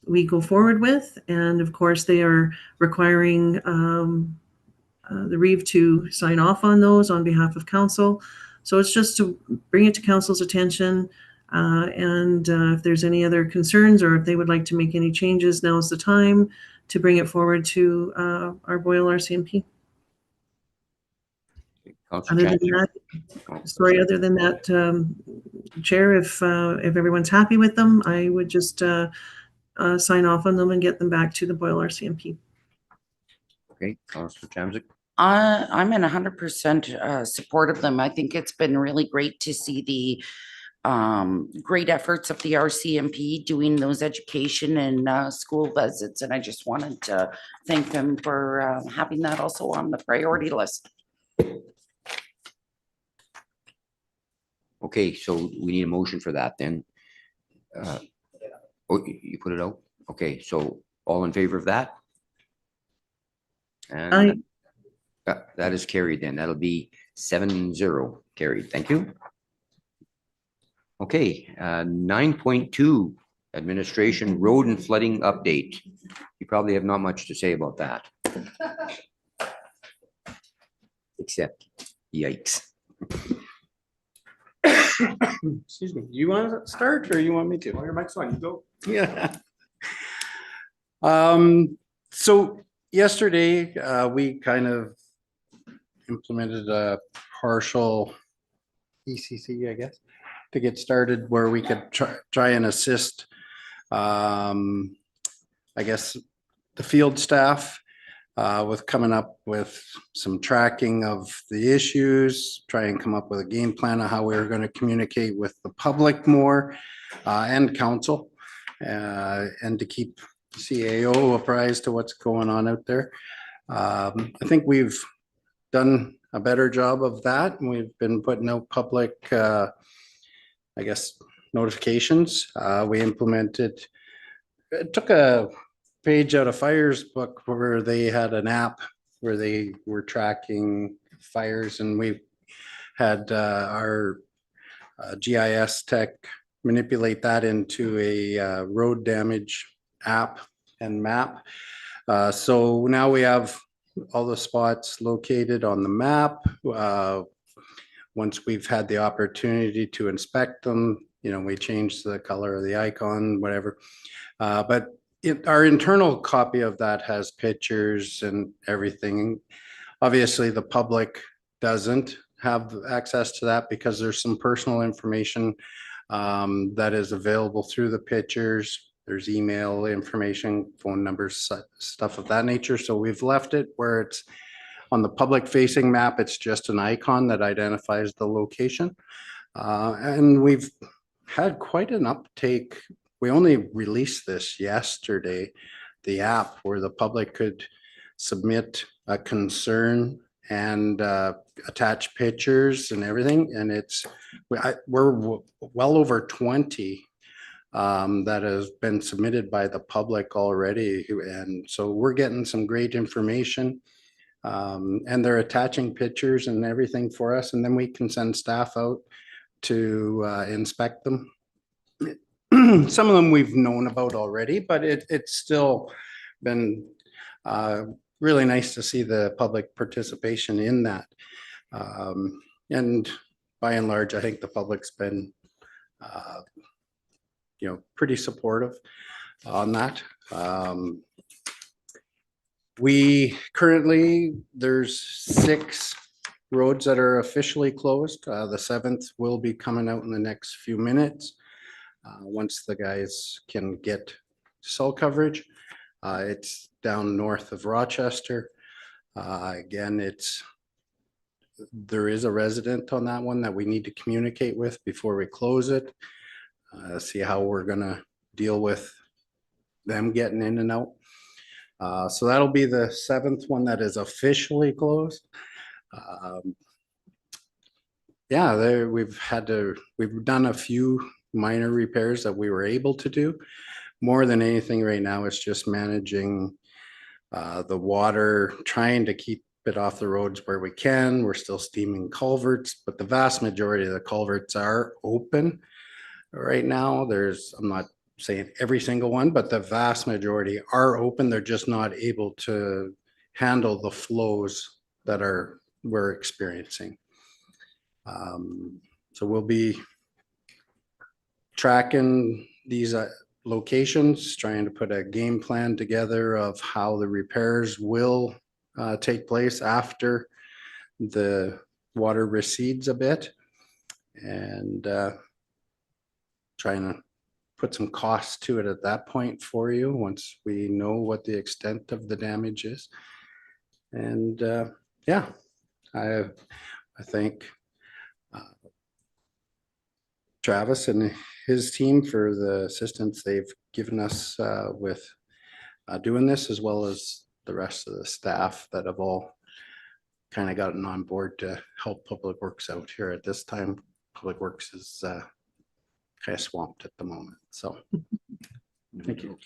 we go forward with. And of course, they are requiring the Reeve to sign off on those on behalf of council. So it's just to bring it to council's attention. And if there's any other concerns or if they would like to make any changes, now's the time to bring it forward to our Boyle RCMP. Other than that, sorry, other than that, Chair, if everyone's happy with them, I would just sign off on them and get them back to the Boyle RCMP. okay, Councillor Chamzik. I'm in 100% support of them. I think it's been really great to see the great efforts of the RCMP doing those education and school visits. And I just wanted to thank them for having that also on the priority list. Okay, so we need a motion for that then. Oh, you put it out? Okay, so all in favor of that? And that is carried then. That'll be 7-0 carried. Thank you. Okay, 9.2, administration road and flooding update. You probably have not much to say about that. Except, yikes. Excuse me, you want to start or you want me to? Your mic's on, you go. Yeah. So yesterday, we kind of implemented a partial ECC, I guess, to get started where we could try and assist, I guess, the field staff with coming up with some tracking of the issues, try and come up with a game plan of how we were going to communicate with the public more and council, and to keep CAO apprised to what's going on out there. I think we've done a better job of that. We've been putting out public, I guess, notifications. We implemented, it took a page out of Fire's book where they had an app where they were tracking fires, and we had our GIS tech manipulate that into a road damage app and map. So now we have all the spots located on the map. Once we've had the opportunity to inspect them, you know, we changed the color of the icon, whatever. But our internal copy of that has pictures and everything. Obviously, the public doesn't have access to that because there's some personal information that is available through the pictures. There's email information, phone numbers, stuff of that nature. So we've left it where it's on the public facing map. It's just an icon that identifies the location. And we've had quite an uptake. We only released this yesterday, the app where the public could submit a concern and attach pictures and everything. And we're well over 20 that has been submitted by the public already. And so we're getting some great information, and they're attaching pictures and everything for us. And then we can send staff out to inspect them. Some of them we've known about already, but it's still been really nice to see the public participation in that. And by and large, I think the public's been, you know, pretty supportive on that. We currently, there's 6 roads that are officially closed. The 7th will be coming out in the next few minutes. Once the guys can get cell coverage. It's down north of Rochester. Again, there is a resident on that one that we need to communicate with before we close it. See how we're gonna deal with them getting in and out. So that'll be the 7th one that is officially closed. yeah, there, we've done a few minor repairs that we were able to do. More than anything right now, it's just managing the water, trying to keep it off the roads where we can. We're still steaming culverts, but the vast majority of the culverts are open right now. I'm not saying every single one, but the vast majority are open. They're just not able to handle the flows that we're experiencing. So we'll be tracking these locations, trying to put a game plan together of how the repairs will take place after the water recedes a bit, and trying to put some costs to it at that point for you once we know what the extent of the damage is. And yeah, I think Travis and his team for the assistance they've given us with doing this, as well as the rest of the staff that have all kind of gotten on board to help Public Works out here at this time. Public Works is kind of swamped at the moment, so thank you.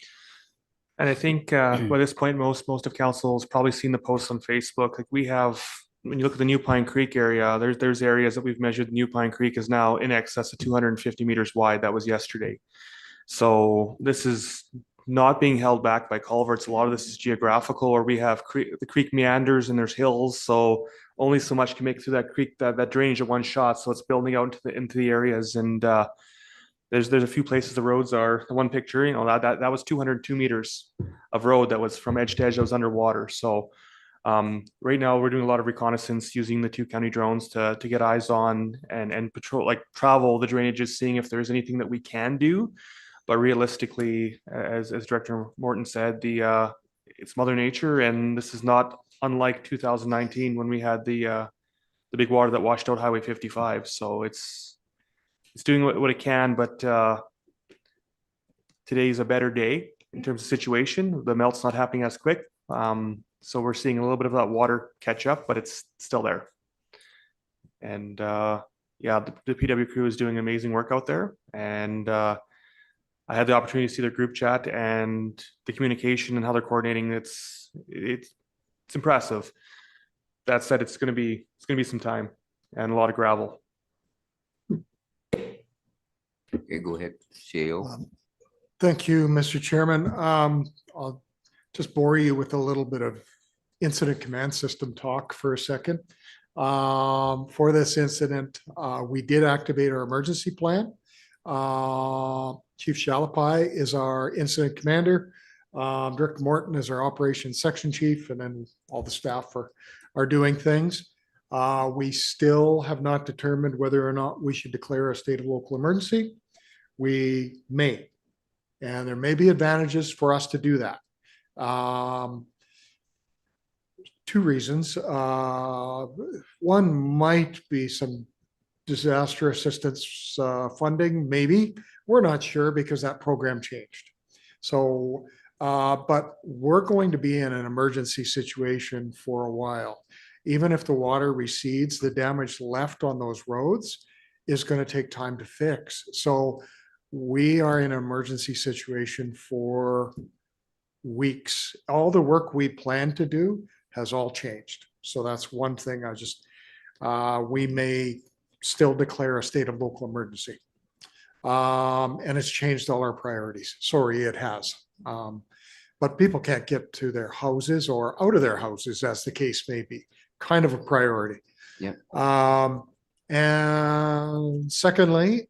And I think by this point, most of council's probably seen the posts on Facebook. Like we have, when you look at the New Pine Creek area, there's areas that we've measured. New Pine Creek is now in excess of 250 meters wide. That was yesterday. So this is not being held back by culverts. A lot of this is geographical, or we have the creek meanders and there's hills. So only so much can make through that creek, that drainage at one shot. So it's building out into the areas. And there's a few places the roads are. The one picture, you know, that was 202 meters of road that was from edge to edge that was underwater. So right now we're doing a lot of reconnaissance using the 2 county drones to get eyes on and patrol, like travel the drainages, seeing if there's anything that we can do. But realistically, as Director Morton said, it's Mother Nature, and this is not unlike 2019 when we had the big water that washed out Highway 55. So it's doing what it can, but today's a better day in terms of situation. The melt's not happening as quick. So we're seeing a little bit of that water catch up, but it's still there. And yeah, the PW crew is doing amazing work out there. And I had the opportunity to see their group chat and the communication and how they're coordinating. It's impressive. That said, it's gonna be some time and a lot of gravel. Okay, go ahead, CAO. Thank you, Mr. Chairman. I'll just bore you with a little bit of incident command system talk for a second. For this incident, we did activate our emergency plan. Chief Shalapai is our incident commander. Director Morton is our operations section chief, and then all the staff are doing things. We still have not determined whether or not we should declare a state of local emergency. We may, and there may be advantages for us to do that. 2 reasons. One might be some disaster assistance funding, maybe. We're not sure because that program changed. So, but we're going to be in an emergency situation for a while. Even if the water recedes, the damage left on those roads is going to take time to fix. So we are in an emergency situation for weeks. All the work we planned to do has all changed. So that's one thing we may still declare a state of local emergency. And it's changed all our priorities. Sorry, it has. But people can't get to their houses or out of their houses, as the case may be. Kind of a priority. Yeah. And secondly,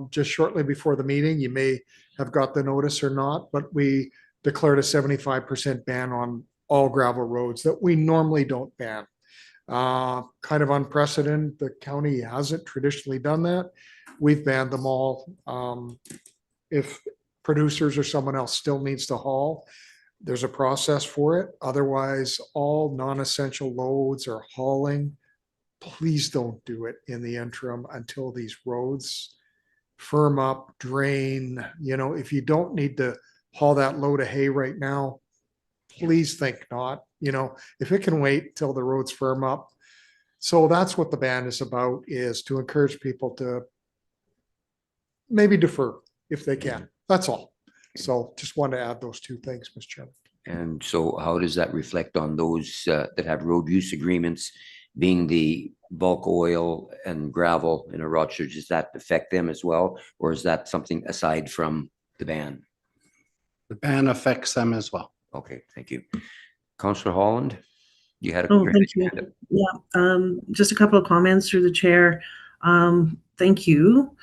just shortly before the meeting, you may have got the notice or not, but we declared a 75% ban on all gravel roads that we normally don't ban. Kind of unprecedented. The county hasn't traditionally done that. We've banned them all. If producers or someone else still needs to haul, there's a process for it. Otherwise, all non-essential loads or hauling, please don't do it in the interim until these roads firm up, drain. You know, if you don't need to haul that load of hay right now, please think not. You know, if it can wait till the roads firm up, So that's what the ban is about, is to encourage people to maybe defer if they can. That's all. So just want to add those two things, Mr. Chairman. And so how does that reflect on those that have road use agreements, being the bulk oil and gravel in a Rochester? Does that affect them as well? Or is that something aside from the ban? The ban affects them as well. Okay, thank you. Councillor Holland, you had a. Oh, thank you. Yeah, just a couple of comments through the chair. Thank you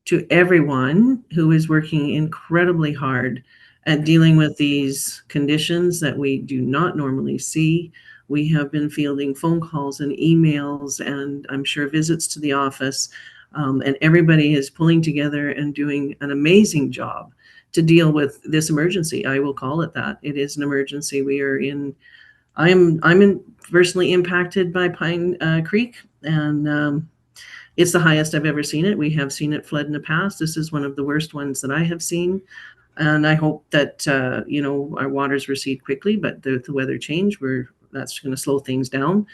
to everyone who is working incredibly hard at dealing with these conditions that we do not normally see. We have been fielding phone calls and emails, and I'm sure visits to the office, and everybody is pulling together and doing an amazing job to deal with this emergency. I will call it that. It is an emergency. We are in. Personally impacted by Pine Creek, and it's the highest I've ever seen it. We have seen it flood in the past. This is one of the worst ones that I have seen. And I hope that, our waters recede quickly, but the weather change, that's going to slow things down.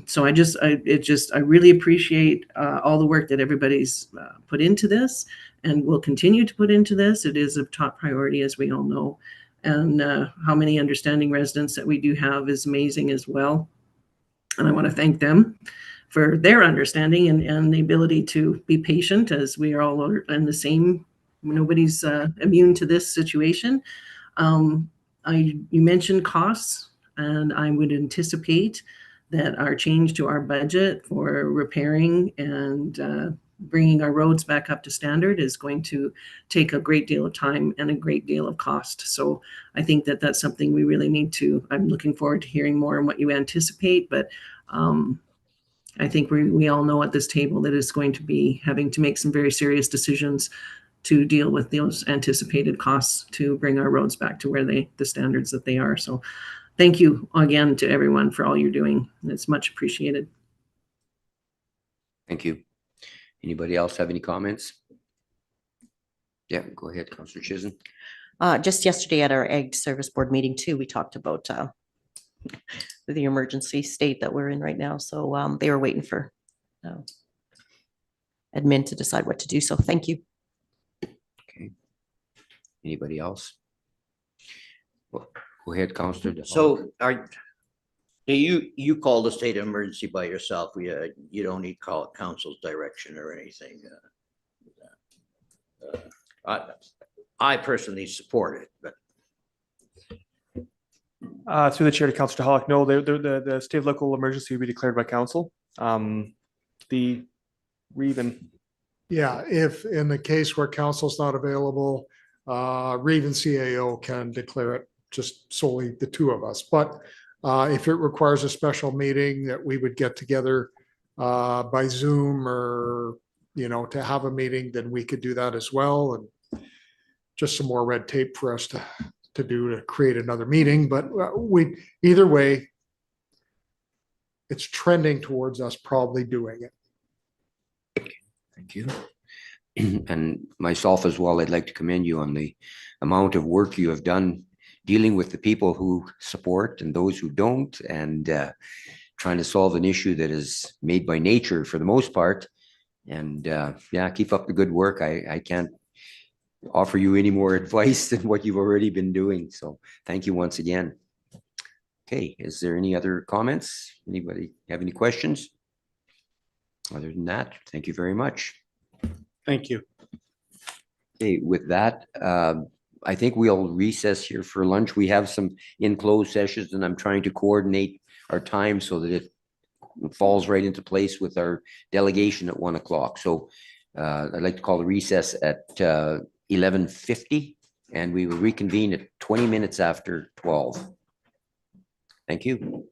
So I really appreciate all the work that everybody's put into this and will continue to put into this. It is of top priority, as we all know. And how many understanding residents that we do have is amazing as well. And I want to thank them for their understanding and the ability to be patient, as we are all in the same, nobody's immune to this situation. You mentioned costs, and I would anticipate that our change to our budget for repairing and bringing our roads back up to standard is going to take a great deal of time and a great deal of cost. So I think that that's something we really need to, I'm looking forward to hearing more on what you anticipate, but I think we all know at this table that it's going to be having to make some very serious decisions to deal with those anticipated costs to bring our roads back to where the standards that they are. So thank you again to everyone for all you're doing. It's much appreciated. Thank you. Anybody else have any comments? Yeah, go ahead, Councillor Chisholm. Just yesterday at our Ag Service Board meeting too, we talked about the emergency state that we're in right now. So they were waiting for admin to decide what to do. So thank you. Okay. Anybody else? Well, go ahead, Councillor. So you call the state of emergency by yourself? You don't need council's direction or anything. I personally support it, but. Through the chair to Councillor Hollick, no, the state of local emergency will be declared by council. The Reven. Yeah, if in the case where council's not available, Reven CAO can declare it, just solely the two of us. But if it requires a special meeting that we would get together by Zoom or, to have a meeting, then we could do that as well. And just some more red tape for us to create another meeting. But either way, it's trending towards us probably doing it. Thank you. And myself as well, I'd like to commend you on the amount of work you have done dealing with the people who support and those who don't, and trying to solve an issue that is made by nature for the most part. And yeah, keep up the good work. I can't offer you any more advice than what you've already been doing. So thank you once again. Okay, is there any other comments? Anybody have any questions? Other than that, thank you very much. Thank you. Okay, with that, I think we'll recess here for lunch. We have some enclosed sessions, and I'm trying to coordinate our time so that it falls right into place with our delegation at 1 o'clock. So I'd like to call the recess at 11:50, and we will reconvene at 20 minutes after 12. Thank you.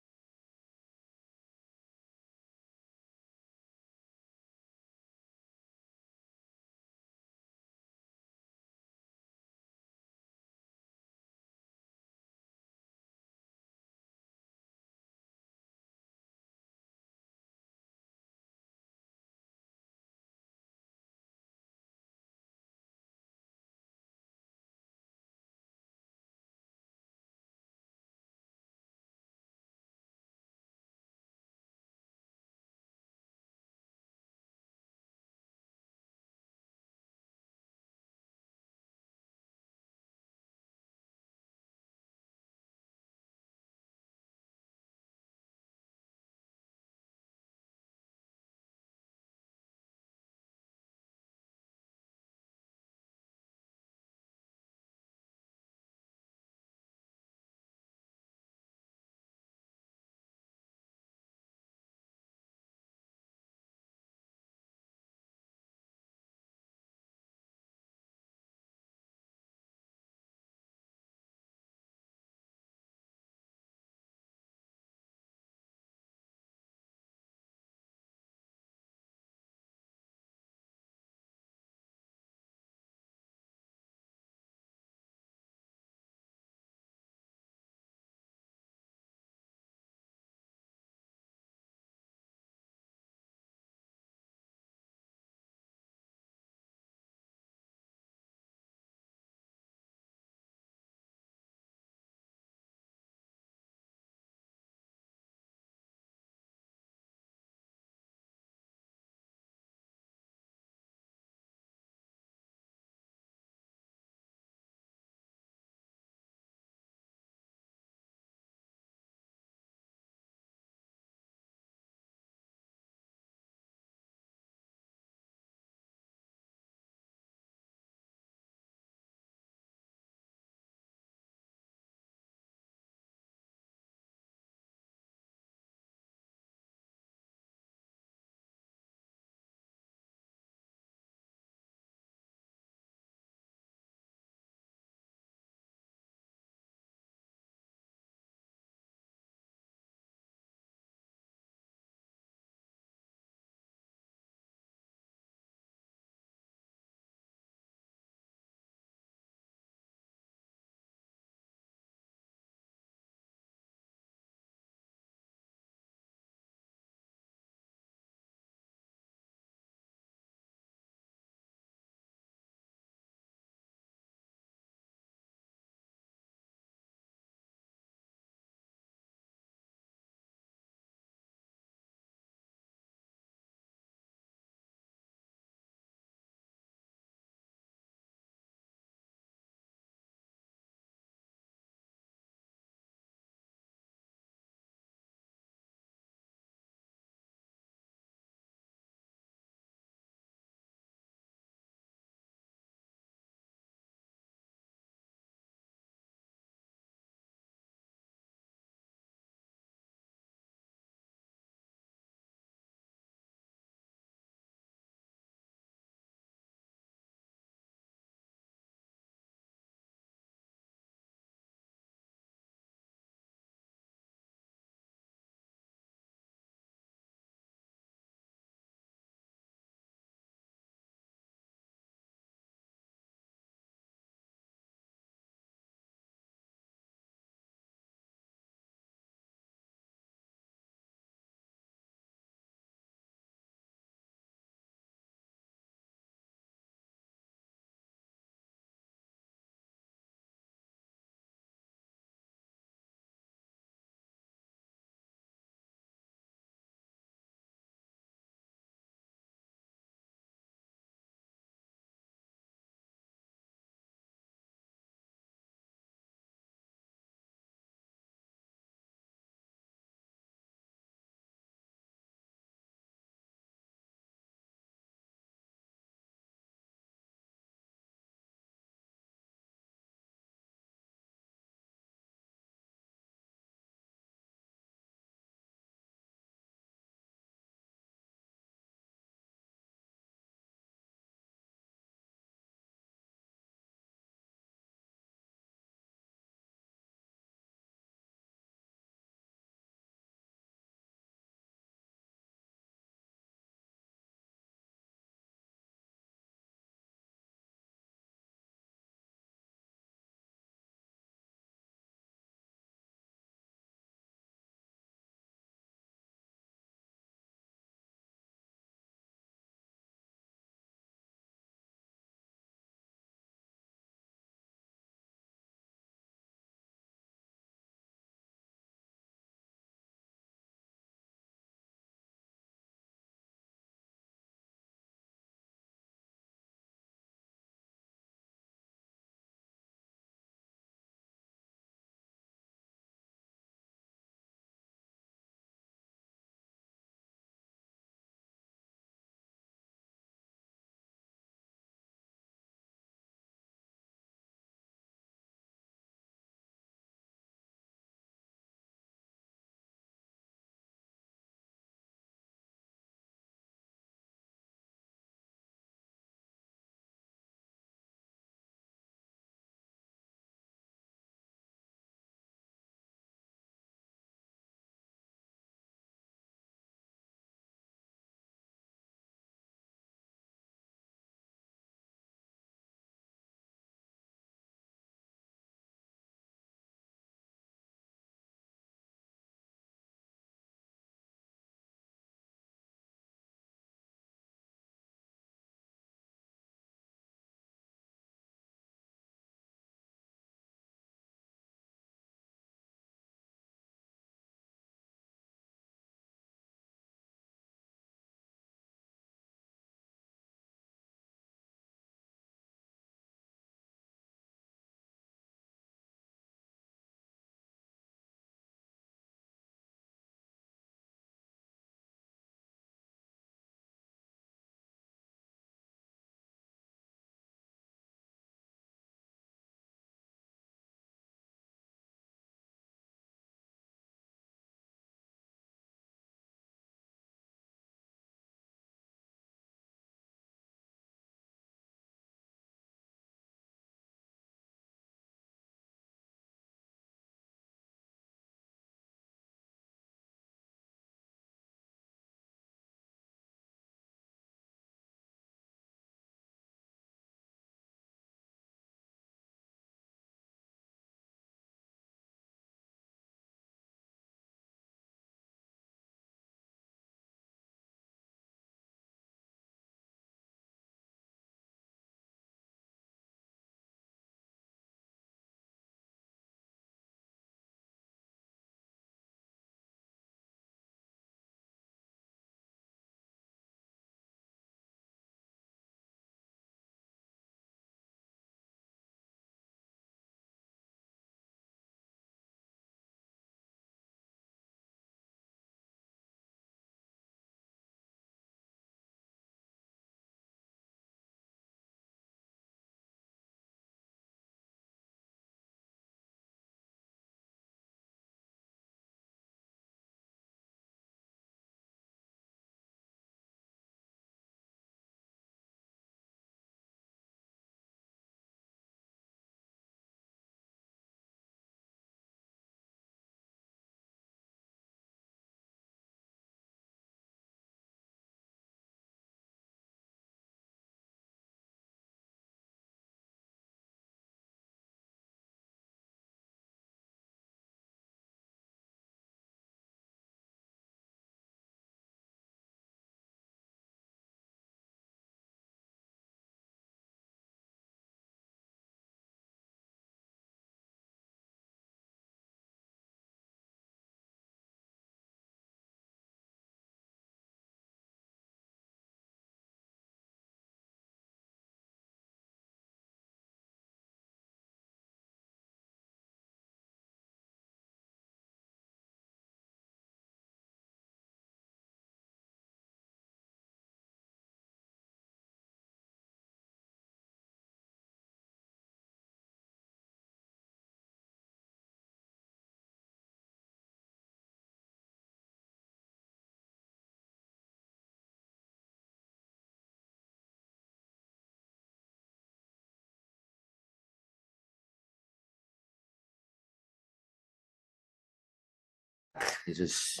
This is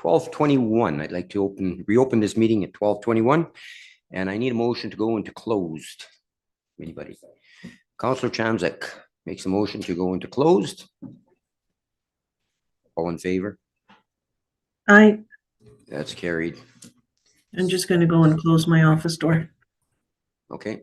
12:21. I'd like to reopen this meeting at 12:21. And I need a motion to go into closed. Anybody? Counselor Chamzak makes a motion to go into closed. All in favor? I'm That's carried. just going to go and close my office door. Okay.